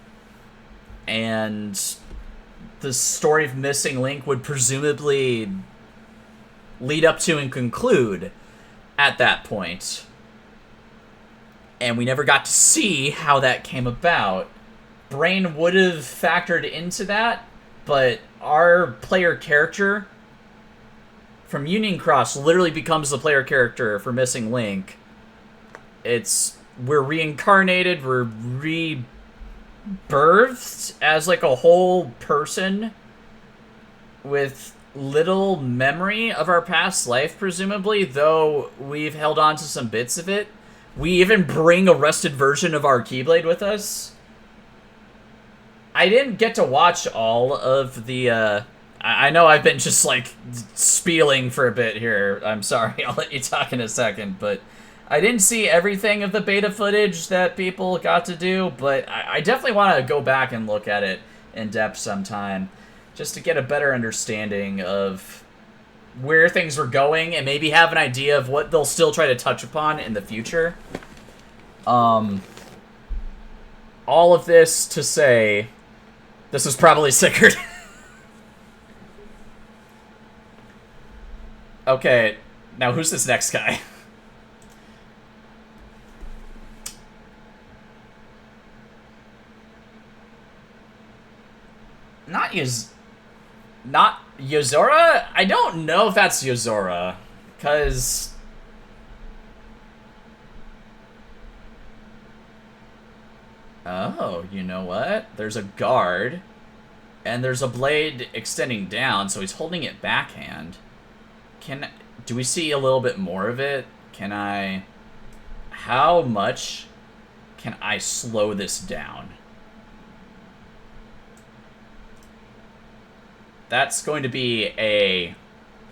and the story of Missing Link would presumably lead up to and conclude at that point. And we never got to see how that came about. Brain would have factored into that, but our player character from Union Cross literally becomes the player character for Missing Link. We're reincarnated, we're rebirthed as like a whole person with little memory of our past life, presumably, though we've held on to some bits of it. We even bring a rusted version of our Keyblade with us. I didn't get to watch all of the, I know I've been just, like, spieling for a bit here. I'm sorry, I'll let you talk in a second, but I didn't see everything of the beta footage that people got to do, but I definitely want to go back and look at it in depth sometime, just to get a better understanding of where things were going and maybe have an idea of what they'll still try to touch upon in the future. All of this to say, this was probably Sickard. Okay, now who's this next guy? Not Yozora? I don't know if that's Yozora, because oh, you know what? There's a guard, and there's a blade extending down, so he's holding it backhand. Do we see a little bit more of it? How much can I slow this down? That's going to be a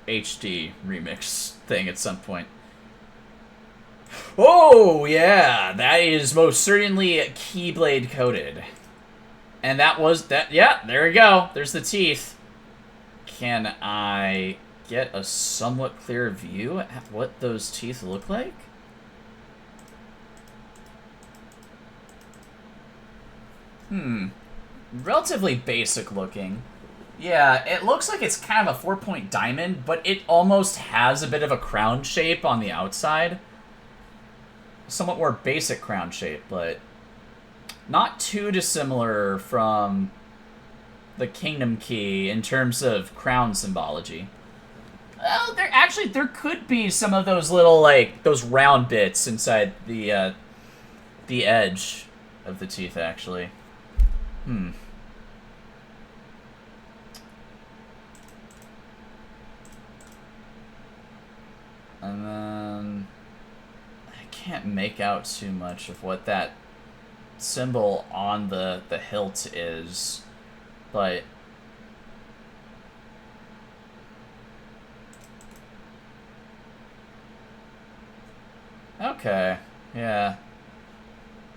HD remix thing at some point. Oh, yeah, that is most certainly Keyblade coded. And yeah, there we go. There's the teeth. Can I get a somewhat clear view at what those teeth look like? Relatively basic looking. Yeah, it looks like it's kind of a 4-point diamond, but it almost has a bit of a crown shape on the outside. Somewhat more basic crown shape, but not too dissimilar from the Kingdom Key in terms of crown symbology. Well, there could be some of those little, like, those round bits inside the edge of the teeth, actually. And then I can't make out too much of what that symbol on the hilt is, but okay, yeah.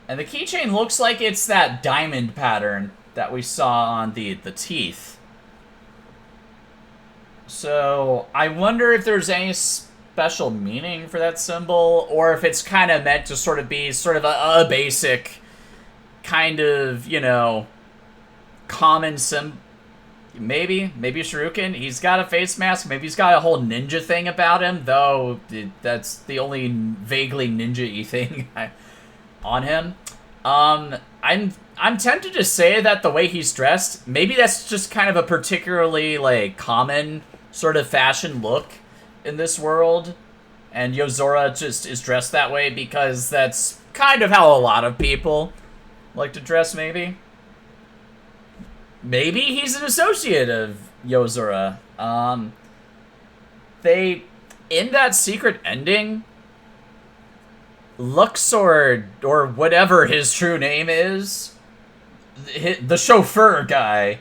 And the keychain looks like it's that diamond pattern that we saw on the teeth. So I wonder if there's any special meaning for that symbol, or if it's kind of meant to sort of be sort of a basic kind of, you know, common symbol. Maybe Shuriken, he's got a face mask, maybe he's got a whole ninja thing about him, though that's the only vaguely ninja-y thing on him. I'm tempted to say that the way he's dressed, maybe that's just kind of a particularly, like, common sort of fashion look in this world, and Yozora just is dressed that way because that's kind of how a lot of people like to dress, maybe. Maybe he's an associate of Yozora. In that secret ending, Luxord, or whatever his true name is, the chauffeur guy,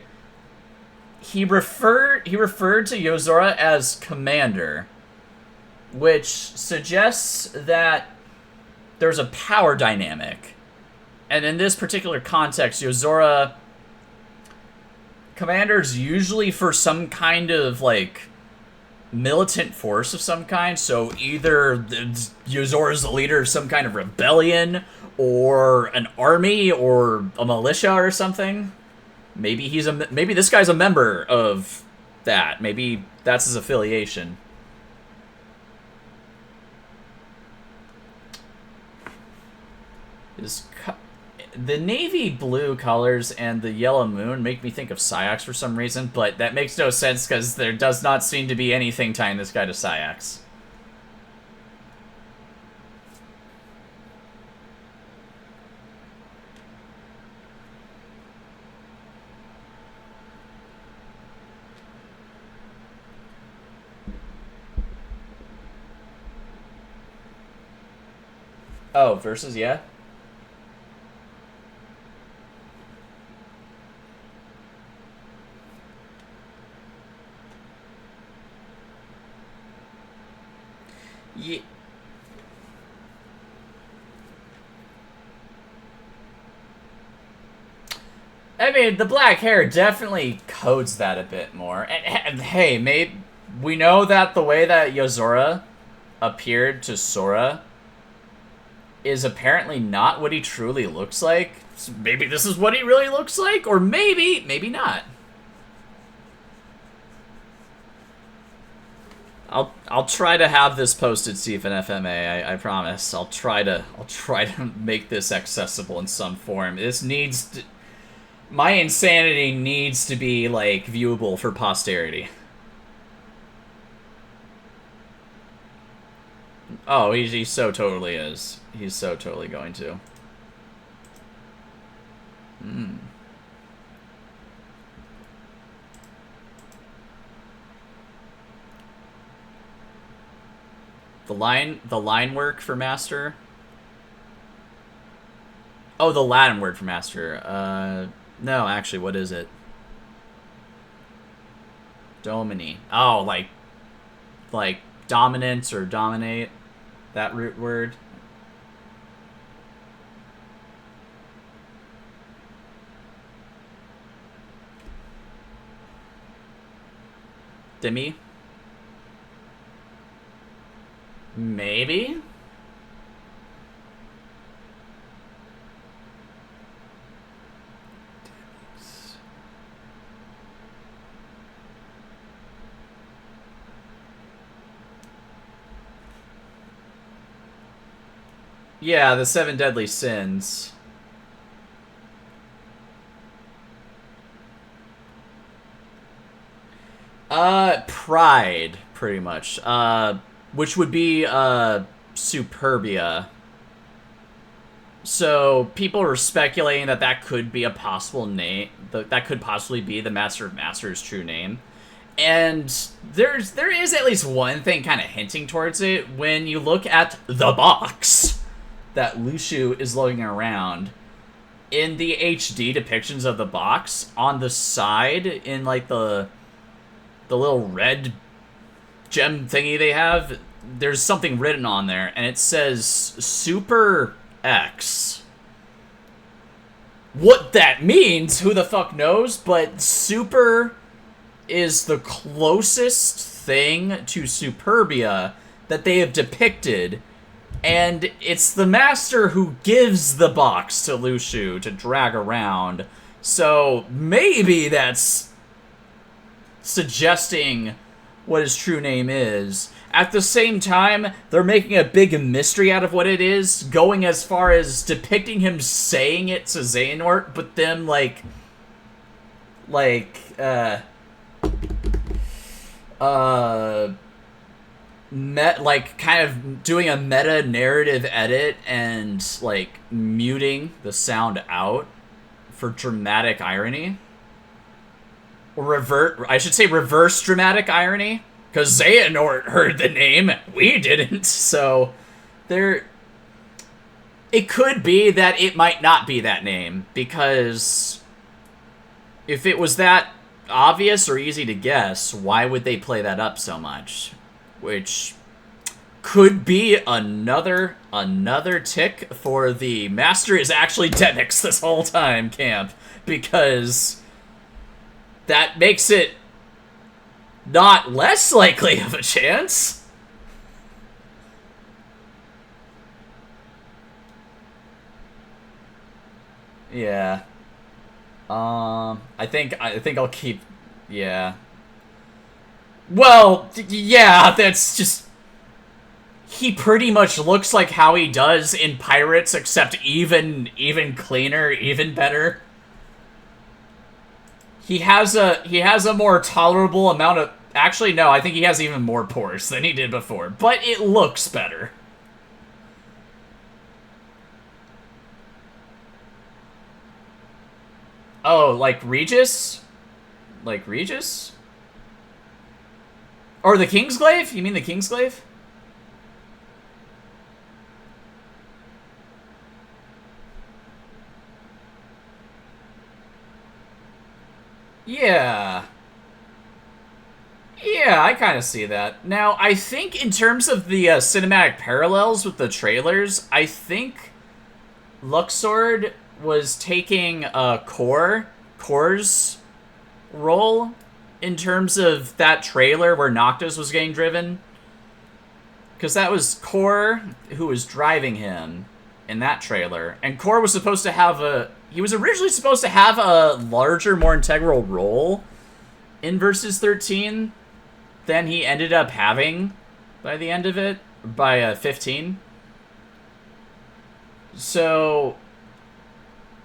he referred to Yozora as Commander, which suggests that there's a power dynamic. And in this particular context, Yozora... Commander's usually for some kind of, like, militant force of some kind, so either Yozora's the leader of some kind of rebellion, or an army, or a militia or something. Maybe maybe this guy's a member of that. Maybe that's his affiliation. The navy blue colors and the yellow moon make me think of Sayax for some reason, but that makes no sense because there does not seem to be anything tying this guy to Sayax. Oh, versus, yeah? Yeah. I mean, the black hair definitely codes that a bit more. And hey, maybe we know that the way that Yozora appeared to Sora is apparently not what he truly looks like. So maybe this is what he really looks like, or maybe not. I'll try to have this posted, Steve, in FMA. I promise. I'll try to make this accessible in some form. This needs to, my insanity needs to be, like, viewable for posterity. Oh, he so totally is. He's so totally going to. The line work for Master. Oh, the Latin word for Master. No, actually, what is it? Domini. Oh, like dominance or dominate. That root word. Demi? Maybe? Yeah, the 7 deadly sins. Pride, pretty much. Which would be, Superbia. So, people were speculating that that could be a possible name, that could possibly be the Master of Masters' true name. And there is at least one thing kind of hinting towards it when you look at the box that Lushu is lugging around. In the HD depictions of the box, on the side, in, like, the little red gem thingy they have, there's something written on there, and it says Super X, What that means, who the fuck knows, but Super is the closest thing to Superbia that they have depicted, and it's the Master who gives the box to Lushu to drag around, so maybe that's suggesting what his true name is. At the same time, they're making a big mystery out of what it is, going as far as depicting him saying it to Xehanort, but then, like, kind of doing a meta-narrative edit and, like, muting the sound out for dramatic irony. Or reverse dramatic irony. Because Xehanort heard the name, we didn't, so it could be that it might not be that name, because if it was that obvious or easy to guess, why would they play that up so much? Which could be another tick for the Master is actually Demix this whole time camp, because that makes it not less likely of a chance. Yeah. I think I'll keep. Yeah. Well, yeah, that's just. He pretty much looks like how he does in Pirates, except even cleaner, even better. He has a more tolerable amount of. Actually, no, I think he has even more pores than he did before, but it looks better. Oh, like Regis? Like Regis? Or the Kingsglaive? You mean the Kingsglaive? Yeah. Yeah, I kind of see that. Now, I think in terms of the cinematic parallels with the trailers, I think Luxord was taking Core's role in terms of that trailer where Noctis was getting driven. Because that was Core who was driving him in that trailer. And Core was supposed to have he was originally supposed to have a larger, more integral role in Versus 13 than he ended up having by the end of it, by 15. So,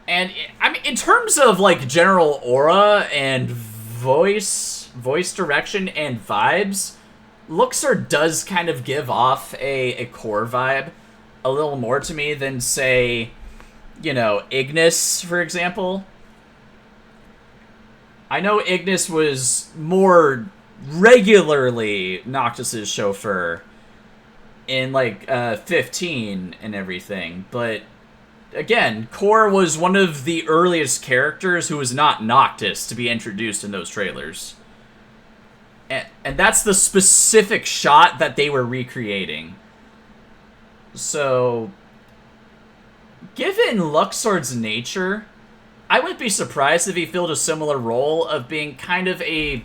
and I mean, in terms of like general aura and voice direction and vibes, Luxor does kind of give off a Core vibe a little more to me than, say, you know, Ignis, for example. I know Ignis was more regularly Noctis's chauffeur in, like, 15 and everything, but again, Core was one of the earliest characters who was not Noctis to be introduced in those trailers. And that's the specific shot that they were recreating. So, given Luxord's nature, I wouldn't be surprised if he filled a similar role of being kind of a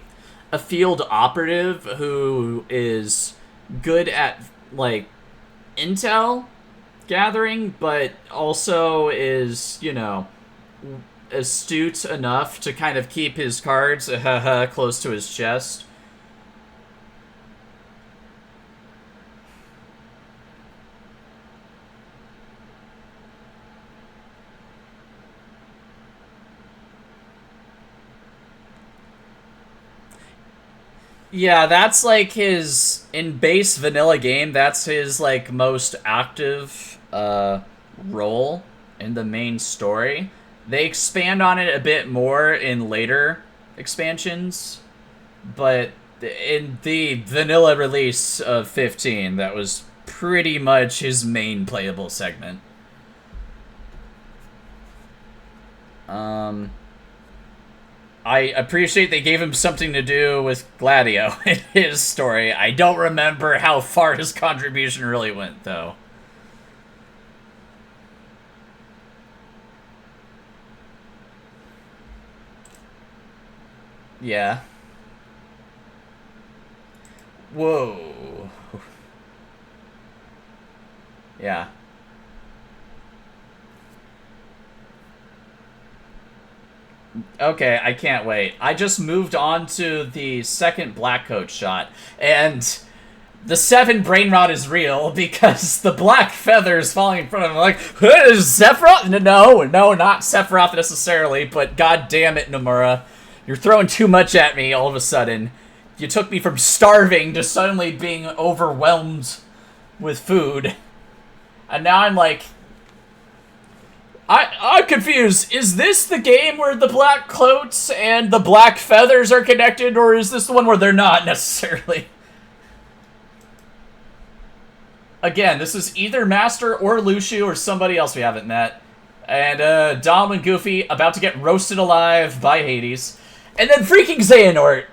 field operative who is good at, like, intel gathering, but also is, you know, astute enough to kind of keep his cards close to his chest. Yeah, that's like his, in base vanilla game, that's his like most active role in the main story. They expand on it a bit more in later expansions, but in the vanilla release of 15, that was pretty much his main playable segment. I appreciate they gave him something to do with Gladio in his story. I don't remember how far his contribution really went, though. Yeah. Whoa. Yeah. Okay, I can't wait. I just moved on to the second black coat shot, and the 7 brain rot is real because the black feathers falling in front of him, like, is Sephiroth? No, not Sephiroth necessarily, but god damn it, Nomura. You're throwing too much at me all of a sudden. You took me from starving to suddenly being overwhelmed with food. And now I'm like, I'm confused. Is this the game where the black coats and the black feathers are connected, or is this the one where they're not necessarily? Again, this is either Master or Lucio or somebody else we haven't met. And Dom and Goofy about to get roasted alive by Hades. And then freaking Xehanort.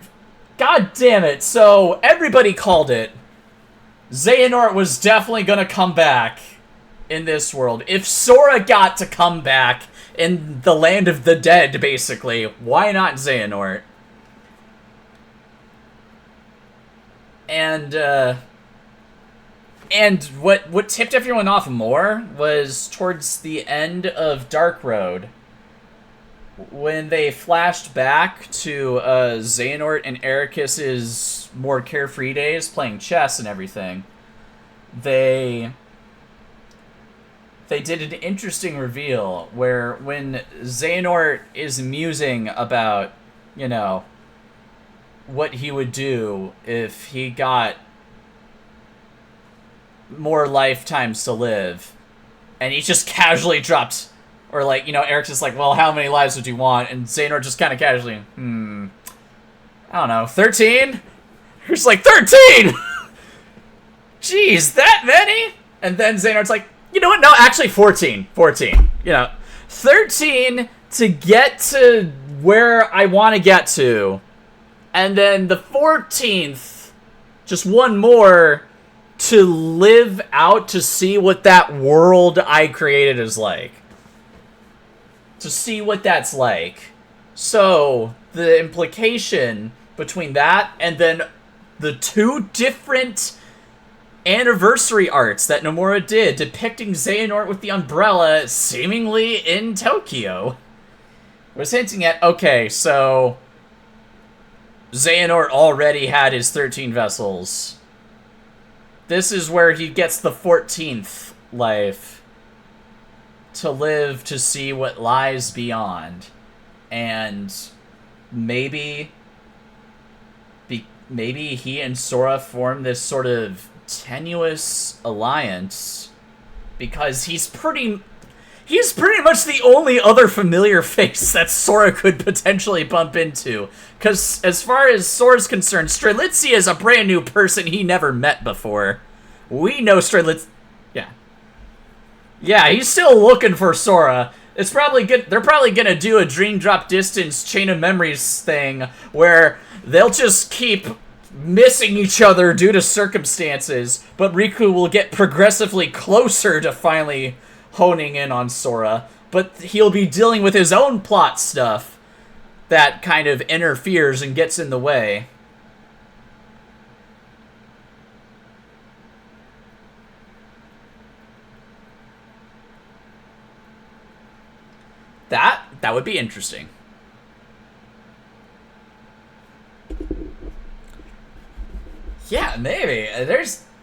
God damn it. So, everybody called it. Xehanort was definitely gonna come back in this world. If Sora got to come back in the land of the dead, basically, why not Xehanort? And what tipped everyone off more was towards the end of Dark Road, when they flashed back to Xehanort and Ericus's more carefree days playing chess and everything. They did an interesting reveal where when Xehanort is musing about, you know, what he would do if he got more lifetimes to live, and he just casually dropped, or like, you know, Eric's just like, well, how many lives would you want? And Xehanort just kind of casually, I don't know, 13? He's like, 13! Jeez, that many? And then Xehanort's like, you know what? No, actually 14. 14. You know, 13 to get to where I want to get to. And then the 14th, just one more to live out, to see what that world I created is like. To see what that's like. So, the implication between that and then the 2 different anniversary arts that Nomura did depicting Xehanort with the umbrella seemingly in Tokyo was hinting at, okay, so Xehanort already had his 13 vessels. This is where he gets the 14th life to live to see what lies beyond. And maybe he and Sora form this sort of tenuous alliance because he's pretty much the only other familiar face that Sora could potentially bump into. Because as far as Sora's concerned, Strelitzia is a brand new person he never met before. We know Strelitzia. Yeah, he's still looking for Sora. It's probably good. They're probably gonna do a Dream Drop Distance Chain of Memories thing where they'll just keep missing each other due to circumstances, but Riku will get progressively closer to finally honing in on Sora, but he'll be dealing with his own plot stuff that kind of interferes and gets in the way. That would be interesting. Yeah, maybe.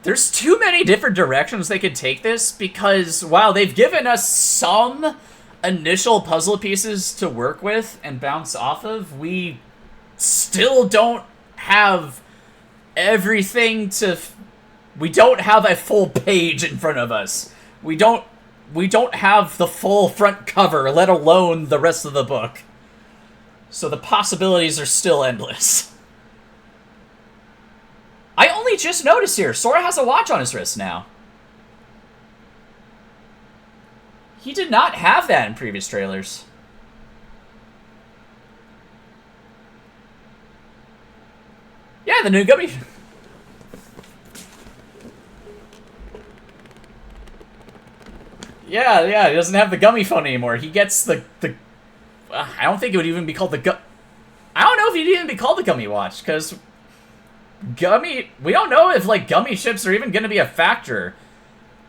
There's too many different directions they could take this, because while they've given us some initial puzzle pieces to work with and bounce off of, we still don't have everything to... We don't have a full page in front of us. We don't have the full front cover, let alone the rest of the book. So the possibilities are still endless. I only just noticed here, Sora has a watch on his wrist now. He did not have that in previous trailers. Yeah, the new gummy... Yeah, he doesn't have the gummy phone anymore. He gets the I don't think it would even be called the I don't know if you'd even be called a gummy watch, because we don't know if, like, gummy ships are even going to be a factor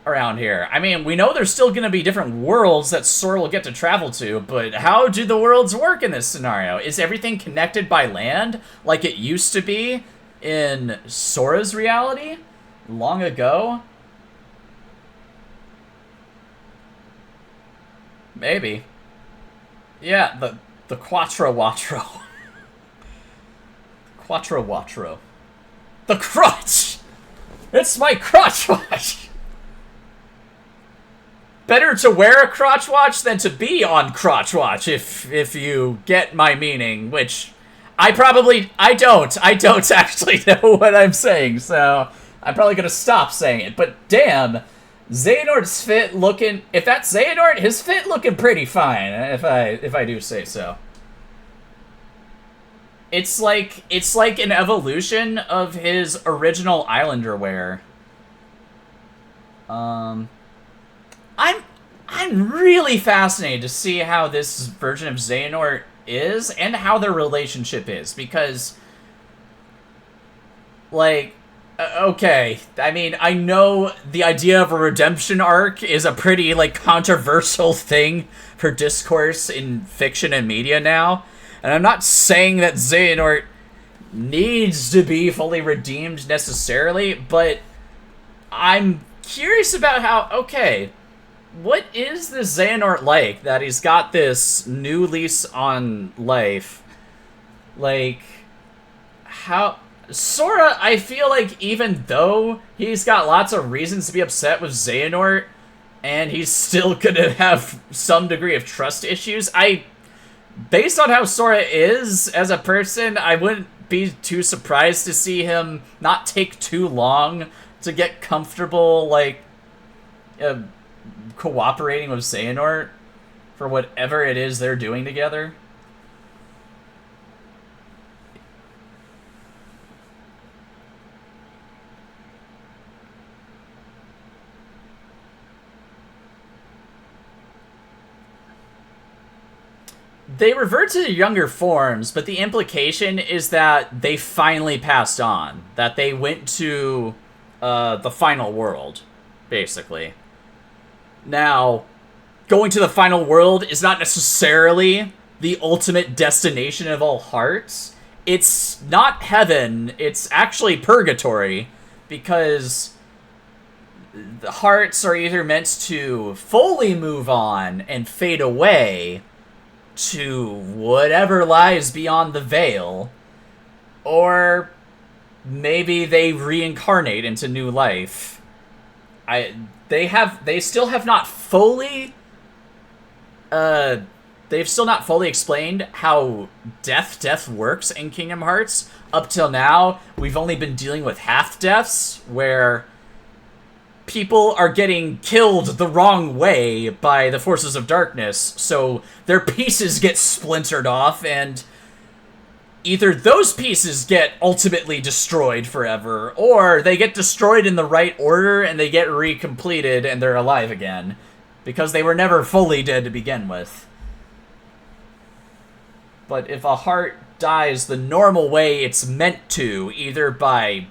around here. I mean, we know there's still going to be different worlds that Sora will get to travel to, but how do the worlds work in this scenario? Is everything connected by land like it used to be in Sora's reality long ago? Maybe. Yeah, the Quattro Watro. Quattro Watro. The crotch! It's my crotch watch! Better to wear a crotch watch than to be on crotch watch, if you get my meaning, which I don't actually know what I'm saying, so I'm probably gonna stop saying it. But damn, Xehanort's fit looking, if that's Xehanort, his fit looking pretty fine, if I do say so. It's like an evolution of his original Islander wear. I'm really fascinated to see how this version of Xehanort is and how their relationship is, because, like, okay, I mean, I know the idea of a redemption arc is a pretty, like, controversial thing for discourse in fiction and media now, and I'm not saying that Xehanort needs to be fully redeemed necessarily, but I'm curious about how, okay, what is this Xehanort like that he's got this new lease on life? Like, how... Sora, I feel like even though he's got lots of reasons to be upset with Xehanort, and he's still gonna have some degree of trust issues, based on how Sora is as a person, I wouldn't be too surprised to see him not take too long to get comfortable, like, cooperating with Xehanort for whatever it is they're doing together. They revert to their younger forms, but the implication is that they finally passed on. That they went to the final world, basically. Now, going to the final world is not necessarily the ultimate destination of all hearts. It's not heaven, it's actually purgatory, because the hearts are either meant to fully move on and fade away to whatever lies beyond the veil, or maybe they reincarnate into new life. They still have not fully they've still not fully explained how death works in Kingdom Hearts. Up till now, we've only been dealing with half-deaths, where people are getting killed the wrong way by the forces of darkness, so their pieces get splintered off, and either those pieces get ultimately destroyed forever, or they get destroyed in the right order and they get recompleted and they're alive again, because they were never fully dead to begin with. But if a heart dies the normal way it's meant to, either by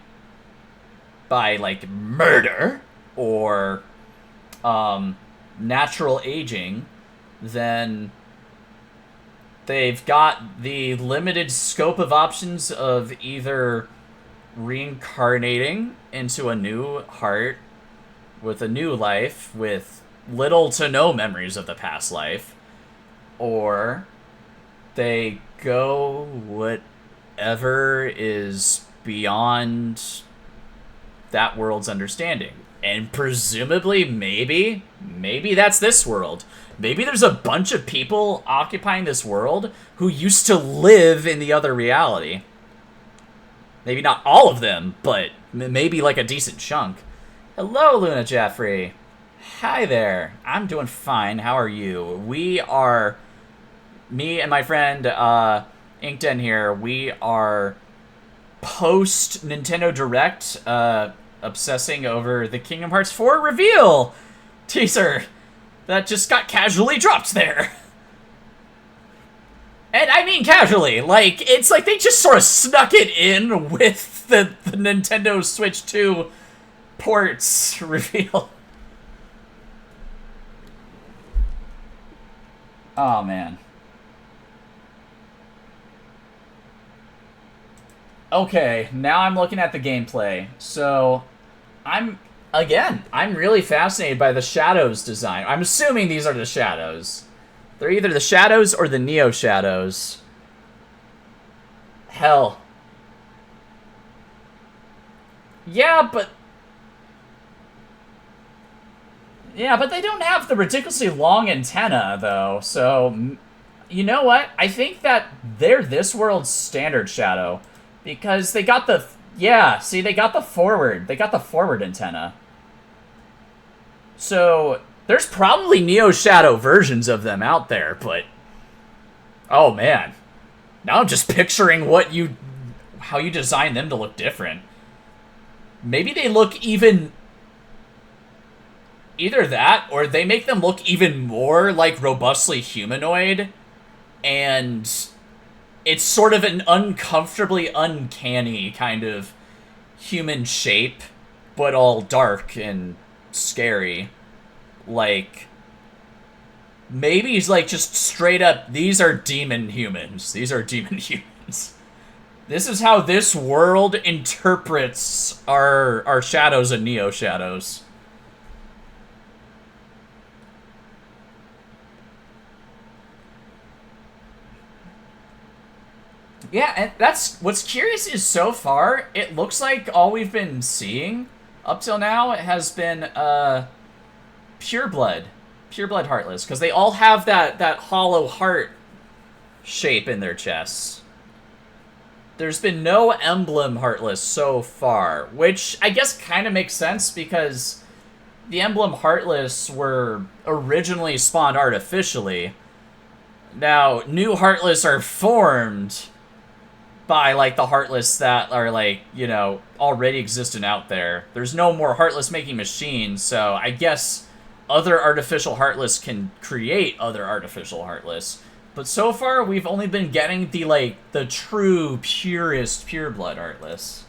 like, murder, or natural aging, then they've got the limited scope of options of either reincarnating into a new heart with a new life with little to no memories of the past life, or they go whatever is beyond that world's understanding. And presumably, maybe that's this world. Maybe there's a bunch of people occupying this world who used to live in the other reality. Maybe not all of them, but maybe like a decent chunk. Hello, Luna Jeffrey. Hi there. I'm doing fine. How are you? Me and my friend Inkden here, we are post Nintendo Direct, obsessing over the Kingdom Hearts 4 reveal teaser that just got casually dropped there. And I mean casually. Like, it's like they just sort of snuck it in with the Nintendo Switch 2 ports reveal. Oh, man. Okay, now I'm looking at the gameplay. So, I'm really fascinated by the shadows design. I'm assuming these are the shadows. They're either the shadows or the Neo shadows. Hell. Yeah, but they don't have the ridiculously long antenna, though. So, you know what? I think that they're this world's standard shadow. Because they got the... Yeah, see, they got the forward. They got the forward antenna. So, there's probably Neo Shadow versions of them out there, but... Oh, man. Now I'm just picturing how you design them to look different. Maybe they look even... Either that, or they make them look even more, like, robustly humanoid. And... It's sort of an uncomfortably uncanny kind of human shape, but all dark and scary. Like, maybe he's like just straight up, these are demon humans. These are demon humans. This is how this world interprets our shadows and Neo shadows. Yeah, and that's what's curious is so far, it looks like all we've been seeing up till now has been Pureblood Heartless, because they all have that hollow heart shape in their chests. There's been no Emblem Heartless so far, which I guess kind of makes sense because the Emblem Heartless were originally spawned artificially. Now, new Heartless are formed by, like, the Heartless that are, like, you know, already existent out there. There's no more Heartless making machines, so I guess other artificial Heartless can create other artificial Heartless. But so far, we've only been getting the, like, the true, purest, pureblood Heartless.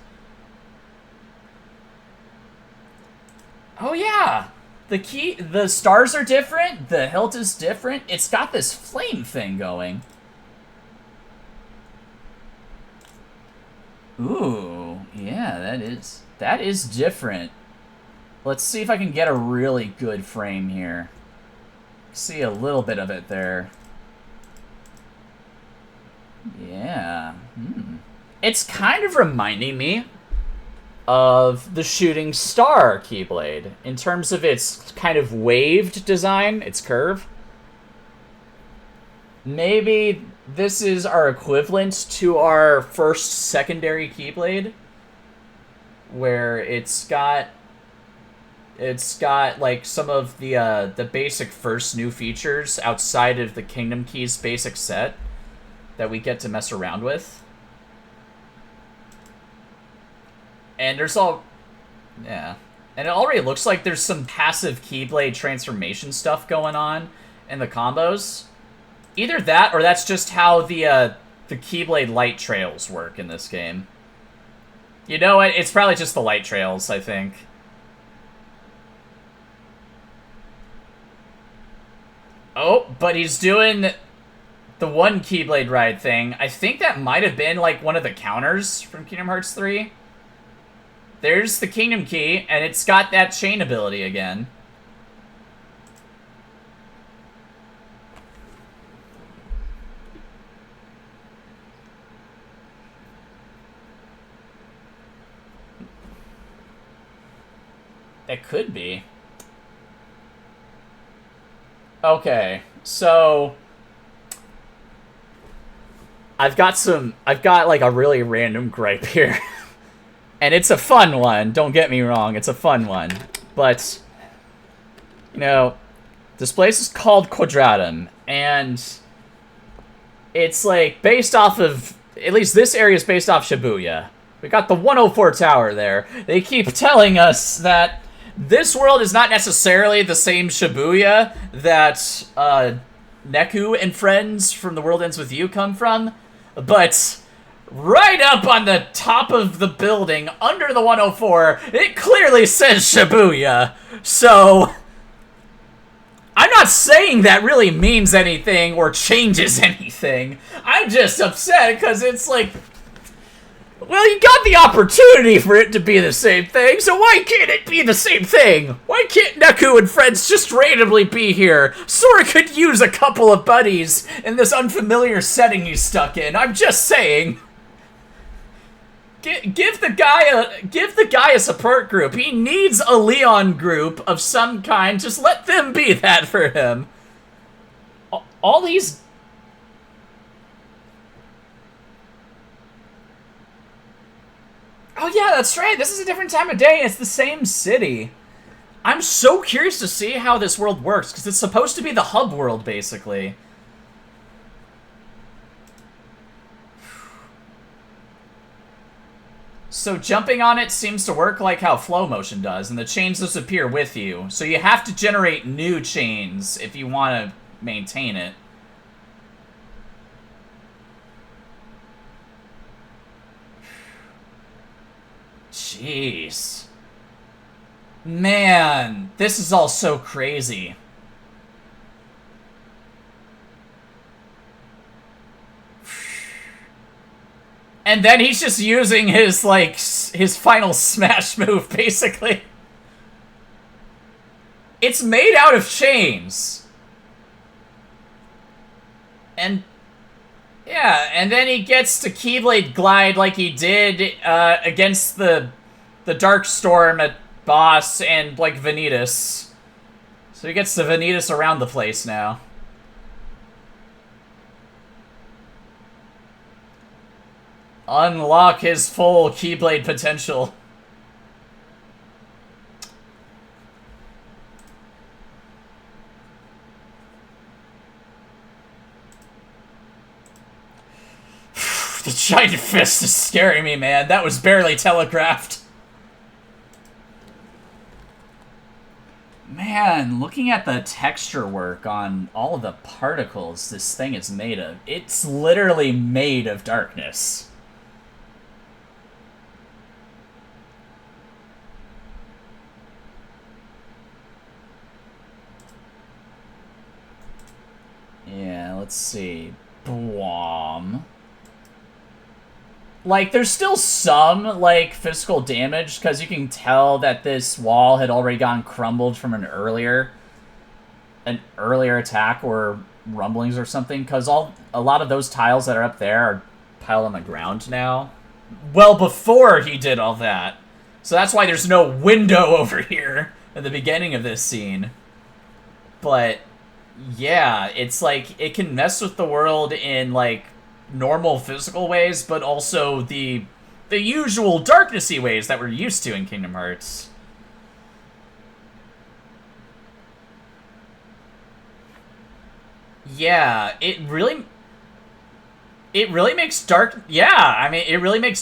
Oh, yeah! The stars are different, the hilt is different, it's got this flame thing going. Ooh, yeah, that is different. Let's see if I can get a really good frame here. See a little bit of it there. Yeah. It's kind of reminding me of the Shooting Star Keyblade in terms of its kind of waved design, its curve. Maybe this is our equivalent to our first secondary Keyblade, where it's got like some of the basic first new features outside of the Kingdom Keys basic set that we get to mess around with. And there's and it already looks like there's some passive Keyblade transformation stuff going on in the combos. Either that, or that's just how the Keyblade light trails work in this game. You know what? It's probably just the light trails, I think. Oh, but he's doing the one Keyblade ride thing. I think that might have been, like, one of the counters from Kingdom Hearts 3. There's the Kingdom Key, and it's got that chain ability again. It could be. Okay, so I've got like a really random gripe here. And it's a fun one, don't get me wrong, it's a fun one. But, you know, this place is called Quadratum, and it's like based off of, at least this area is based off Shibuya. We got the 104 tower there. They keep telling us that this world is not necessarily the same Shibuya that Neku and friends from The World Ends With You come from, but right up on the top of the building, under the 104, it clearly says Shibuya. So, I'm not saying that really means anything or changes anything. I'm just upset because it's like, well, you got the opportunity for it to be the same thing, so why can't it be the same thing? Why can't Neku and friends just randomly be here? Sora could use a couple of buddies in this unfamiliar setting he's stuck in. I'm just saying. Give the guy a support group. He needs a Leon group of some kind. Just let them be that for him. All these... Oh yeah, that's right. This is a different time of day. It's the same city. I'm so curious to see how this world works, because it's supposed to be the hub world, basically. So jumping on it seems to work like how flow motion does, and the chains disappear with you. So you have to generate new chains if you want to maintain it. Jeez. Man, this is all so crazy. And then he's just using his, like, his final smash move, basically. It's made out of chains. And... yeah, and then he gets to Keyblade Glide like he did against the Dark Storm at Boss and, like, Vanitas. So he gets to Vanitas around the place now. Unlock his full Keyblade potential. The giant fist is scaring me, man. That was barely telegraphed. Man, looking at the texture work on all of the particles this thing is made of, it's literally made of darkness. Yeah, let's see. Bwom. Like, there's still some, like, physical damage, because you can tell that this wall had already gotten crumbled from an earlier attack or rumblings or something, because a lot of those tiles that are up there are piled on the ground now. Well, before he did all that. So that's why there's no window over here at the beginning of this scene. But, yeah, it's like, it can mess with the world in, like, normal physical ways, but also the usual darknessy ways that we're used to in Kingdom Hearts. Yeah, it really makes it really makes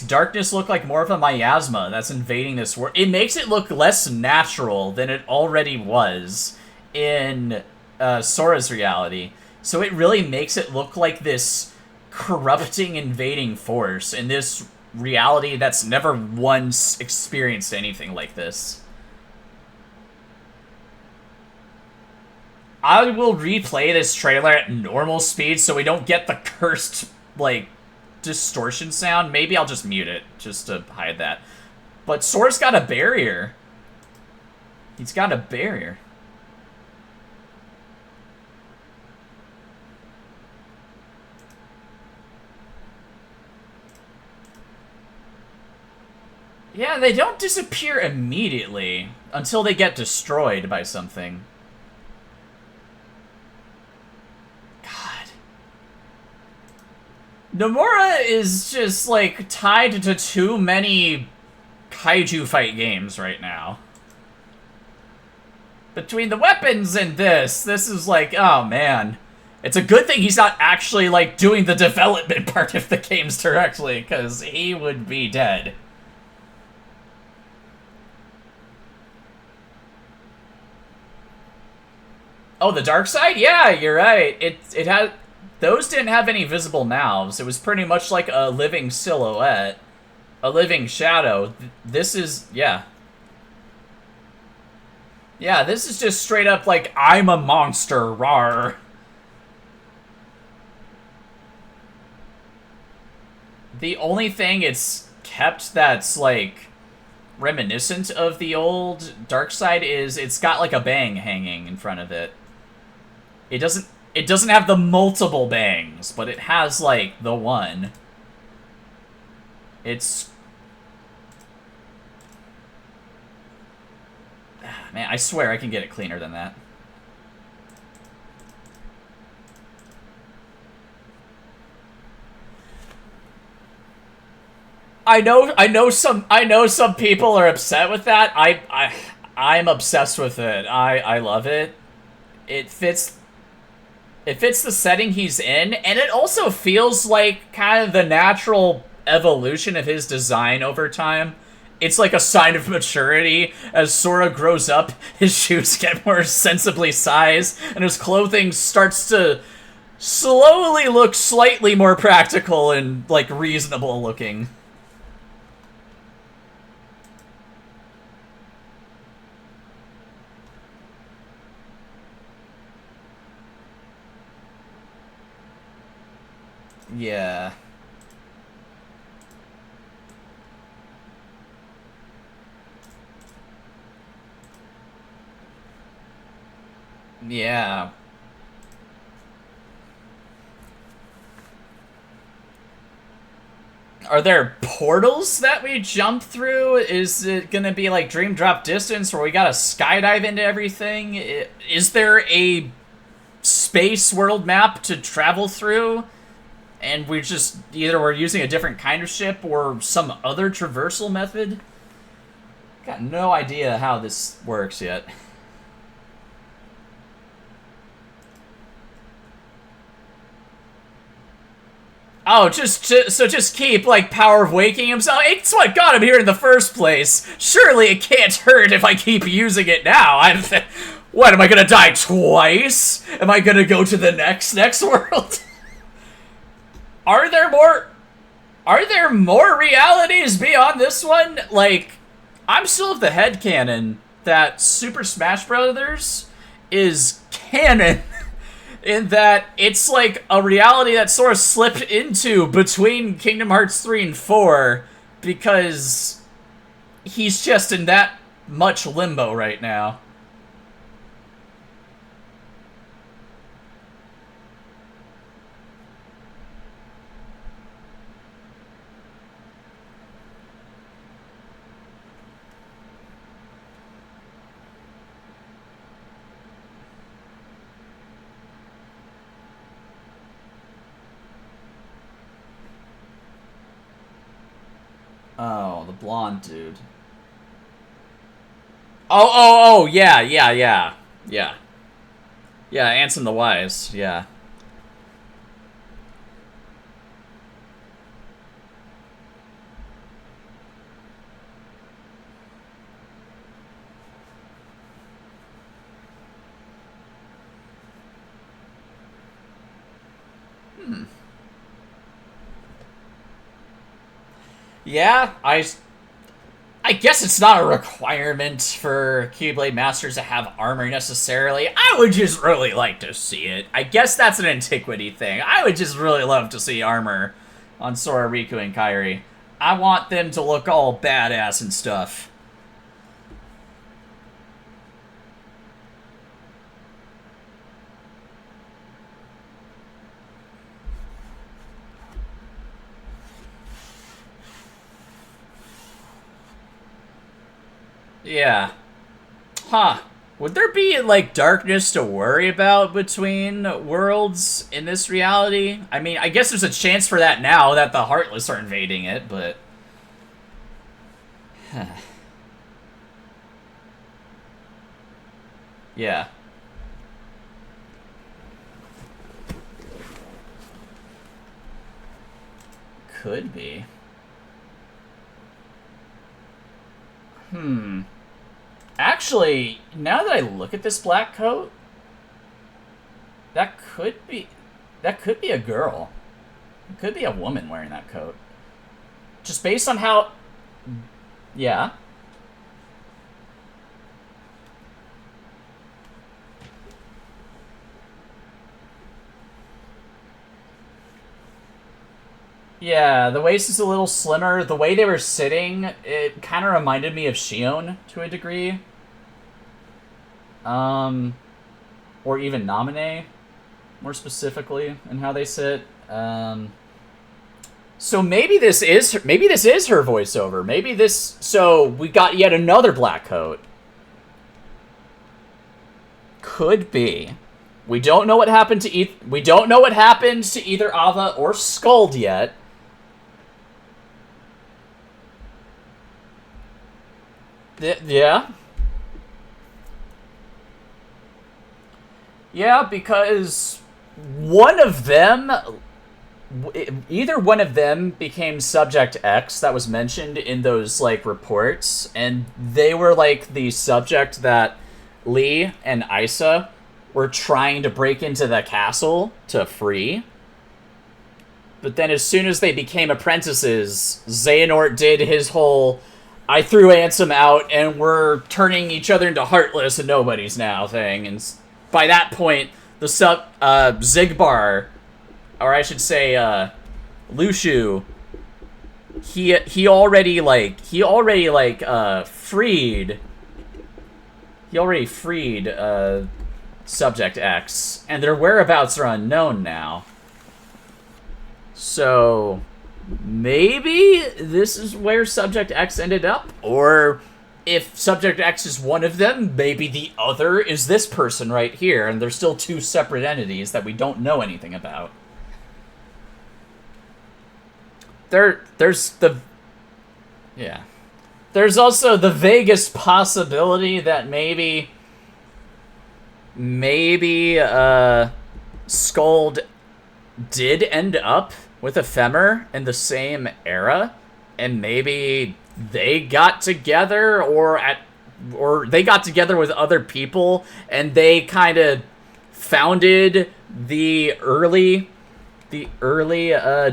darkness look like more of a miasma that's invading this world. It makes it look less natural than it already was in Sora's reality. So it really makes it look like this corrupting, invading force in this reality that's never once experienced anything like this. I will replay this trailer at normal speed so we don't get the cursed, like, distortion sound. Maybe I'll just mute it, just to hide that. But Sora's got a barrier. He's got a barrier. Yeah, they don't disappear immediately until they get destroyed by something. God. Nomura is just, like, tied to too many kaiju fight games right now. Between the weapons and this is like, oh man. It's a good thing he's not actually, like, doing the development part of the games directly, because he would be dead. Oh, the dark side? Yeah, you're right. It had... Those didn't have any visible mouths. It was pretty much like a living silhouette. A living shadow. This is... Yeah. Yeah, this is just straight up like, I'm a monster, rawr. The only thing it's kept that's, like, reminiscent of the old dark side is it's got, like, a bang hanging in front of it. It doesn't have the multiple bangs, but it has, like, the one. It's... Man, I swear I can get it cleaner than that. I know some people are upset with that. I'm obsessed with it. I love it. It fits the setting he's in, and it also feels like kind of the natural evolution of his design over time. It's like a sign of maturity. As Sora grows up, his shoes get more sensibly sized, and his clothing starts to slowly look slightly more practical and, like, reasonable looking. Yeah. Yeah. Are there portals that we jump through? Is it gonna be like Dream Drop Distance where we gotta skydive into everything? Is there a space world map to travel through? And we're just, either we're using a different kind of ship or some other traversal method? Got no idea how this works yet. Oh, just keep, like, power of waking himself. It's what got him here in the first place. Surely it can't hurt if I keep using it now. What, am I gonna die twice? Am I gonna go to the next world? Are there more realities beyond this one? Like, I'm still of the headcanon that Super Smash Bros. Is canon. In that it's like a reality that sort of slipped into between Kingdom Hearts 3 and 4 because he's just in that much limbo right now. Oh, the blonde dude. Oh, yeah. Yeah, Ansem the Wise, yeah. Yeah, I guess it's not a requirement for Keyblade Masters to have armor necessarily. I would just really like to see it. I guess that's an antiquity thing. I would just really love to see armor on Sora, Riku, and Kairi. I want them to look all badass and stuff. Yeah. Huh. Would there be, like, darkness to worry about between worlds in this reality? I mean, I guess there's a chance for that now that the Heartless are invading it, but... Yeah. Could be. Actually, now that I look at this black coat, That could be a girl. It could be a woman wearing that coat. Just based on how... Yeah. Yeah, the waist is a little slimmer. The way they were sitting, it kind of reminded me of Shion to a degree. Or even Namine, more specifically, in how they sit. So maybe this is her voiceover. Maybe this... So we got yet another black coat. Could be. We don't know what happened to either Ava or Skuld yet. Yeah. Yeah, because either one of them became Subject X that was mentioned in those, like, reports, and they were, like, the subject that Lee and Isa were trying to break into the castle to free. But then as soon as they became apprentices, Xehanort did his whole... I threw Ansem out, and we're turning each other into Heartless and Nobodies now thing. And by that point, the Zigbar, or I should say, Lushu, he already freed Subject X, and their whereabouts are unknown now. So... maybe this is where Subject X ended up, or if Subject X is one of them, maybe the other is this person right here, and they're still two separate entities that we don't know anything about. There's also the vaguest possibility that maybe Skuld did end up with Ephemer in the same era, and maybe they got together, or they got together with other people, and they kind of founded the early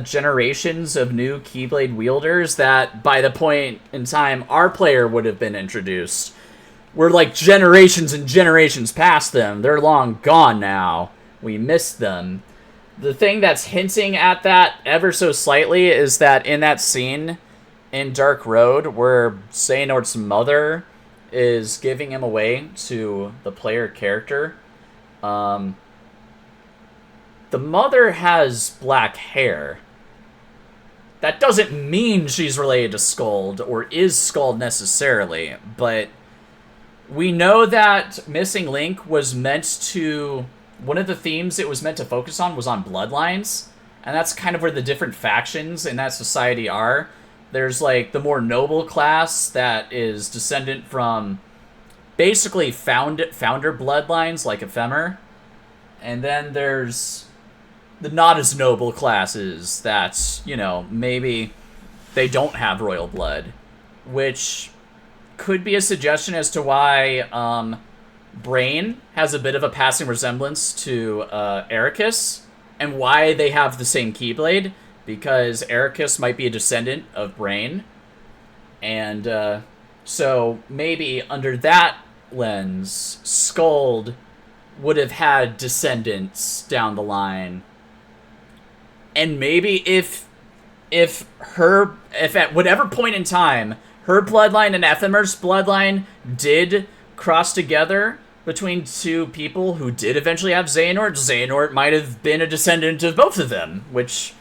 generations of new Keyblade wielders that, by the point in time our player would have been introduced, were like generations and generations past them. They're long gone now. We missed them. The thing that's hinting at that ever so slightly is that in that scene in Dark Road where Xehanort's mother is giving him away to the player character, the mother has black hair. That doesn't mean she's related to Skuld or is Skuld necessarily, but we know that Missing Link was meant to... one of the themes it was meant to focus on was on bloodlines, and that's kind of where the different factions in that society are. There's, like, the more noble class that is descendant from basically founder bloodlines, like Ephemer, and then there's the not as noble classes that's, you know, maybe they don't have royal blood, which could be a suggestion as to why, Brain has a bit of a passing resemblance to Ericus, and why they have the same Keyblade, because Ericus might be a descendant of Brain, and so maybe under that lens, Skuld would have had descendants down the line, and maybe if at whatever point in time her bloodline and Ephemer's bloodline did cross together between two people who did eventually have Xehanort might have been a descendant of both of them, which,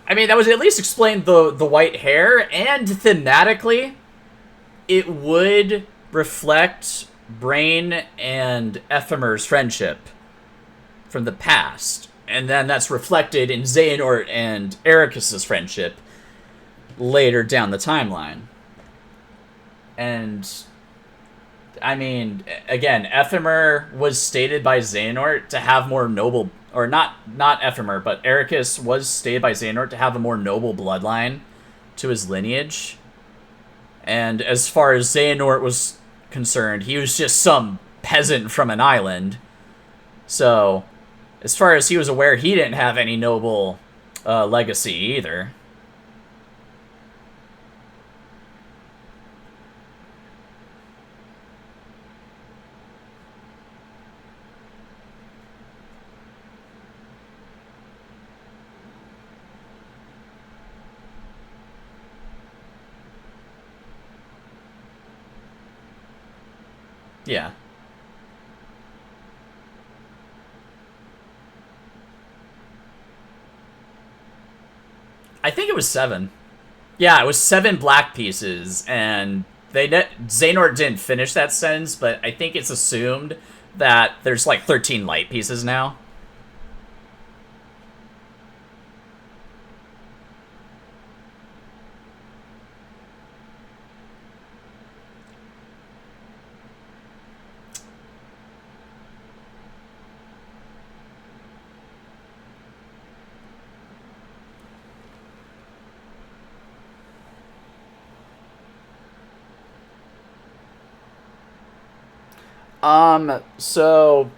I mean, that would at least explain the white hair, and thematically, it would reflect Brain and Ephemer's friendship from the past, and then that's reflected in Xehanort and Ericus's friendship later down the timeline. And... I mean, again, Ephemer was stated by Xehanort to have more noble... or not Ephemer, but Ericus was stated by Xehanort to have a more noble bloodline to his lineage. And as far as Xehanort was concerned, he was just some peasant from an island. So, as far as he was aware, he didn't have any noble legacy either. Yeah. I think it was 7. Yeah, it was 7 black pieces, and Xehanort didn't finish that sentence, but I think it's assumed that there's like 13 light pieces now. So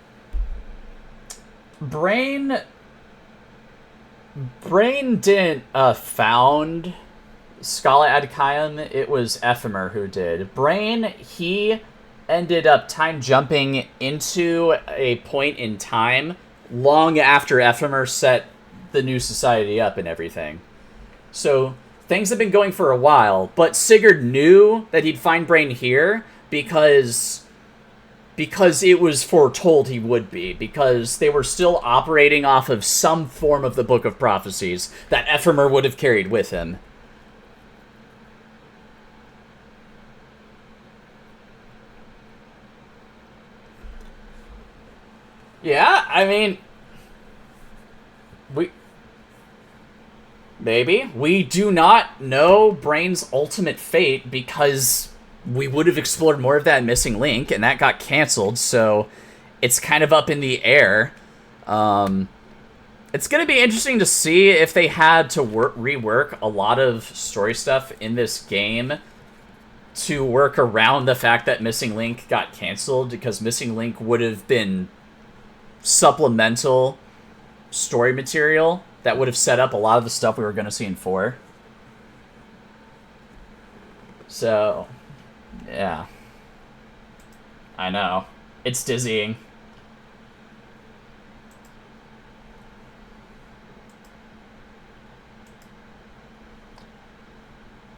Brain didn't found Scala Ad Caem. It was Ephemer who did. Brain, he ended up time jumping into a point in time long after Ephemer set the new society up and everything. So things have been going for a while, but Sigurd knew that he'd find Brain here because it was foretold he would be, because they were still operating off of some form of the Book of Prophecies that Ephemer would have carried with him. Yeah, I mean, we do not know Brain's ultimate fate because we would have explored more of that Missing Link, and that got canceled, so it's kind of up in the air. It's going to be interesting to see if they had to rework a lot of story stuff in this game to work around the fact that Missing Link got canceled, because Missing Link would have been supplemental story material that would have set up a lot of the stuff we were going to see in 4. So, yeah. I know. It's dizzying.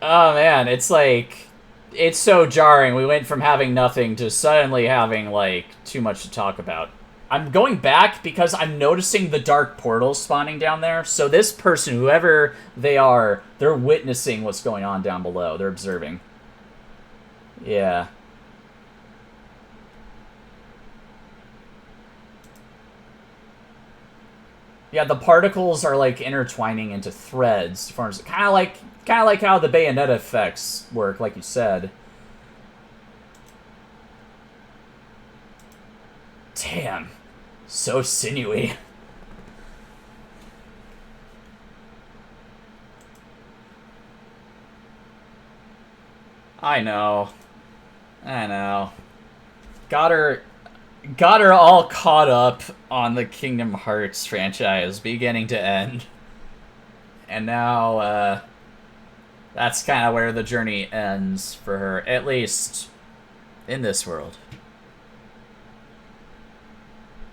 Oh man, it's like, it's so jarring. We went from having nothing to suddenly having, like, too much to talk about. I'm going back because I'm noticing the dark portals spawning down there. So this person, whoever they are, they're witnessing what's going on down below. They're observing. Yeah. Yeah, the particles are like intertwining into threads. Kind of like how the Bayonetta effects work, like you said. Damn. So sinewy. I know. Got her all caught up on the Kingdom Hearts franchise, beginning to end. And now, that's kind of where the journey ends for her, at least in this world.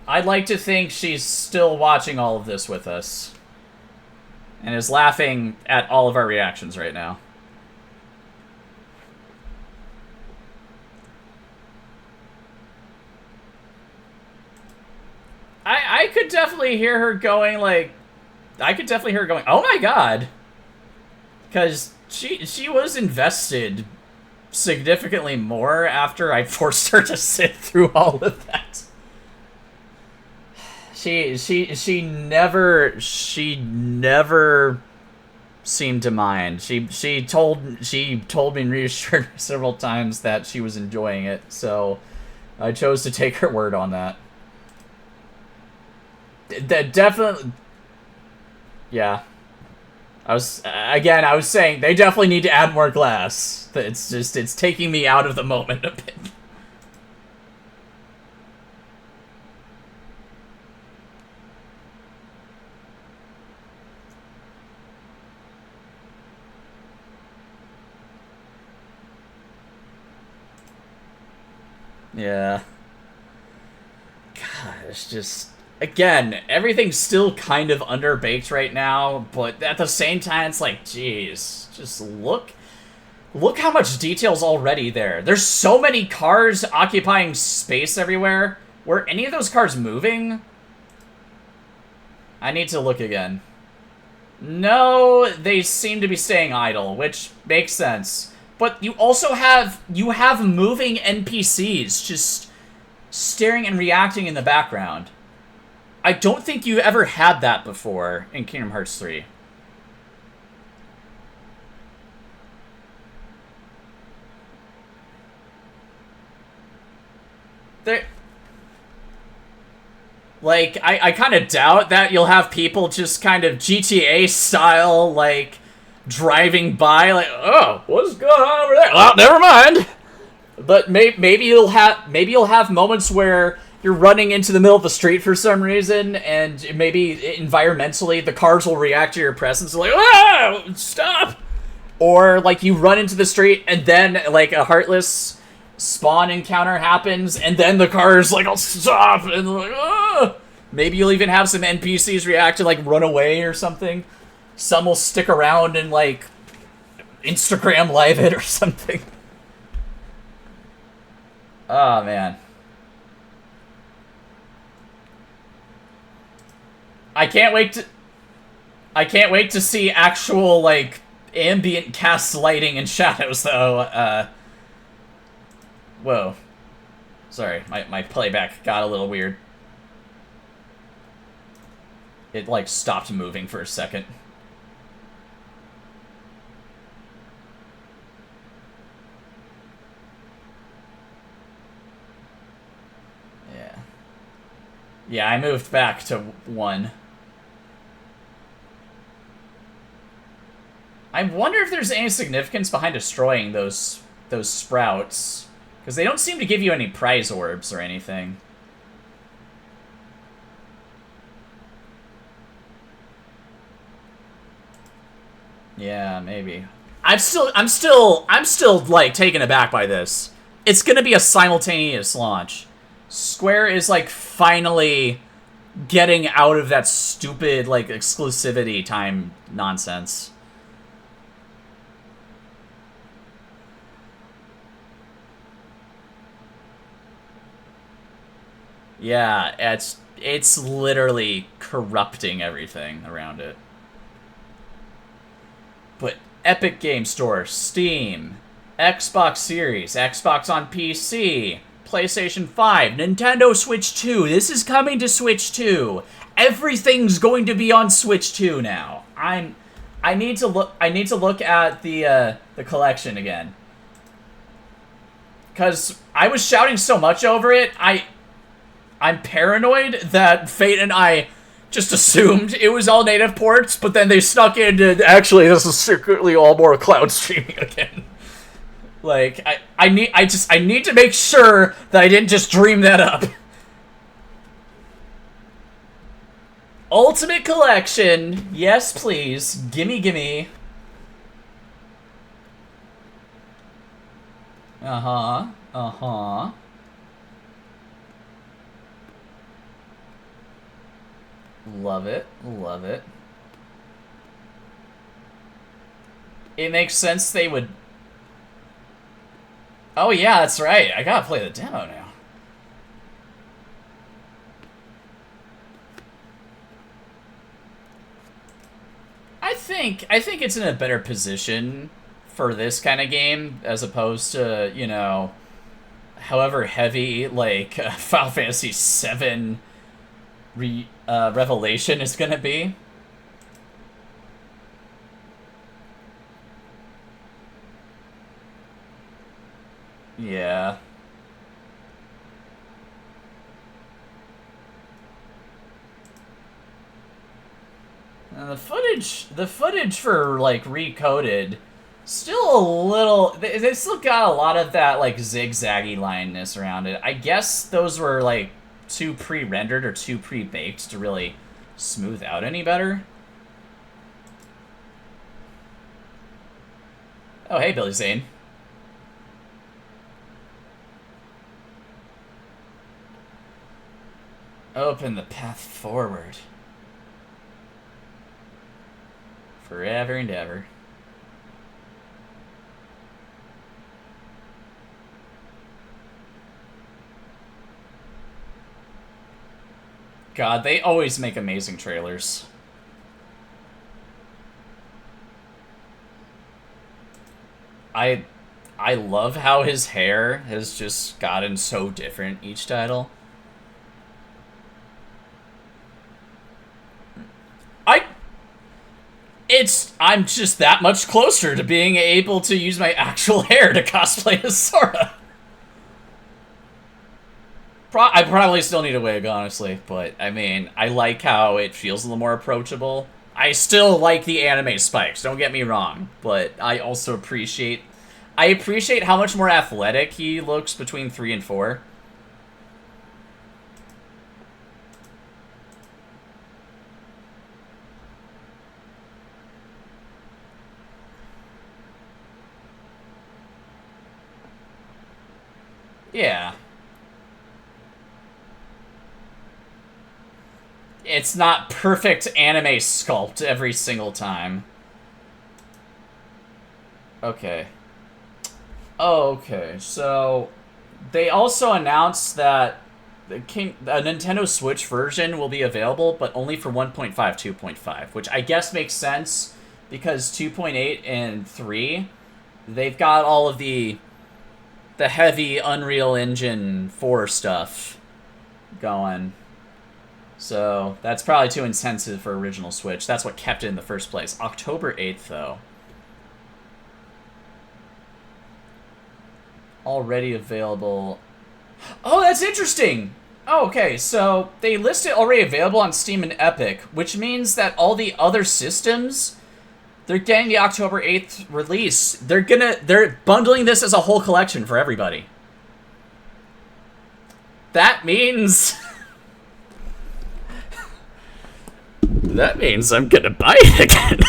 I'd like to think she's still watching all of this with us and is laughing at all of our reactions right now. I could definitely hear her going, like, oh my god. Because she was invested significantly more after I forced her to sit through all of that. She never seemed to mind. She told me and reassured me several times that she was enjoying it, so I chose to take her word on that. That definitely, yeah. I was saying they definitely need to add more glass. It's taking me out of the moment a bit. Yeah. God, it's just... Again, everything's still kind of underbaked right now, but at the same time, it's like, geez, just look how much detail's already there. There's so many cars occupying space everywhere. Were any of those cars moving? I need to look again. No, they seem to be staying idle, which makes sense. But you also have moving NPCs just staring and reacting in the background. I don't think you ever had that before in Kingdom Hearts 3. Like, I kind of doubt that you'll have people just kind of GTA style, like, driving by, like, oh, what's going on over there? Well, never mind. But maybe you'll have moments where you're running into the middle of the street for some reason, and maybe environmentally the cars will react to your presence, like, ah, stop. Or like you run into the street and then like a Heartless spawn encounter happens, and then the cars like, I'll stop, and like, ah! Maybe you'll even have some NPCs react to like run away or something. Some will stick around and like Instagram live it or something. Oh man. I can't wait to see actual like ambient cast lighting and shadows though. Whoa. Sorry, my playback got a little weird. It, like, stopped moving for a second. Yeah. Yeah, I moved back to 1. I wonder if there's any significance behind destroying those sprouts. Because they don't seem to give you any prize orbs or anything. Yeah, maybe. I'm still like taken aback by this. It's gonna be a simultaneous launch. Square is like finally getting out of that stupid like exclusivity time nonsense. Yeah, it's literally corrupting everything around it. But Epic Game Store, Steam, Xbox Series, Xbox on PC, PlayStation 5, Nintendo Switch 2. This is coming to Switch 2. Everything's going to be on Switch 2 now. I need to look at the collection again. Cuz I was shouting so much over it, I'm paranoid that Fate and I just assumed it was all native ports, but then they snuck in and actually this is secretly all more cloud streaming again. Like, I need to make sure that I didn't just dream that up. Ultimate Collection, yes please, gimme. Uh-huh. Love it. It makes sense they would... Oh yeah, that's right. I gotta play the demo now. I think it's in a better position for this kind of game as opposed to, you know, however heavy like Final Fantasy VII Revelation is gonna be. Yeah. The footage for like Recoded, still a little. They still got a lot of that like zigzaggy lineness around it. I guess those were like too pre-rendered or too pre-baked to really smooth out any better. Oh, hey, Billy Zane. Open the path forward. Forever and ever. God, they always make amazing trailers. I love how his hair has just gotten so different each title. I'm just that much closer to being able to use my actual hair to cosplay as Sora. I probably still need a wig, honestly, but I mean, I like how it feels a little more approachable. I still like the anime spikes, don't get me wrong, but I also appreciate how much more athletic he looks between 3 and 4. Yeah. It's not perfect anime sculpt every single time. Okay. Okay, so they also announced that a Nintendo Switch version will be available, but only for 1.5, 2.5, which I guess makes sense because 2.8 and 3, they've got all of the heavy Unreal Engine 4 stuff going. So that's probably too intensive for original Switch. That's what kept it in the first place. October 8th, though. Already available. Oh, that's interesting! Oh, okay, so they list it already available on Steam and Epic, which means that all the other systems, they're getting the October 8th release. They're bundling this as a whole collection for everybody. That means... that means I'm gonna buy it again.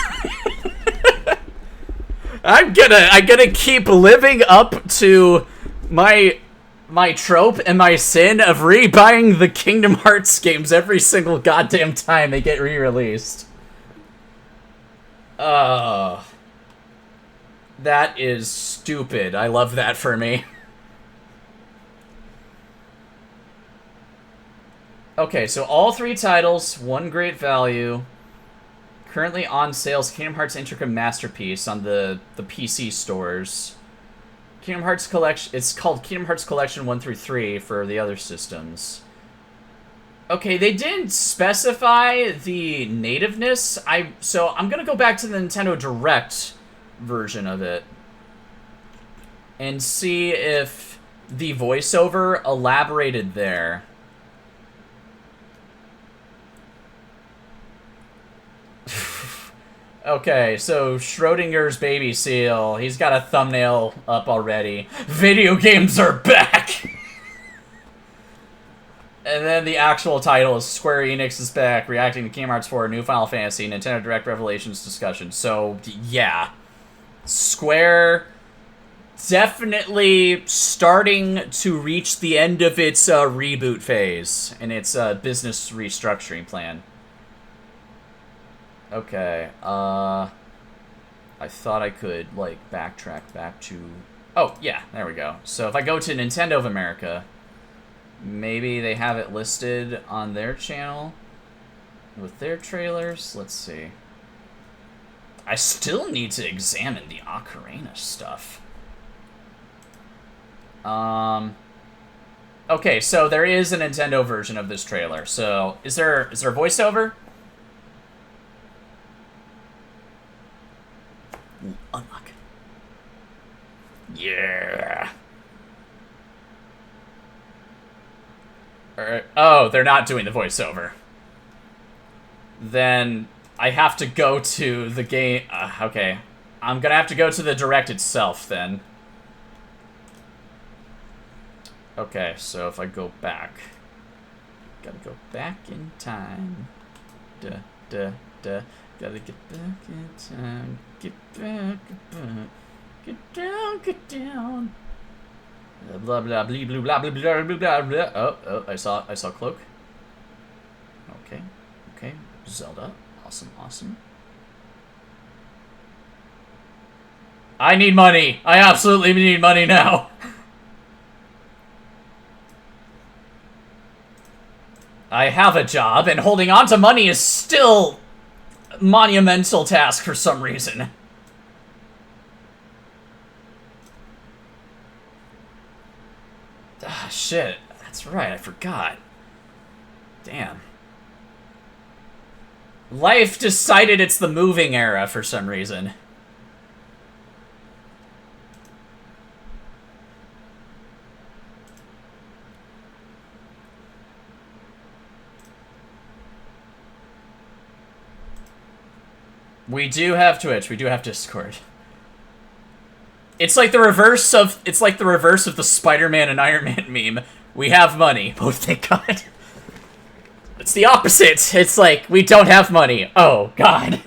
I'm gonna keep living up to my trope and my sin of rebuying the Kingdom Hearts games every single goddamn time they get re-released. That is stupid. I love that for me. Okay, so all 3 titles, one great value. Currently on sales, Kingdom Hearts Intricate Masterpiece on the PC stores. Kingdom Hearts Collection, it's called Kingdom Hearts Collection 1 through 3 for the other systems. Okay, they didn't specify the nativeness. So I'm gonna go back to the Nintendo Direct version of it and see if the voiceover elaborated there. Okay, so Schrodinger's baby seal. He's got a thumbnail up already. Video games are back! And then the actual title is Square Enix is back, reacting to Kingdom Hearts 4, New Final Fantasy, Nintendo Direct Revelations discussion. So, yeah. Square definitely starting to reach the end of its reboot phase and its business restructuring plan. Okay, I thought I could, like, backtrack back to... Oh, yeah, there we go. So if I go to Nintendo of America, maybe they have it listed on their channel with their trailers. Let's see. I still need to examine the Ocarina stuff. Okay, so there is a Nintendo version of this trailer. So, is there voiceover? Unlock. Yeah. Alright. Oh, they're not doing the voiceover. Then I have to go to the game. Okay. I'm gonna have to go to the Direct itself then. Okay, so if I go back. Gotta go back in time. Duh, duh, duh. Gotta get back in time. Get back, get down, get down. Blah blah blah blah blah blah blah blah blah. Oh, I saw Cloak. Okay. Zelda. Awesome. I need money. I absolutely need money now. I have a job, and holding on to money is still a monumental task for some reason. Ah, shit. That's right, I forgot. Damn. Life decided it's the moving era for some reason. We do have Twitch. We do have Discord. It's like the reverse of the Spider-Man and Iron Man meme. We have money. Oh, thank God. It's the opposite. It's like we don't have money. Oh God.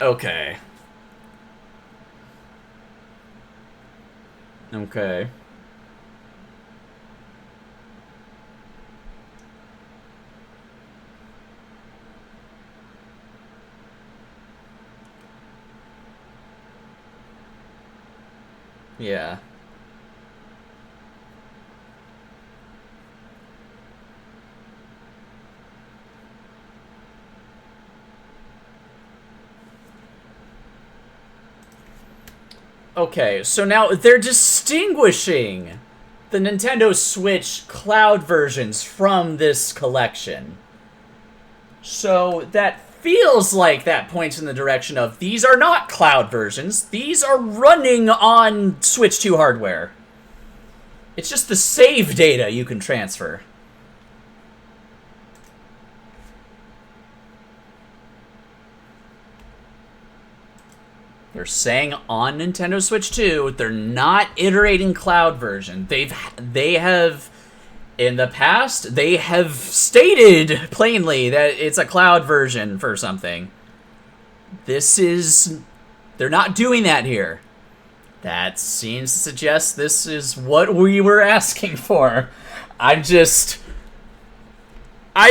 Okay. Okay. Yeah. Okay, so now they're distinguishing the Nintendo Switch cloud versions from this collection. So that feels like that points in the direction of these are not cloud versions, these are running on Switch 2 hardware. It's just the save data you can transfer. They're saying on Nintendo Switch 2, they're not iterating cloud version. They have in the past, they have stated plainly that it's a cloud version for something. They're not doing that here. That seems to suggest this is what we were asking for. I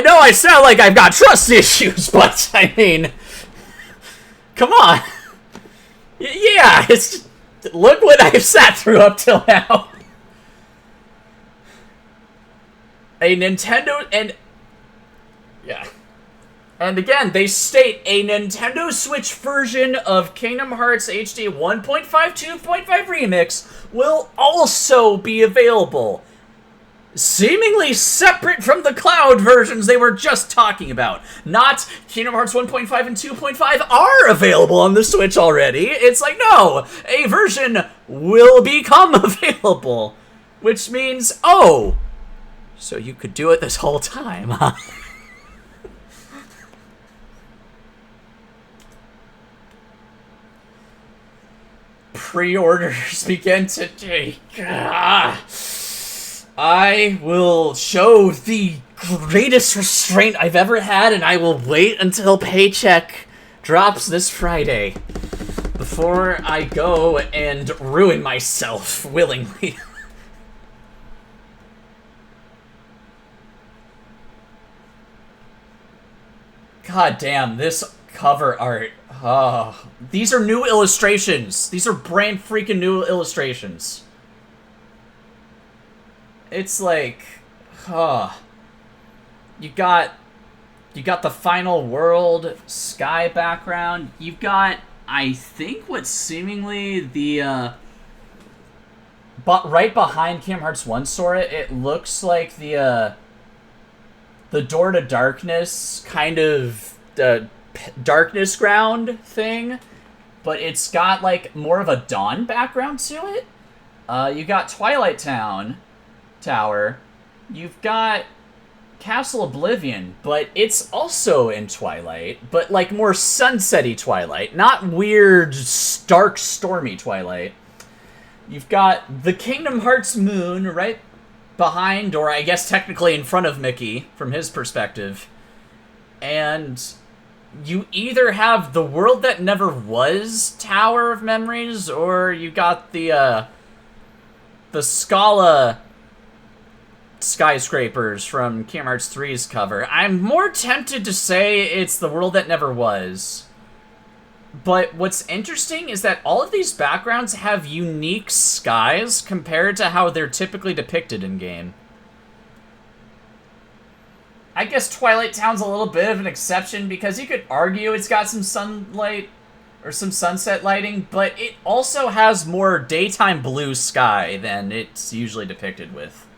know I sound like I've got trust issues, but I mean, come on. Yeah, look what I've sat through up till now. A Nintendo, yeah. And again, they state a Nintendo Switch version of Kingdom Hearts HD 1.5 2.5 Remix will also be available. Seemingly separate from the cloud versions they were just talking about. Not Kingdom Hearts 1.5 and 2.5 are available on the Switch already. It's like, no, a version will become available. Which means, oh, so you could do it this whole time, huh? Pre-orders begin today. I will show the greatest restraint I've ever had, and I will wait until paycheck drops this Friday before I go and ruin myself willingly. God damn, this cover art. Oh, these are new illustrations. These are brand freaking new illustrations. It's like, you got the final world sky background. You've got, I think, what's seemingly the, but right behind Kingdom Hearts 1 Sora, it looks like the Door to Darkness kind of darkness ground thing, but it's got like more of a dawn background to it. You got Twilight Tower. You've got Castle Oblivion, but it's also in Twilight, but like more sunsetty Twilight, not weird, dark, stormy Twilight. You've got the Kingdom Hearts moon right behind, or I guess technically in front of Mickey from his perspective. And you either have the World That Never Was Tower of Memories, or you got the Scala skyscrapers from Kingdom Hearts 3's cover. I'm more tempted to say it's The World That Never Was. But what's interesting is that all of these backgrounds have unique skies compared to how they're typically depicted in-game. I guess Twilight Town's a little bit of an exception because you could argue it's got some sunlight or some sunset lighting, but it also has more daytime blue sky than it's usually depicted with.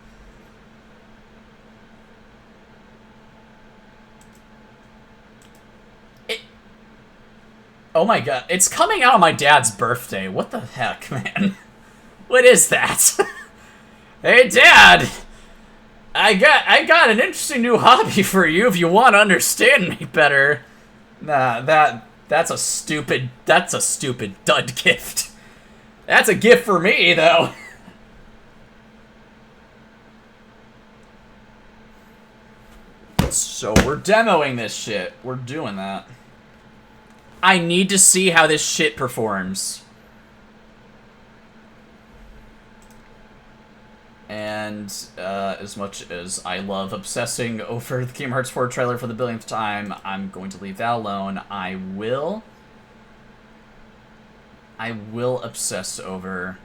Oh my god, it's coming out on my dad's birthday. What the heck, man? What is that? Hey, Dad! I got an interesting new hobby for you if you want to understand me better. Nah, that's a stupid dud gift. That's a gift for me, though. So we're demoing this shit. We're doing that. I need to see how this shit performs. And as much as I love obsessing over the Kingdom Hearts 4 trailer for the billionth time, I'm going to leave that alone. I will obsess over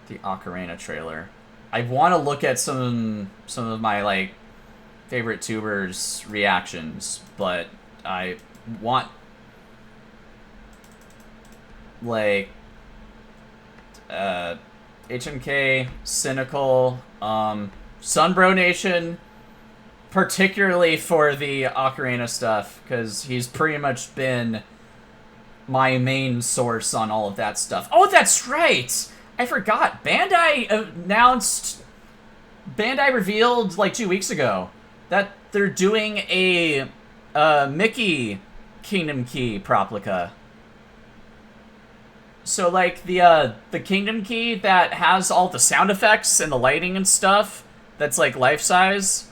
the Ocarina trailer. I want to look at some of my, like, favorite tubers' reactions, but I want, like, HMK, Cynical, Sunbro Nation, particularly for the Ocarina stuff, because he's pretty much been my main source on all of that stuff. Oh, that's right! I forgot. Bandai revealed, like, 2 weeks ago that they're doing a Mickey Kingdom Key Proplica. So, like, the Kingdom Key that has all the sound effects and the lighting and stuff, that's, like, life-size,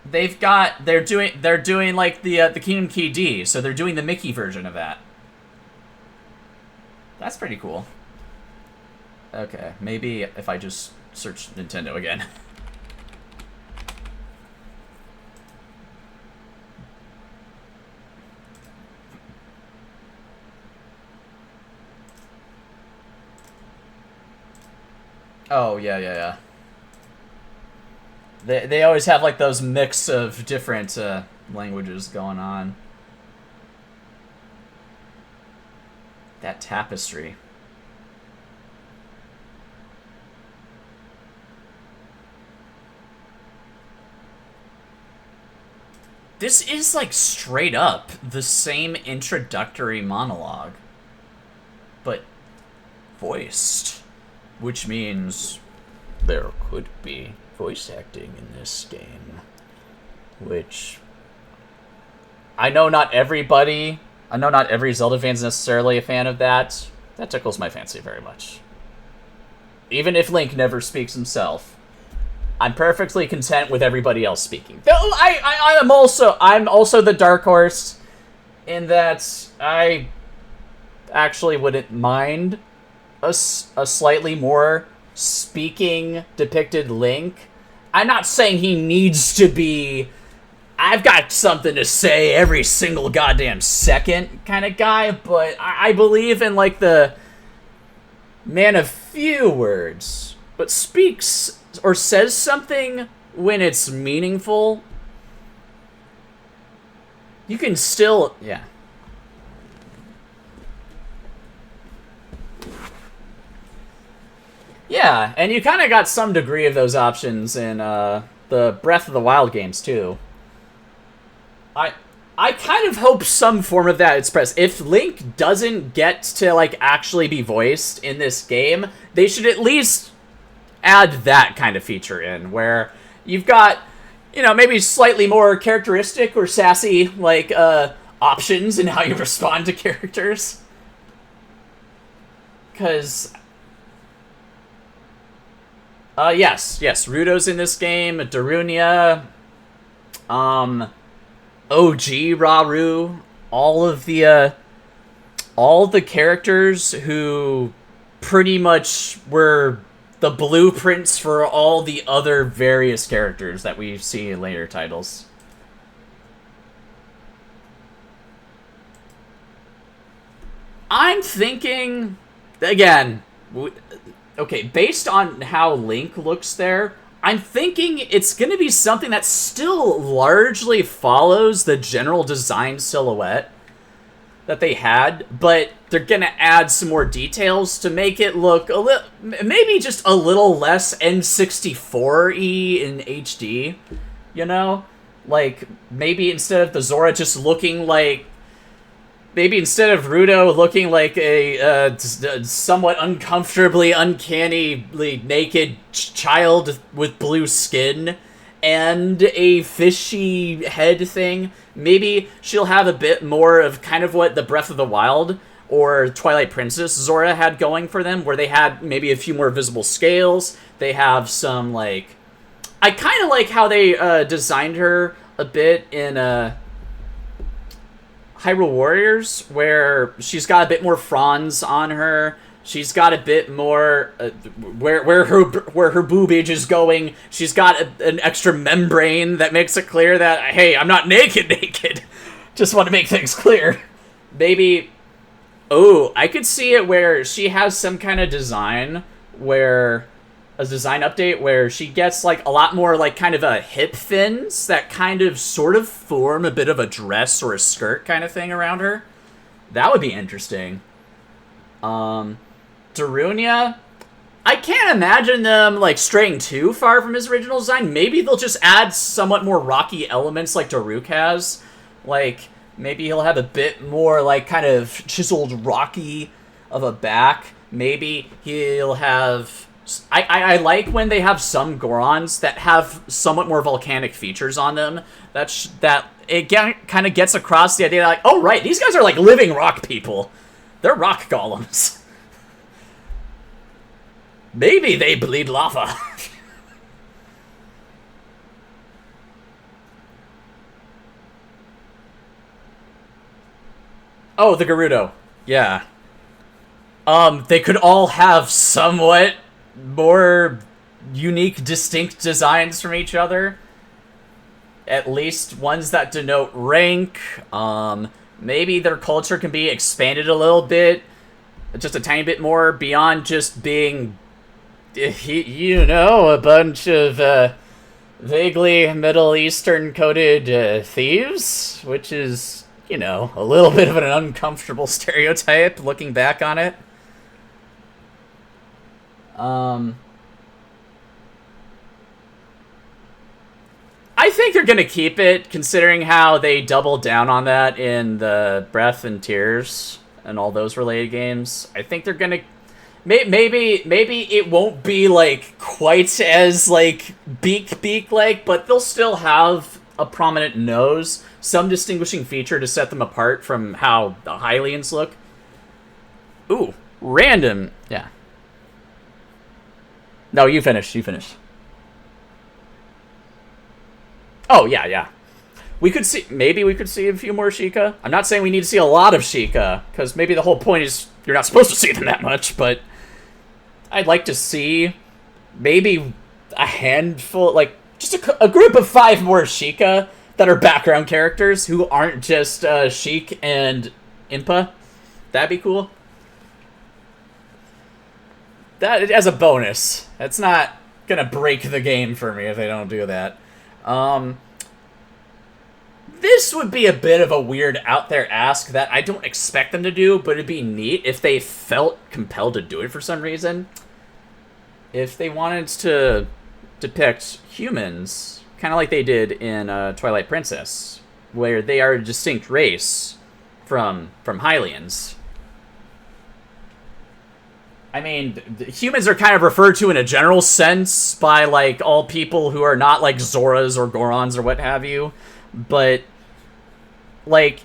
they're doing, like, the Kingdom Key D, so they're doing the Mickey version of that. That's pretty cool. Okay, maybe if I just search Nintendo again. Oh, yeah. They always have, like, those mix of different languages going on. That tapestry. This is, like, straight up the same introductory monologue, but voiced. Which means there could be voice acting in this game. Which, I know not every Zelda fan is necessarily a fan of that. That tickles my fancy very much. Even if Link never speaks himself, I'm perfectly content with everybody else speaking. Though I'm also the dark horse in that I actually wouldn't mind a slightly more speaking depicted Link. I'm not saying he needs to be, I've got something to say every single goddamn second kind of guy, but I believe in, like, the man of few words, but speaks or says something when it's meaningful. You can still, yeah. Yeah, and you kind of got some degree of those options in the Breath of the Wild games, too. I kind of hope some form of that expressed. If Link doesn't get to, like, actually be voiced in this game, they should at least add that kind of feature in, where you've got, you know, maybe slightly more characteristic or sassy, like, options in how you respond to characters. Because yes, Ruto's in this game, Darunia, OG Raru, all the characters who pretty much were the blueprints for all the other various characters that we see in later titles. I'm thinking, again, okay, based on how Link looks there, I'm thinking it's going to be something that still largely follows the general design silhouette that they had, but they're going to add some more details to make it look a little, maybe just a little less N64-y in HD, you know? Like, maybe instead of the Zora just looking like, maybe instead of Rudo looking like a somewhat uncomfortably, uncannily naked child with blue skin and a fishy head thing, maybe she'll have a bit more of kind of what the Breath of the Wild or Twilight Princess Zora had going for them, where they had maybe a few more visible scales. They have some, like... I kind of like how they designed her a bit in Hyrule Warriors, where she's got a bit more fronds on her. She's got a bit more where her boobage is going. She's got an extra membrane that makes it clear that, hey, I'm not naked. Just want to make things clear. Maybe, oh, I could see it where she has some kind of design where a design update where she gets like a lot more like kind of a hip fins that kind of sort of form a bit of a dress or a skirt kind of thing around her. That would be interesting. Darunia, I can't imagine them like straying too far from his original design. Maybe they'll just add somewhat more rocky elements like Daruk has. Like maybe he'll have a bit more like kind of chiseled rocky of a back. Maybe he'll have... I like when they have some Gorons that have somewhat more volcanic features on them. That it kind of gets across the idea that, like, oh, right, these guys are like living rock people. They're rock golems. Maybe they bleed lava. Oh, the Gerudo. Yeah. They could all have somewhat more unique, distinct designs from each other. At least ones that denote rank. Maybe their culture can be expanded a little bit. Just a tiny bit more beyond just being, you know, a bunch of vaguely Middle Eastern coded thieves. Which is, you know, a little bit of an uncomfortable stereotype looking back on it. I think they're going to keep it, considering how they doubled down on that in the Breath and Tears and all those related games. I think they're going to... Maybe it won't be, like, quite as, like, beak-like, but they'll still have a prominent nose, some distinguishing feature to set them apart from how the Hylians look. Ooh, random. Yeah. No, you finish. Oh, yeah. Maybe we could see a few more Sheikah. I'm not saying we need to see a lot of Sheikah, because maybe the whole point is you're not supposed to see them that much, but I'd like to see maybe a handful, like, just a group of 5 more Sheikah that are background characters who aren't just Sheik and Impa. That'd be cool. That as a bonus. That's not gonna break the game for me if they don't do that. This would be a bit of a weird out there ask that I don't expect them to do, but it'd be neat if they felt compelled to do it for some reason. If they wanted to depict humans, kind of like they did in Twilight Princess, where they are a distinct race from Hylians. I mean, humans are kind of referred to in a general sense by, like, all people who are not, like, Zoras or Gorons or what have you. But, like,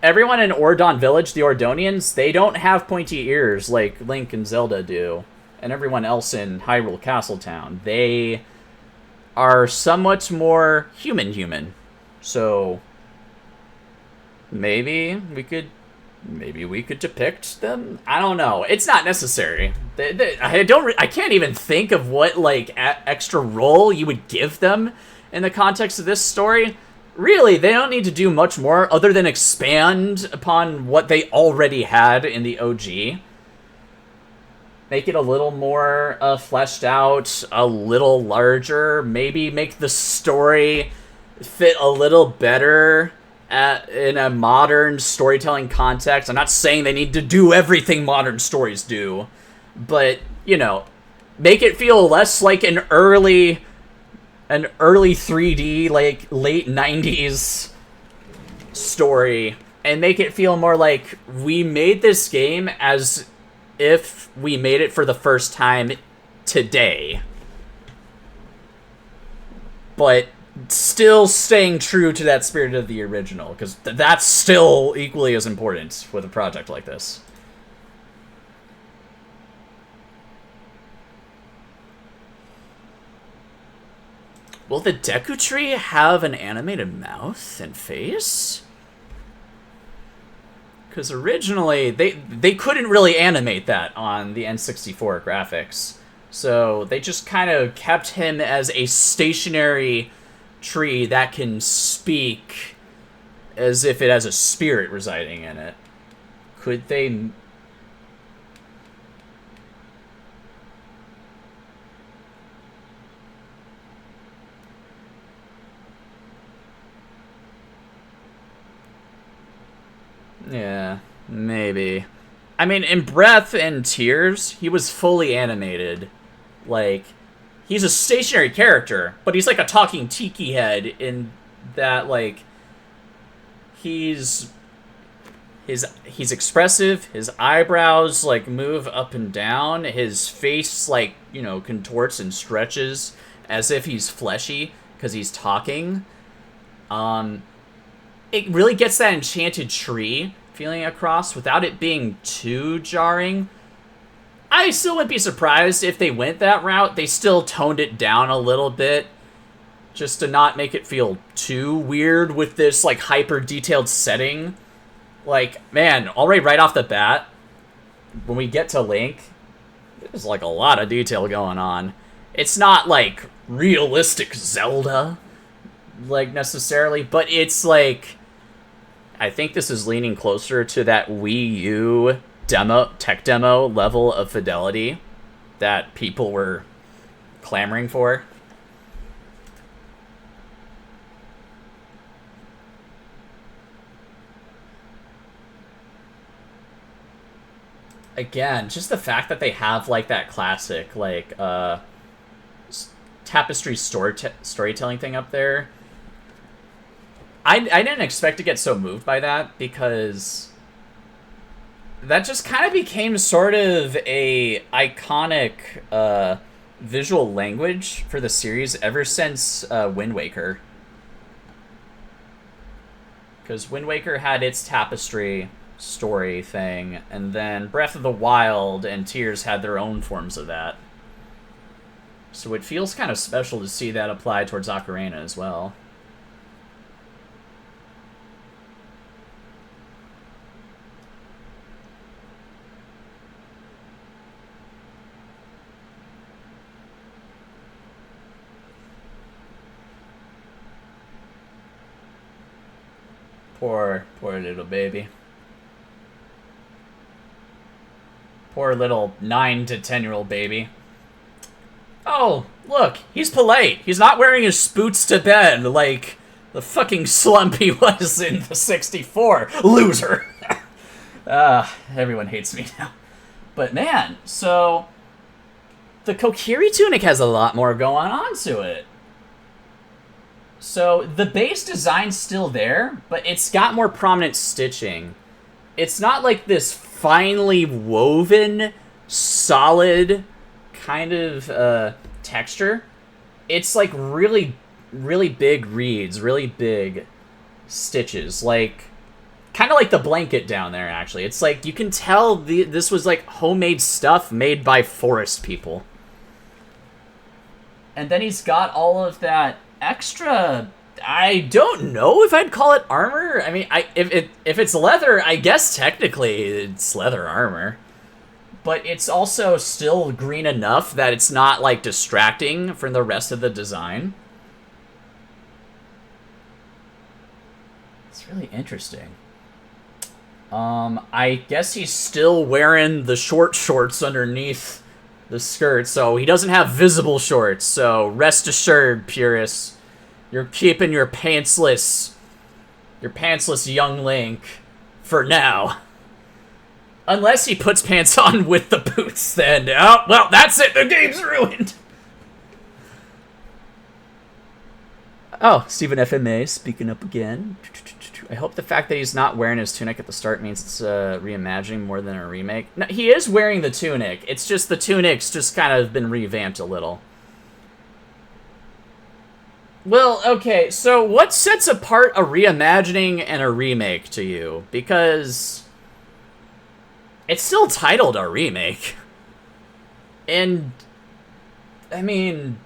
everyone in Ordon Village, the Ordonians, they don't have pointy ears like Link and Zelda do. And everyone else in Hyrule Castletown. They are somewhat more human. So, maybe we could maybe we could depict them. I don't know. It's not necessary. I can't even think of what like extra role you would give them in the context of this story. Really, they don't need to do much more other than expand upon what they already had in the OG. Make it a little more fleshed out, a little larger. Maybe make the story fit a little better in a modern storytelling context. I'm not saying they need to do everything modern stories do, but, you know, make it feel less like an early 3D, like, late 90s story, and make it feel more like we made this game as if we made it for the first time today. But still staying true to that spirit of the original, because that's still equally as important with a project like this. Will the Deku Tree have an animated mouth and face? Because originally, they couldn't really animate that on the N64 graphics. So they just kind of kept him as a stationary tree that can speak as if it has a spirit residing in it. Could they... Yeah, maybe. I mean, in Breath and Tears, he was fully animated. Like, he's a stationary character, but he's like a talking tiki head in that, like, he's expressive, his eyebrows, like, move up and down, his face, like, you know, contorts and stretches as if he's fleshy, because he's talking. It really gets that enchanted tree feeling across without it being too jarring. I still wouldn't be surprised if they went that route. They still toned it down a little bit just to not make it feel too weird with this, like, hyper-detailed setting. Like, man, already right off the bat, when we get to Link, there's, like, a lot of detail going on. It's not, like, realistic Zelda, like, necessarily, but it's, like... I think this is leaning closer to that Wii U tech demo level of fidelity that people were clamoring for. Again, just the fact that they have, like, that classic, like, tapestry storytelling thing up there. I didn't expect to get so moved by that, because that just kind of became sort of a iconic visual language for the series ever since Wind Waker. Because Wind Waker had its tapestry story thing, and then Breath of the Wild and Tears had their own forms of that. So it feels kind of special to see that applied towards Ocarina as well. Poor little baby. Poor little 9 to 10-year-old baby. Oh, look, he's polite. He's not wearing his boots to bed like the fucking slump he was in the 64. Loser. Everyone hates me now. But man, so the Kokiri tunic has a lot more going on to it. So the base design's still there, but it's got more prominent stitching. It's not like this finely woven, solid kind of texture. It's like really, really big reeds, really big stitches. Like, kind of like the blanket down there, actually. It's like, you can tell this was like homemade stuff made by forest people. And then he's got all of that extra I don't know if I'd call it armor. I mean, if it's leather, I guess technically it's leather armor. But it's also still green enough that it's not, like, distracting from the rest of the design. It's really interesting. I guess he's still wearing the short shorts underneath the skirt, so he doesn't have visible shorts. So rest assured, purists, you're keeping your pantsless young Link for now. Unless he puts pants on with the boots, then, oh, well, that's it, the game's ruined. Oh, Stephen FMA speaking up again. I hope the fact that he's not wearing his tunic at the start means it's a reimagining more than a remake. No, he is wearing the tunic. It's just the tunic's just kind of been revamped a little. Well, okay, so what sets apart a reimagining and a remake to you? Because it's still titled a remake. And, I mean,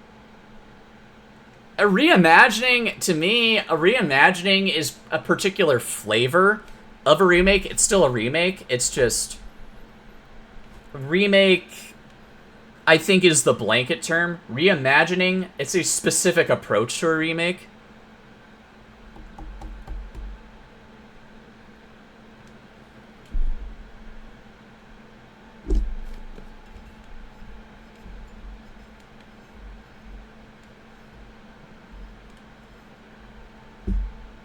a reimagining, to me, a reimagining is a particular flavor of a remake. It's still a remake. It's just, remake, I think, is the blanket term. Reimagining, it's a specific approach to a remake.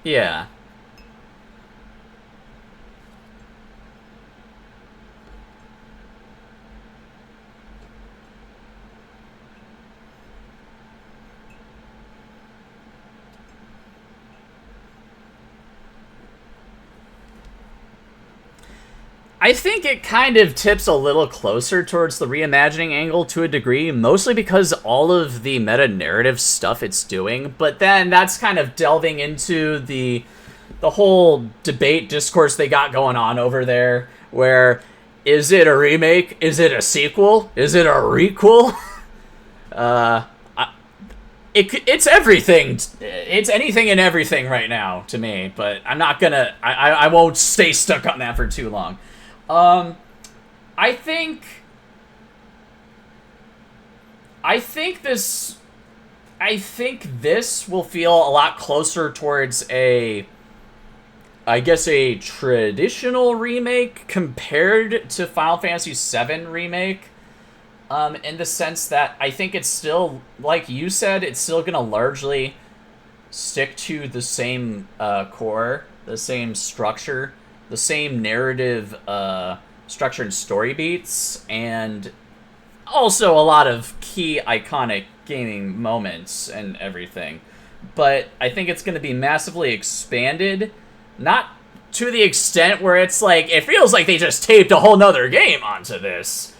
Yeah. I think it kind of tips a little closer towards the reimagining angle to a degree, mostly because all of the meta-narrative stuff it's doing, but then that's kind of delving into the whole debate discourse they got going on over there, where, is it a remake? Is it a sequel? Is it a requel? It's everything. It's anything and everything right now to me, but I'm not gonna, I won't stay stuck on that for too long. I think this will feel a lot closer towards I guess a traditional remake compared to Final Fantasy VII Remake, in the sense that I think it's still, like you said, it's still gonna largely stick to the same core, the same structure, the same narrative structure and story beats, and also a lot of key iconic gaming moments and everything. But I think it's going to be massively expanded, not to the extent where it's like, it feels like they just taped a whole nother game onto this,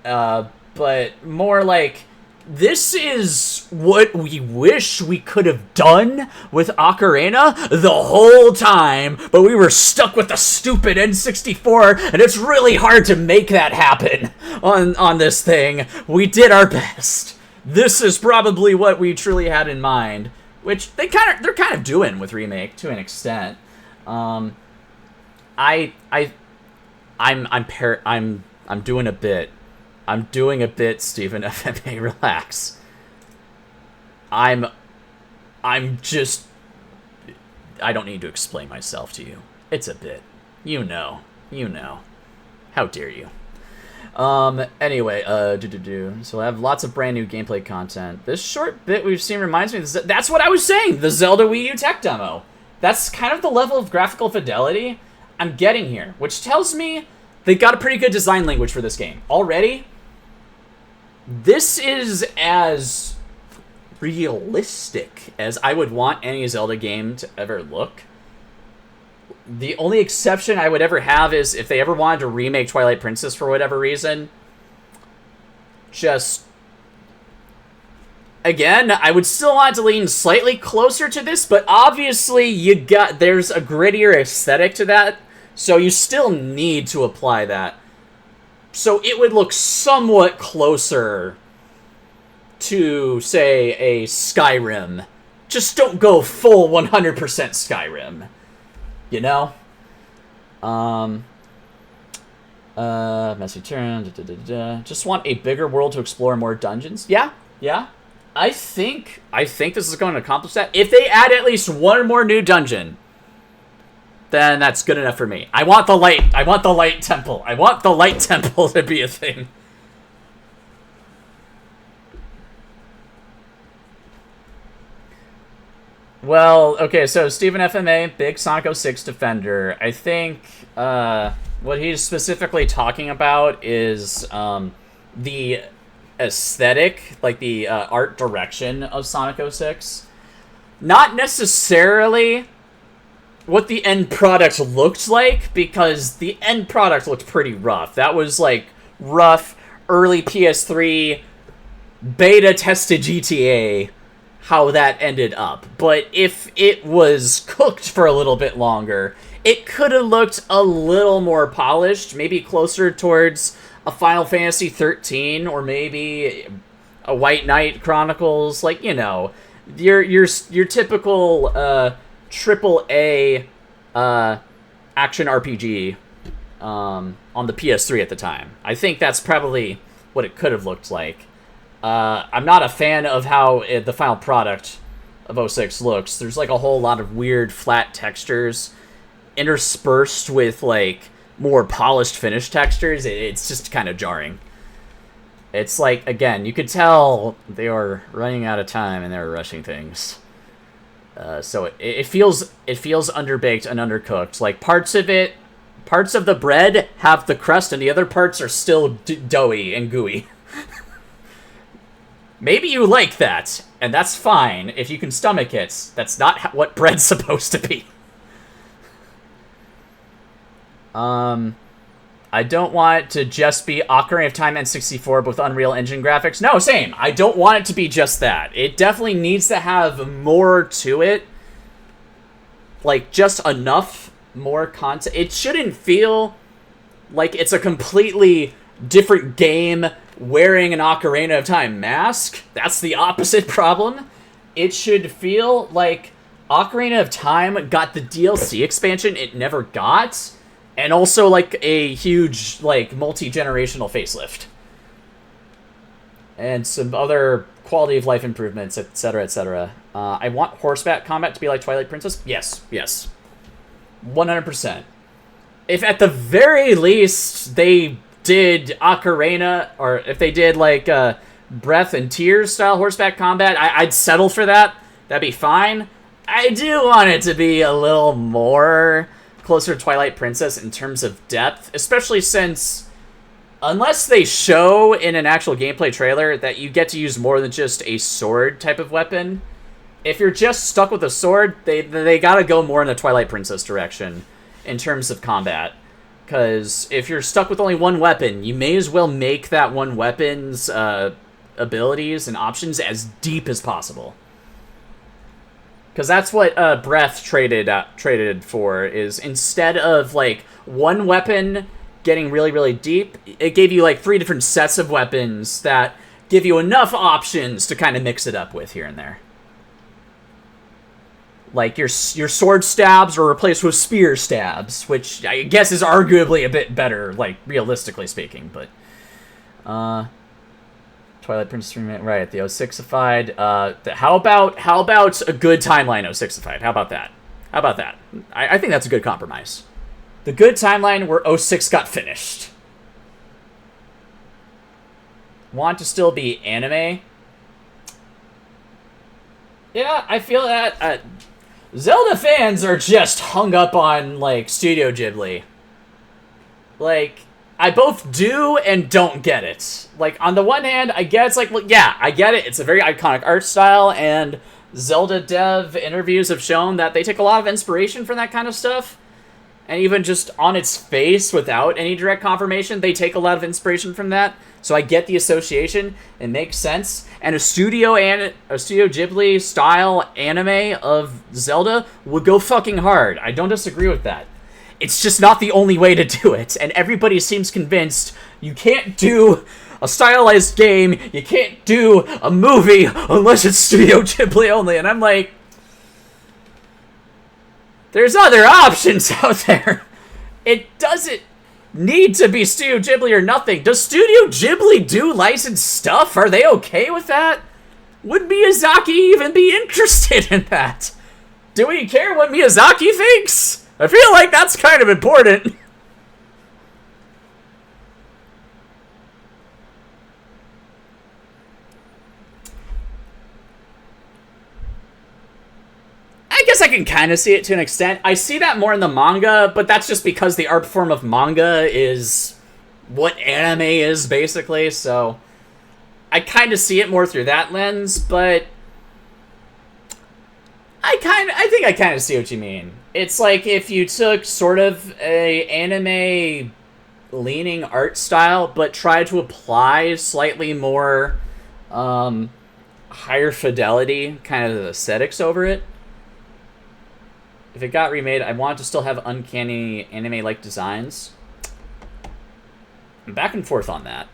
but more like, this is what we wish we could have done with Ocarina the whole time, but we were stuck with the stupid N64, and it's really hard to make that happen on this thing. We did our best. This is probably what we truly had in mind, which they're kind of doing with Remake to an extent. I'm doing a bit. I'm doing a bit, Stephen FMA, relax. I don't need to explain myself to you. It's a bit. You know. How dare you. Anyway, so I have lots of brand new gameplay content. This short bit we've seen reminds me, that's what I was saying, the Zelda Wii U tech demo. That's kind of the level of graphical fidelity I'm getting here, which tells me they got a pretty good design language for this game. Already, this is as realistic as I would want any Zelda game to ever look. The only exception I would ever have is if they ever wanted to remake Twilight Princess for whatever reason. Just, again, I would still want to lean slightly closer to this, but obviously there's a grittier aesthetic to that, so you still need to apply that. So it would look somewhat closer to, say, a Skyrim just don't go full 100% Skyrim. You know? Messy turn. Just want a bigger world to explore more dungeons. Yeah. I think this is going to accomplish that. If they add at least one more new dungeon, then that's good enough for me. I want the light temple. I want the light temple to be a thing. Well, okay, so Steven FMA, big Sonic 06 defender. I think what he's specifically talking about is the aesthetic, like the art direction of Sonic 06. Not necessarily what the end product looked like, because the end product looked pretty rough. That was like rough, early PS3, beta-tested GTA, how that ended up. But if it was cooked for a little bit longer, it could have looked a little more polished, maybe closer towards a Final Fantasy 13 or maybe a White Knight Chronicles, like, you know, your typical triple A action RPG on the PS3 at the time. I think that's probably what it could have looked like. I'm not a fan of how the final product of 06 looks. There's like a whole lot of weird flat textures interspersed with like more polished finished textures. It's just kind of jarring. It's like, again, you could tell they were running out of time and they were rushing things. So it feels underbaked and undercooked. Like parts of the bread have the crust and the other parts are still doughy and gooey. Maybe you like that, and that's fine if you can stomach it. That's not what bread's supposed to be. I don't want it to just be Ocarina of Time N64 with Unreal Engine graphics. No, same. I don't want it to be just that. It definitely needs to have more to it. Like, just enough more content. It shouldn't feel like it's a completely different game wearing an Ocarina of Time mask. That's the opposite problem. It should feel like Ocarina of Time got the DLC expansion it never got, and also like a huge like multi-generational facelift. And some other quality of life improvements, etc., etc. I want horseback combat to be like Twilight Princess. Yes. 100%. If at the very least they did Ocarina, or if they did like Breath and Tears style horseback combat, I'd settle for that. That'd be fine. I do want it to be a little more closer to Twilight Princess in terms of depth, especially since unless they show in an actual gameplay trailer that you get to use more than just a sword type of weapon, if you're just stuck with a sword, they gotta go more in the Twilight Princess direction in terms of combat. Because if you're stuck with only one weapon, you may as well make that one weapon's abilities and options as deep as possible. Because that's what Breath traded for, is instead of like one weapon getting really, really deep, it gave you like 3 different sets of weapons that give you enough options to kind of mix it up with here and there. Like, your sword stabs are replaced with spear stabs, which I guess is arguably a bit better, like, realistically speaking, but... Twilight Princess remake, right, the 06ified. How about a good timeline 06ified? How about that? I think that's a good compromise. The good timeline where 06 got finished. Want to still be anime? Yeah, I feel that... Zelda fans are just hung up on, like, Studio Ghibli. Like, I both do and don't get it. Like, on the one hand, I get it's like, well, yeah, I get it. It's a very iconic art style, and Zelda dev interviews have shown that they take a lot of inspiration from that kind of stuff. And even just on its face, without any direct confirmation, they take a lot of inspiration from that. So I get the association. It makes sense. And a Studio Ghibli style anime of Zelda would go fucking hard. I don't disagree with that. It's just not the only way to do it. And everybody seems convinced you can't do a stylized game, you can't do a movie unless it's Studio Ghibli only. And I'm like, There's other options out there. It doesn't need to be Studio Ghibli or nothing. Does Studio Ghibli do licensed stuff? Are they okay with that? Would Miyazaki even be interested in that? Do we care what Miyazaki thinks? I feel like that's kind of important. I guess I can kind of see it to an extent. I see that more in the manga, but that's just because the art form of manga is what anime is, basically, so I kind of see it more through that lens, but I think I kind of see what you mean. It's like if you took sort of a anime leaning art style, but tried to apply slightly more higher fidelity kind of aesthetics over it. If it got remade, I want it to still have uncanny anime-like designs. I'm back and forth on that.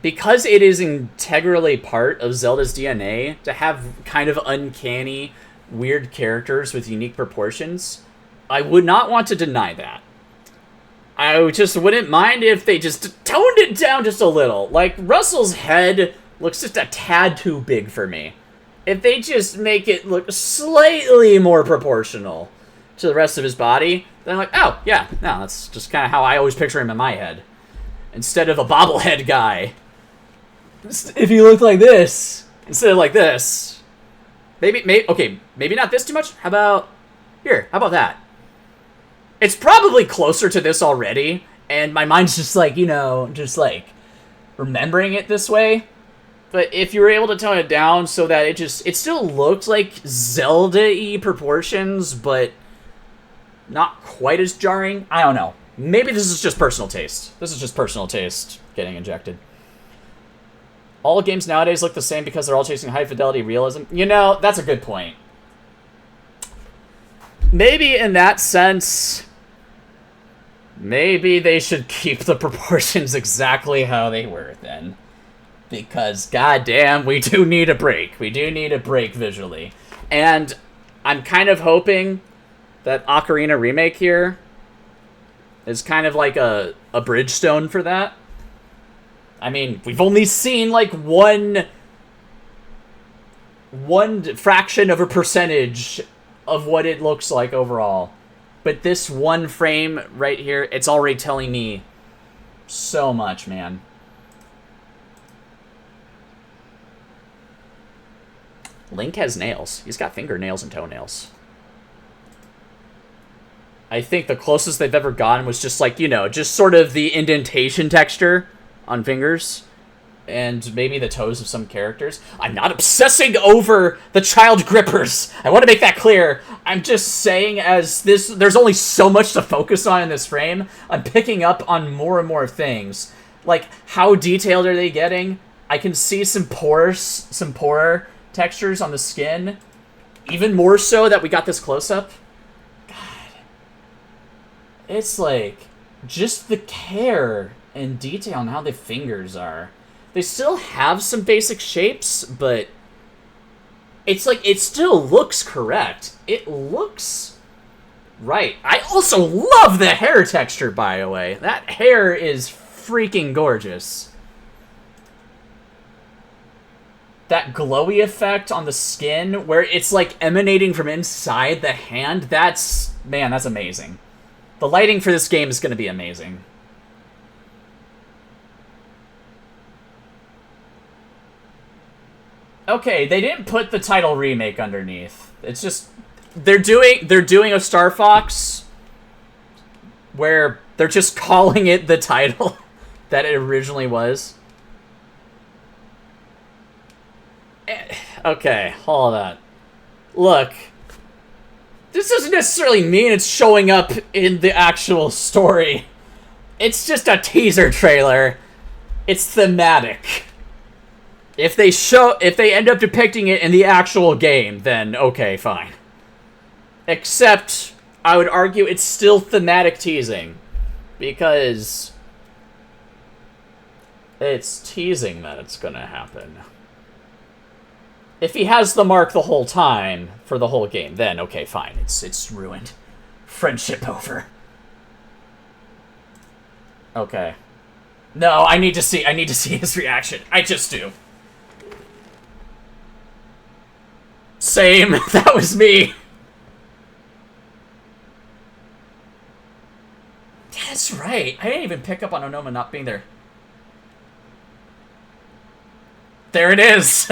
Because it is integrally part of Zelda's DNA to have kind of uncanny, weird characters with unique proportions, I would not want to deny that. I just wouldn't mind if they just toned it down just a little. Like, Russell's head looks just a tad too big for me. If they just make it look slightly more proportional to the rest of his body, then I'm like, oh, yeah, no, that's just kind of how I always picture him in my head. Instead of a bobblehead guy. If he looked like this, instead of like this. Okay, maybe not this too much. How about that? It's probably closer to this already, and my mind's just like, remembering it this way. But if you were able to tone it down so that it still looked like Zelda-y proportions, but not quite as jarring, I don't know. Maybe this is just personal taste. This is just personal taste getting injected. All games nowadays look the same because they're all chasing high-fidelity realism. That's a good point. Maybe in that sense, maybe they should keep the proportions exactly how they were then. Because, goddamn, we do need a break. We do need a break visually. And I'm kind of hoping that Ocarina Remake here is kind of like a bridgestone for that. I mean, we've only seen, like, one fraction of a percentage of what it looks like overall. But this one frame right here, it's already telling me so much, man. Link has nails. He's got fingernails and toenails. I think the closest they've ever gotten was just like, just sort of the indentation texture on fingers. And maybe the toes of some characters. I'm not obsessing over the child grippers. I want to make that clear. I'm just saying there's only so much to focus on in this frame. I'm picking up on more and more things. Like, how detailed are they getting? I can see some pore textures on the skin, even more so that we got this close-up. God, it's like just the care and detail on how the fingers are. They still have some basic shapes, but it's like it still looks correct. It looks right. I also love the hair texture, by the way. That hair is freaking gorgeous. That glowy effect on the skin, where it's like emanating from inside the hand, that's amazing. The lighting for this game is going to be amazing. Okay, they didn't put the title remake underneath. It's just they're doing a Star Fox where they're just calling it the title that it originally was. Okay, hold on. Look, this doesn't necessarily mean it's showing up in the actual story. It's just a teaser trailer. It's thematic. If they end up depicting it in the actual game, then okay, fine. Except, I would argue it's still thematic teasing. Because it's teasing that it's gonna happen. If he has the mark the whole time for the whole game, then okay, fine. It's ruined. Friendship over. Okay. No, I need to see his reaction. I just do. Same. That was me. That's right. I didn't even pick up on Onoma not being there. There it is.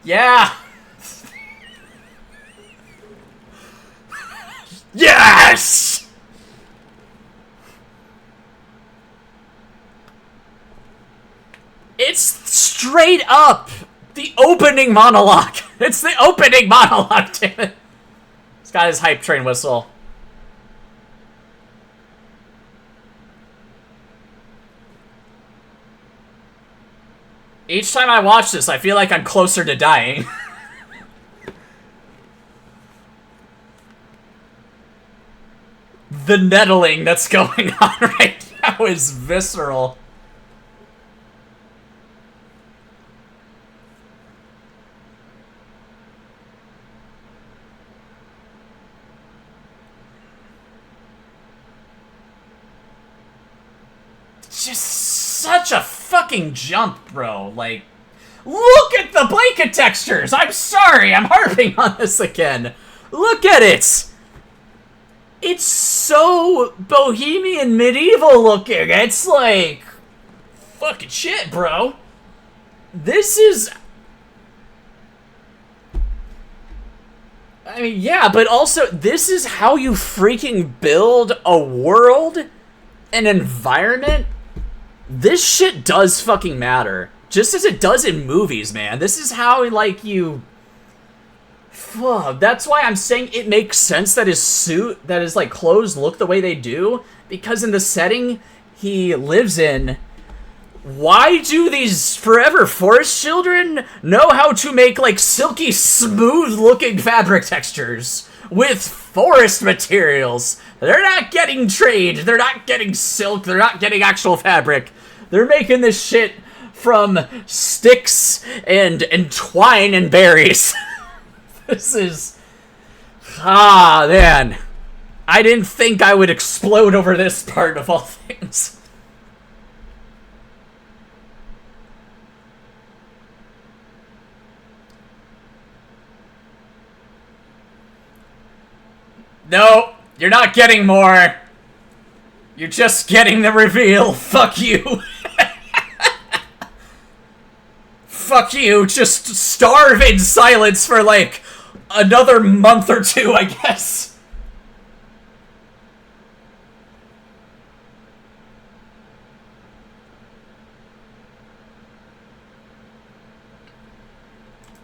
Yeah. Yes. It's straight up the opening monologue. It's the opening monologue, damn it. He's got his hype train whistle. Each time I watch this, I feel like I'm closer to dying. The nettling that's going on right now is visceral. Just such a fucking jump, bro. Like, look at the blanket textures! I'm sorry, I'm harping on this again. Look at it! It's so bohemian medieval looking. It's like, fucking shit, bro. This is... I mean, yeah, but also, this is how you freaking build a world, an environment. This shit does fucking matter. Just as it does in movies, man. This is how, like, you... That's why I'm saying it makes sense that his suit, that his, like, clothes look the way they do. Because in the setting he lives in, why do these forever forest children know how to make, like, silky, smooth-looking fabric textures with forest materials? They're not getting trade. They're not getting silk. They're not getting actual fabric. They're making this shit from sticks and twine and berries. This is... Ah, man. I didn't think I would explode over this part of all things. No, you're not getting more. You're just getting the reveal. Fuck you. Fuck you. Just starve in silence for, like, another month or two, I guess.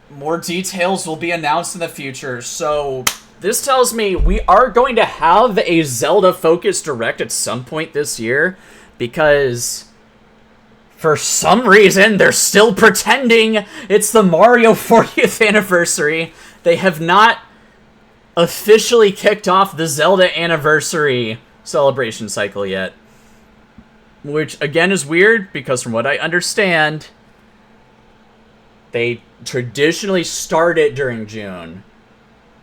More details will be announced in the future, so... This tells me we are going to have a Zelda-focused Direct at some point this year, because for some reason they're still pretending it's the Mario 40th anniversary. They have not officially kicked off the Zelda anniversary celebration cycle yet. Which, again, is weird, because from what I understand, they traditionally start it during June.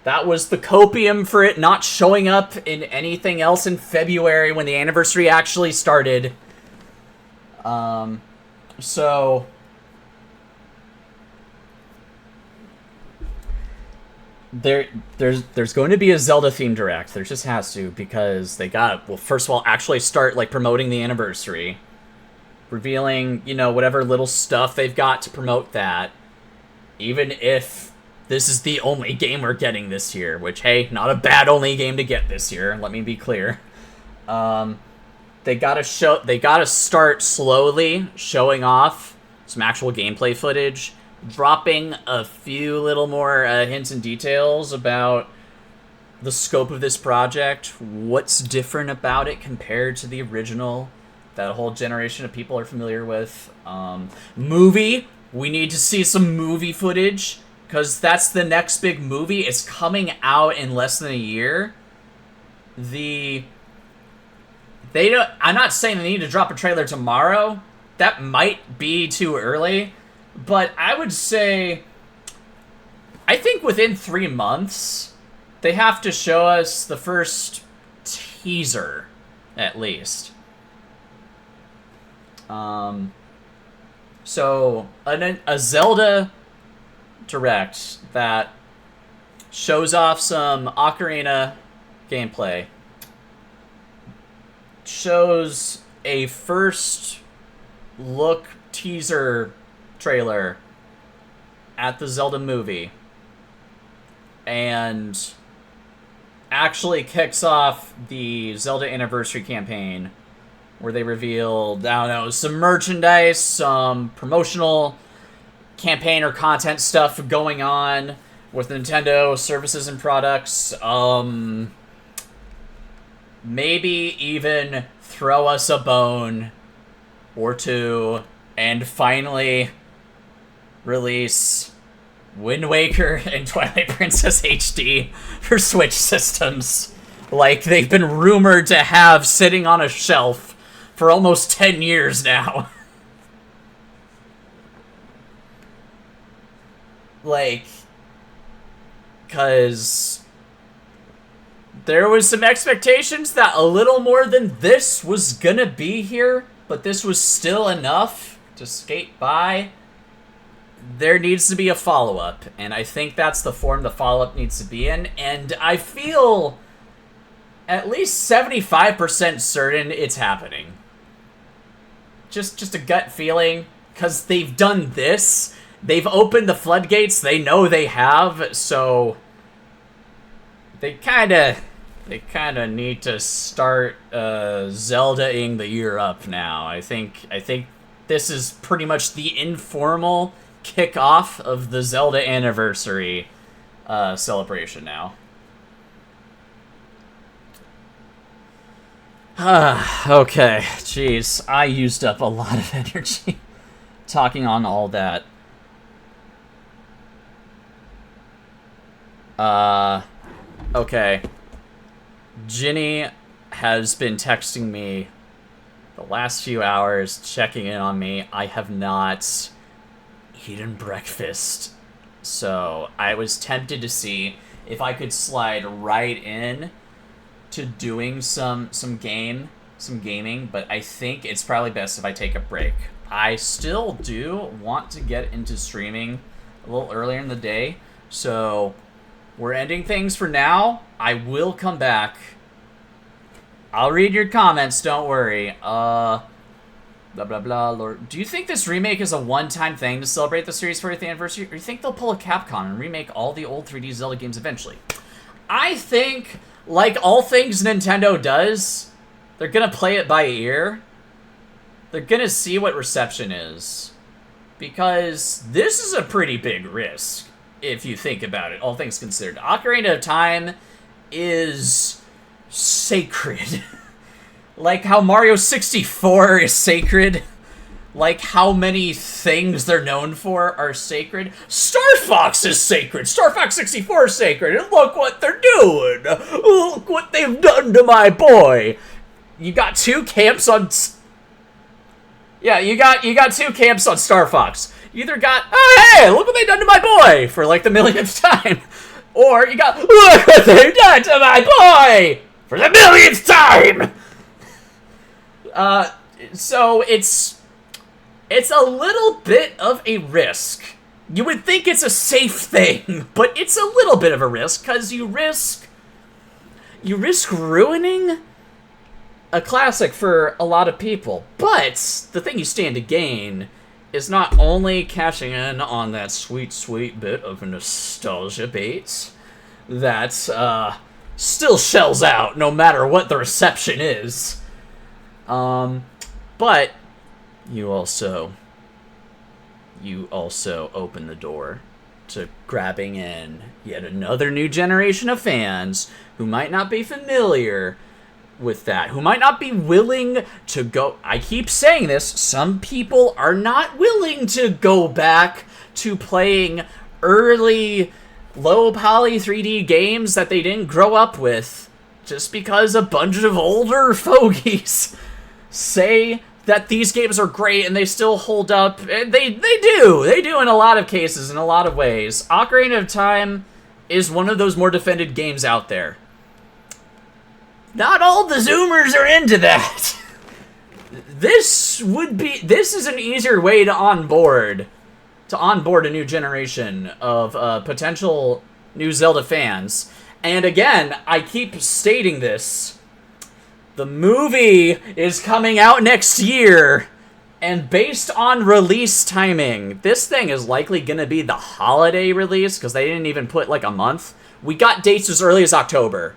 That was the copium for it not showing up in anything else in February when the anniversary actually started. So... There's going to be a Zelda-themed Direct. There just has to, because they got... Well, first of all, actually start, like, promoting the anniversary. Revealing, you know, whatever little stuff they've got to promote that. Even if... This is the only game we're getting this year, which, hey, not a bad only game to get this year. Let me be clear. They gotta start slowly showing off some actual gameplay footage, dropping a few little more hints and details about the scope of this project, what's different about it compared to the original that a whole generation of people are familiar with. Movie, we need to see some movie footage. Because that's the next big movie. It's coming out in less than a year. I'm not saying they need to drop a trailer tomorrow, that might be too early, but I would say, I think within 3 months, they have to show us the first teaser, at least. So, a Zelda Direct that shows off some Ocarina gameplay, shows a first look teaser trailer at the Zelda movie, and actually kicks off the Zelda Anniversary campaign, where they revealed, I don't know, some merchandise, some promotional campaign or content stuff going on with Nintendo services and products. Maybe even throw us a bone or two and finally release Wind Waker and Twilight Princess HD for Switch systems, like they've been rumored to have sitting on a shelf for almost 10 years now. Like, because there was some expectations that a little more than this was gonna be here, but this was still enough to skate by. There needs to be a follow-up, and I think that's the form the follow-up needs to be in, and I feel at least 75% certain it's happening. Just a gut feeling, because they've done this. They've opened the floodgates, they know they have, so they kinda need to start Zelda-ing the year up now. I think this is pretty much the informal kickoff of the Zelda Anniversary celebration now. Okay, jeez, I used up a lot of energy talking on all that. Okay. Ginny has been texting me the last few hours, checking in on me. I have not eaten breakfast, so I was tempted to see if I could slide right in to doing some gaming, but I think it's probably best if I take a break. I still do want to get into streaming a little earlier in the day, so we're ending things for now. I will come back. I'll read your comments, don't worry. Blah, blah, blah. Lord. Do you think this remake is a one-time thing to celebrate the series' 40th anniversary, or do you think they'll pull a Capcom and remake all the old 3D Zelda games eventually? I think, like all things Nintendo does, they're gonna play it by ear. They're gonna see what reception is. Because this is a pretty big risk, if you think about it, all things considered. Ocarina of Time is sacred. Like how Mario 64 is sacred. Like how many things they're known for are sacred. Star Fox is sacred. Star Fox 64 is sacred. And look what they're doing. Look what they've done to my boy. You got two camps on... Yeah, you got two camps on Star Fox. You either got, oh, hey, look what they done to my boy for like the millionth time. Or you got, look what they done to my boy for the millionth time. So it's a little bit of a risk. You would think it's a safe thing, but it's a little bit of a risk, because you risk ruining a classic for a lot of people. But the thing you stand to gain is not only cashing in on that sweet, sweet bit of nostalgia bait that still shells out no matter what the reception is, but you also open the door to grabbing in yet another new generation of fans who might not be familiar with that, who might not be willing to go... I keep saying this, some people are not willing to go back to playing early low poly 3D games that they didn't grow up with just because a bunch of older fogies say that these games are great and they still hold up. And they do in a lot of cases, in a lot of ways. Ocarina of Time is one of those more defended games out there. Not all the Zoomers are into that. This is an easier way to onboard a new generation of potential new Zelda fans. And again, I keep stating this. The movie is coming out next year, and based on release timing, this thing is likely going to be the holiday release, because they didn't even put, like, a month. We got dates as early as October.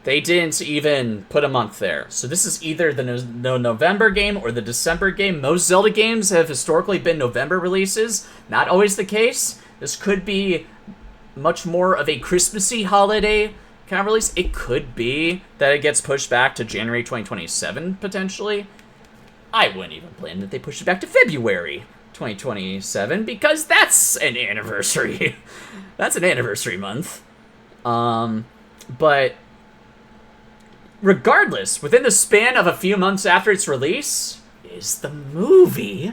They didn't even put a month there. So this is either the November game or the December game. Most Zelda games have historically been November releases. Not always the case. This could be much more of a Christmassy holiday kind of release. It could be that it gets pushed back to January 2027, potentially. I wouldn't even plan that they push it back to February 2027, because that's an anniversary. That's an anniversary month. But regardless, within the span of a few months after its release is the movie.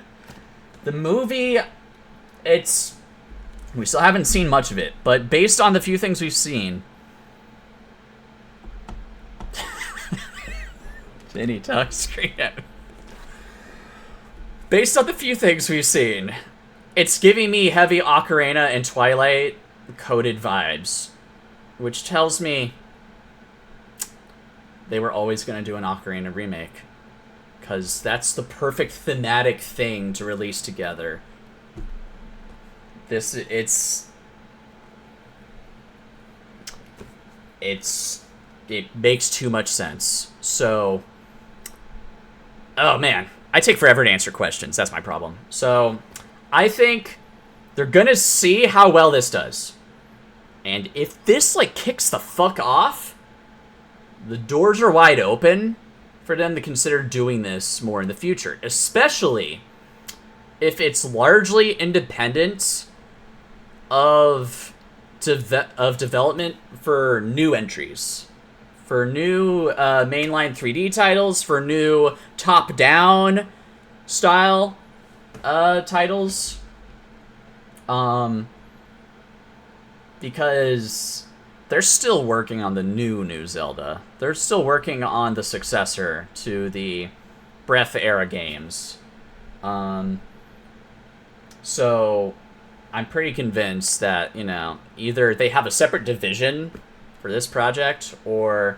The movie, we still haven't seen much of it, but based on the few things we've seen, Vinny talk screen out. Based on the few things we've seen, it's giving me heavy Ocarina and Twilight coded vibes, which tells me they were always going to do an Ocarina remake, because that's the perfect thematic thing to release together. It makes too much sense. So, oh man, I take forever to answer questions. That's my problem. So, I think they're gonna see how well this does. And if this, like, kicks the fuck off, the doors are wide open for them to consider doing this more in the future. Especially if it's largely independent of development for new entries. For new mainline 3D titles, for new top-down style titles. Because they're still working on the new Zelda. They're still working on the successor to the Breath-era games. So I'm pretty convinced that, you know, either they have a separate division for this project, or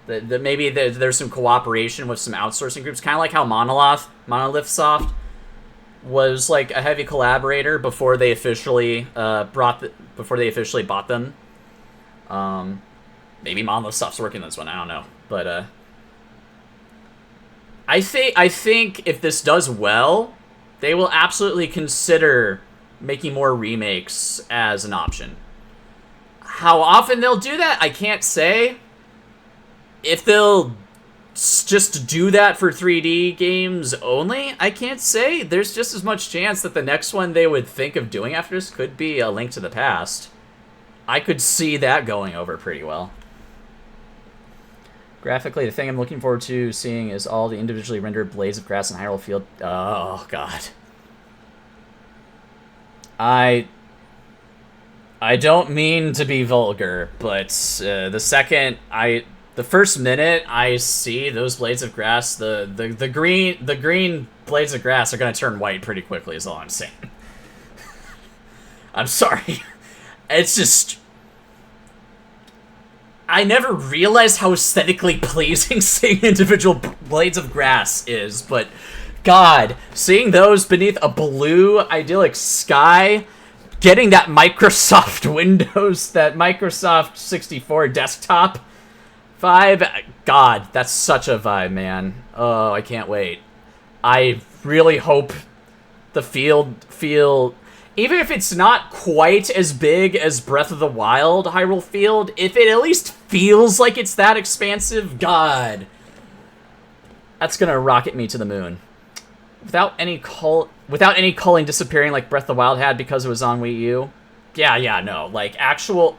that maybe there's some cooperation with some outsourcing groups, kind of like how Monolith Soft was like a heavy collaborator before they officially bought them. Maybe Monolith Soft's working on this one, I don't know, but I think if this does well, they will absolutely consider making more remakes as an option. How often they'll do that, I can't say. If they'll just do that for 3D games only, I can't say. There's just as much chance that the next one they would think of doing after this could be A Link to the Past. I could see that going over pretty well. Graphically, the thing I'm looking forward to seeing is all the individually rendered blades of grass in Hyrule Field. Oh, God. I don't mean to be vulgar, but the first minute I see those blades of grass, the green blades of grass are gonna turn white pretty quickly, is all I'm saying. I'm sorry. It's just, I never realized how aesthetically pleasing seeing individual blades of grass is, but God, seeing those beneath a blue, idyllic sky, getting that Microsoft Windows, that Microsoft 64 desktop vibe, God, that's such a vibe, man. Oh, I can't wait. I really hope the field even if it's not quite as big as Breath of the Wild Hyrule Field, if it at least feels like it's that expansive, God, that's gonna rocket me to the moon. Without any culling disappearing like Breath of the Wild had because it was on Wii U. Yeah, no. Like, actual...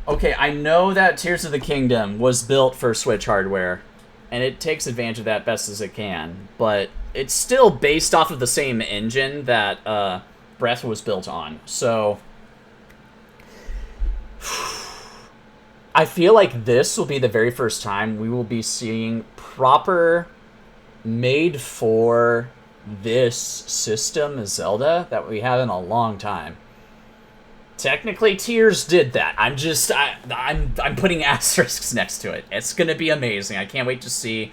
Okay, I know that Tears of the Kingdom was built for Switch hardware. and it takes advantage of that best as it can, but it's still based off of the same engine that Breath was built on. So I feel like this will be the very first time we will be seeing proper made for this system Zelda that we have in a long time. Technically, Tears did that. I'm putting asterisks next to it. It's gonna be amazing. I can't wait to see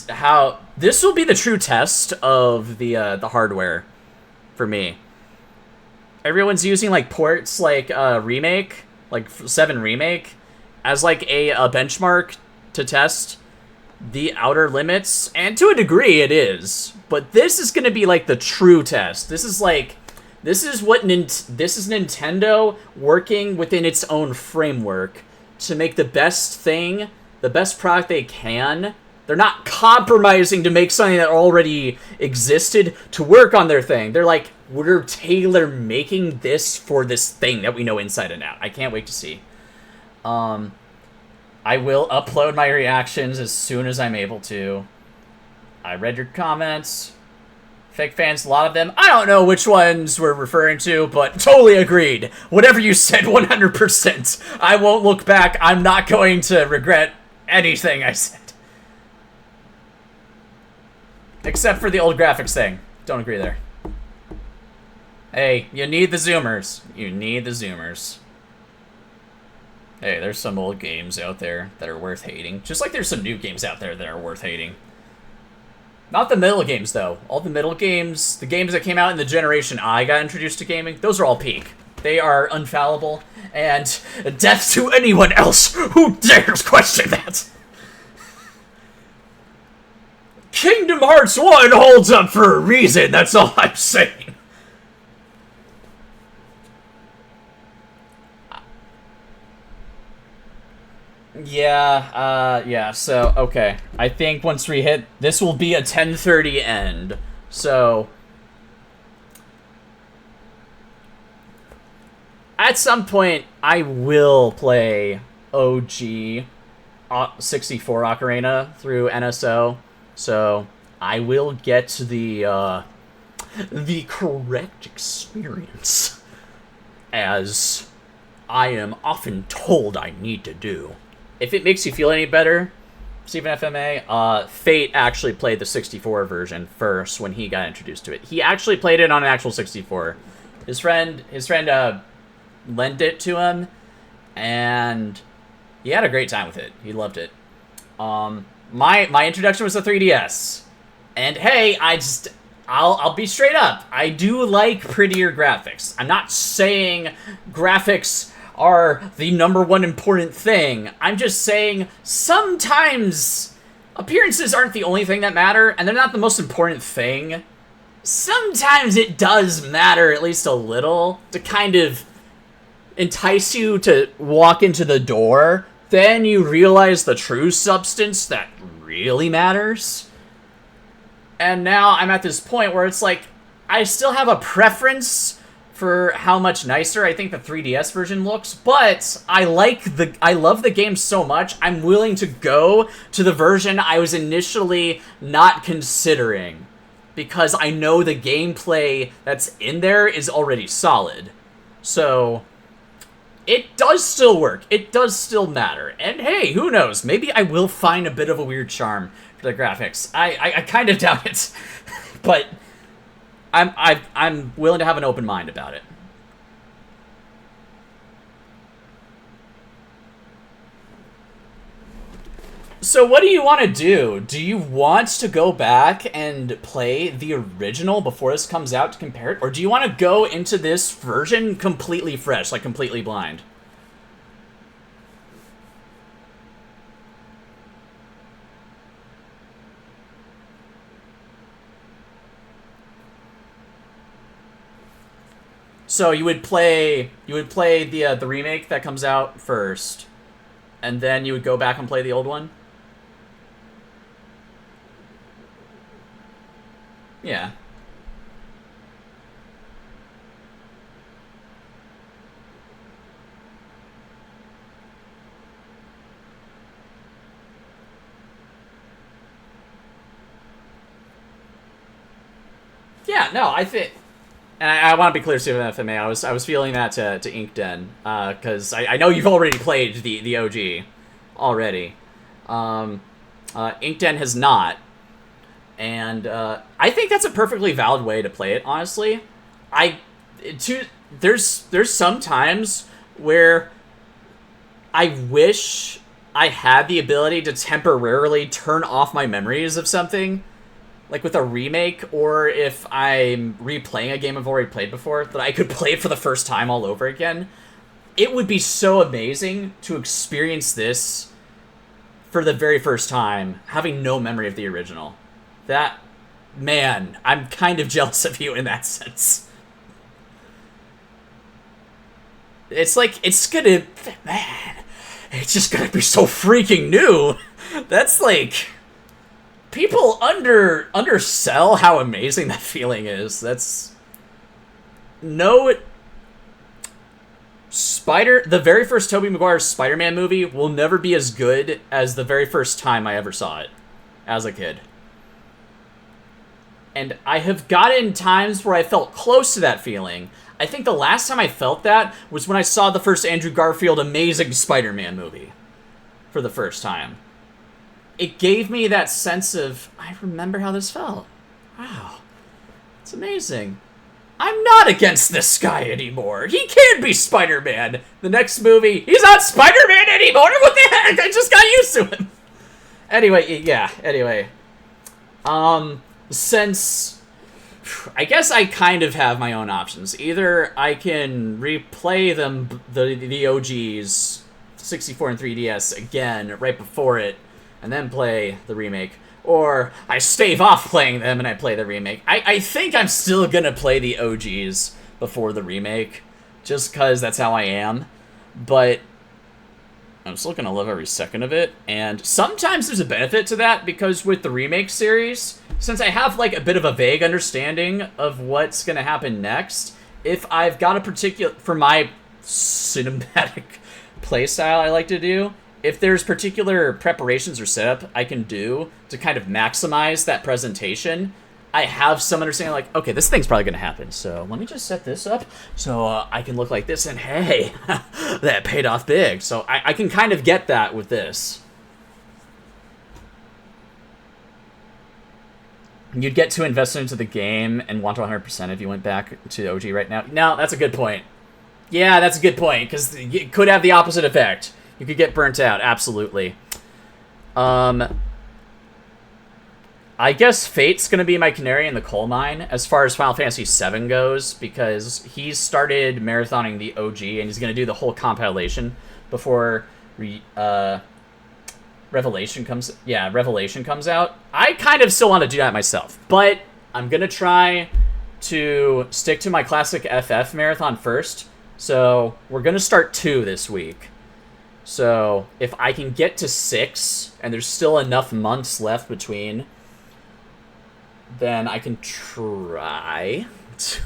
how this will be the true test of the hardware for me. Everyone's using like ports like Remake, like 7 Remake, as like a benchmark to test the outer limits, and to a degree it is. But this is gonna be like the true test. This is Nintendo working within its own framework to make the best thing, the best product they can. They're not compromising to make something that already existed to work on their thing. They're like, we're tailor-making this for this thing that we know inside and out. I can't wait to see. I will upload my reactions as soon as I'm able to. I read your comments. Fake fans, a lot of them. I don't know which ones we're referring to, but totally agreed. Whatever you said, 100%. I won't look back. I'm not going to regret anything I said. Except for the old graphics thing. Don't agree there. Hey, you need the zoomers. You need the zoomers. Hey, there's some old games out there that are worth hating. Just like there's some new games out there that are worth hating. Not the middle games, though. All the middle games, the games that came out in the generation I got introduced to gaming, those are all peak. They are infallible, and death to anyone else who dares question that! Kingdom Hearts 1 holds up for a reason, that's all I'm saying. Yeah, so, okay. I think once we hit, this will be a 10:30 end, so... At some point, I will play OG 64 Ocarina through NSO, so I will get the correct experience, as I am often told I need to do. If it makes you feel any better, Stephen FMA, Fate actually played the 64 version first when he got introduced to it. He actually played it on an actual 64. His friend lent it to him, and he had a great time with it. He loved it. My introduction was the 3DS, and hey, I'll be straight up. I do like prettier graphics. I'm not saying graphics are the #1 important thing. I'm just saying sometimes appearances aren't the only thing that matter, and they're not the most important thing. Sometimes it does matter, at least a little, to kind of entice you to walk into the door. Then you realize the true substance that really matters. And now I'm at this point where it's like, I still have a preference for how much nicer I think the 3DS version looks, but I love the game so much, I'm willing to go to the version I was initially not considering, because I know the gameplay that's in there is already solid. So it does still work. It does still matter. And hey, who knows? Maybe I will find a bit of a weird charm for the graphics. I kind of doubt it, but I'm willing to have an open mind about it. So what do you want to do? Do you want to go back and play the original before this comes out to compare it? Or do you want to go into this version completely fresh, like completely blind? So you would play the remake that comes out first, and then you would go back and play the old one? Yeah. Yeah, no, I think, and I want to be clear, Stephen FMA. I was feeling that to Inkden, because I know you've already played the OG already. Inkden has not, and I think that's a perfectly valid way to play it. Honestly, there's some times where I wish I had the ability to temporarily turn off my memories of something, like with a remake, or if I'm replaying a game I've already played before, that I could play it for the first time all over again. It would be so amazing to experience this for the very first time, having no memory of the original. That, man, I'm kind of jealous of you in that sense. It's like, it's gonna, man, it's just gonna be so freaking new. That's like, people undersell how amazing that feeling is. That's, no, the very first Tobey Maguire Spider-Man movie will never be as good as the very first time I ever saw it as a kid. And I have gotten times where I felt close to that feeling. I think the last time I felt that was when I saw the first Andrew Garfield Amazing Spider-Man movie for the first time. It gave me that sense of, I remember how this felt. Wow. It's amazing. I'm not against this guy anymore. He can't be Spider-Man. The next movie, he's not Spider-Man anymore. What the heck? I just got used to him. Anyway. Since I guess I kind of have my own options. Either I can replay them, the OGs, 64 and 3DS again right before it, and then play the remake, or I stave off playing them and I play the remake. I think I'm still gonna play the OGs before the remake, just because that's how I am, but I'm still gonna love every second of it, and sometimes there's a benefit to that, because with the remake series, since I have like a bit of a vague understanding of what's gonna happen next, if I've got a particular, for my cinematic playstyle I like to do, if there's particular preparations or setup I can do to kind of maximize that presentation, I have some understanding, like, okay, this thing's probably going to happen, so let me just set this up so I can look like this, and hey, that paid off big. So I can kind of get that with this. You'd get too invested into the game and want to 100% if you went back to OG right now. No, that's a good point. Yeah, that's a good point, because it could have the opposite effect. You could get burnt out, absolutely. I guess Fate's going to be my canary in the coal mine as far as Final Fantasy VII goes, because he's started marathoning the OG, and he's going to do the whole compilation before Revelation comes out. I kind of still want to do that myself, but I'm going to try to stick to my classic FF marathon first. So we're going to start 2 this week. So if I can get to 6, and there's still enough months left between, then I can try to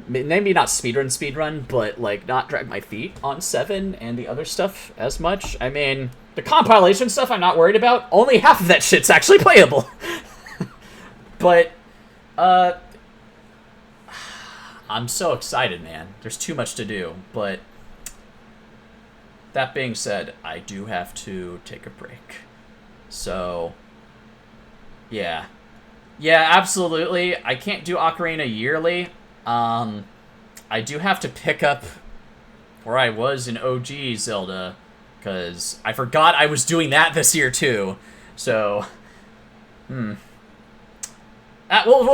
maybe not speedrun, but like not drag my feet on 7 and the other stuff as much. I mean, the compilation stuff I'm not worried about. Only half of that shit's actually playable. But, I'm so excited, man. There's too much to do, but that being said, I do have to take a break. So, yeah. Yeah, absolutely. I can't do Ocarina yearly. I do have to pick up where I was in OG Zelda, because I forgot I was doing that this year too. So, we'll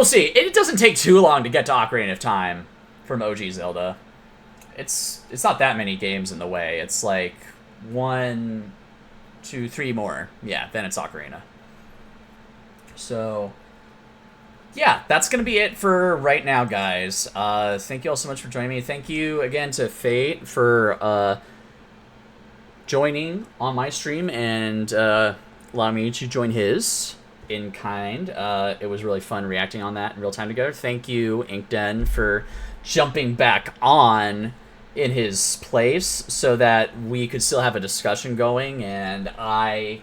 see. It doesn't take too long to get to Ocarina of Time from OG Zelda. It's not that many games in the way. It's like 1, 2, 3 more. Yeah, then it's Ocarina. So, yeah, that's going to be it for right now, guys. Thank you all so much for joining me. Thank you again to Fate for joining on my stream and allowing me to join his in kind. It was really fun reacting on that in real time together. Thank you, Inkden, for jumping back on in his place so that we could still have a discussion going, and I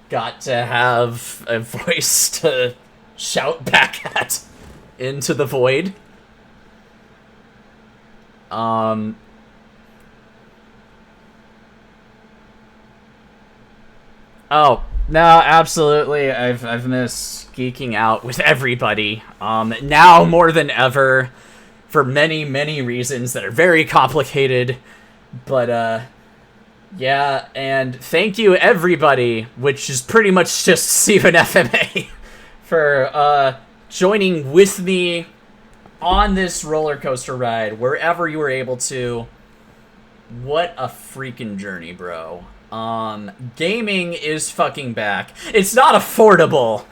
got to have a voice to shout back at into the void. Oh, no, absolutely. I've missed geeking out with everybody. Now more than ever, for many, many reasons that are very complicated. But, yeah, and thank you everybody, which is pretty much just Steven FMA, for, joining with me on this roller coaster ride, wherever you were able to. What a freaking journey, bro. Gaming is fucking back. It's not affordable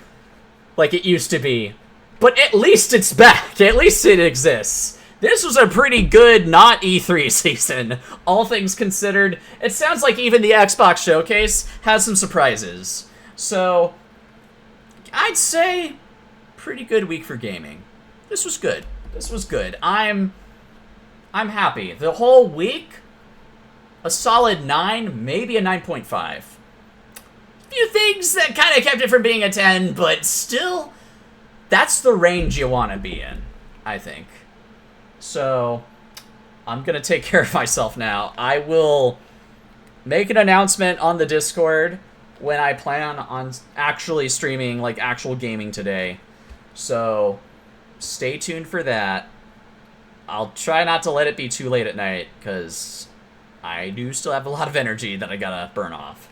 like it used to be, but at least it's back. At least it exists. This was a pretty good not E3 season, all things considered. It sounds like even the Xbox Showcase has some surprises. So, I'd say pretty good week for gaming. This was good. This was good. I'm happy. The whole week, a solid 9, maybe a 9.5. A few things that kind of kept it from being a 10, but still, that's the range you want to be in, I think. So, I'm going to take care of myself now. I will make an announcement on the Discord when I plan on actually streaming, like, actual gaming today. So, stay tuned for that. I'll try not to let it be too late at night, because I do still have a lot of energy that I gotta burn off.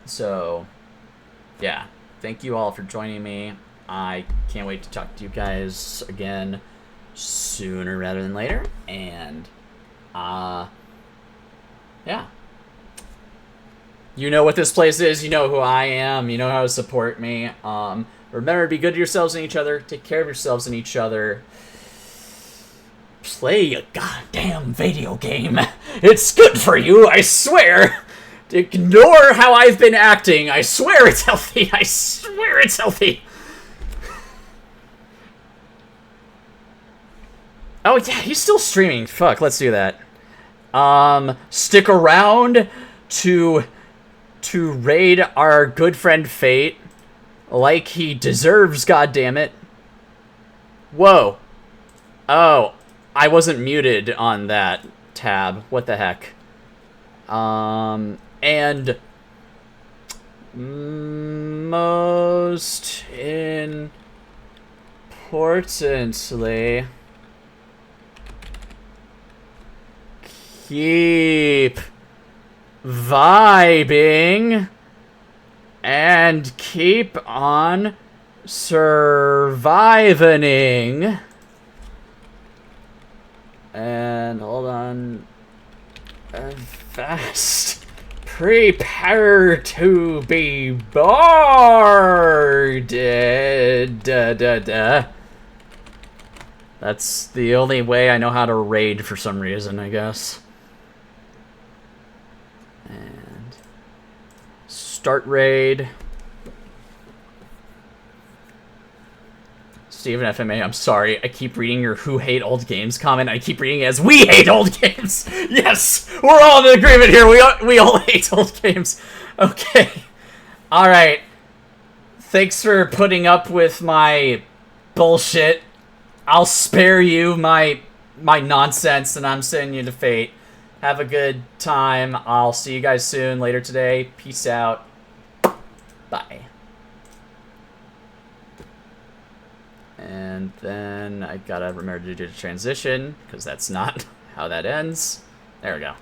So, yeah. Thank you all for joining me. I can't wait to talk to you guys again sooner rather than later. And, yeah. You know what this place is. You know who I am. You know how to support me. Remember to be good to yourselves and each other. Take care of yourselves and each other. Play a goddamn video game. It's good for you, I swear. Ignore how I've been acting. I swear it's healthy. I swear it's healthy. Oh, yeah, he's still streaming. Fuck, let's do that. Stick around to raid our good friend Fate like he deserves, goddammit. Whoa. Oh, I wasn't muted on that tab. What the heck? And most importantly, keep vibing and keep on surviving. And hold on. Fast. Prepare to be bored. That's the only way I know how to raid for some reason, I guess. And start raid. Steven FMA, I'm sorry. I keep reading your Who Hate Old Games comment. I keep reading it as We Hate Old Games. Yes! We're all in agreement here. We all hate old games. Okay. Alright. Thanks for putting up with my bullshit. I'll spare you my nonsense, and I'm sending you to Fate. Have a good time. I'll see you guys soon, later today. Peace out. Bye. And then I gotta remember to do the transition, because that's not how that ends. There we go.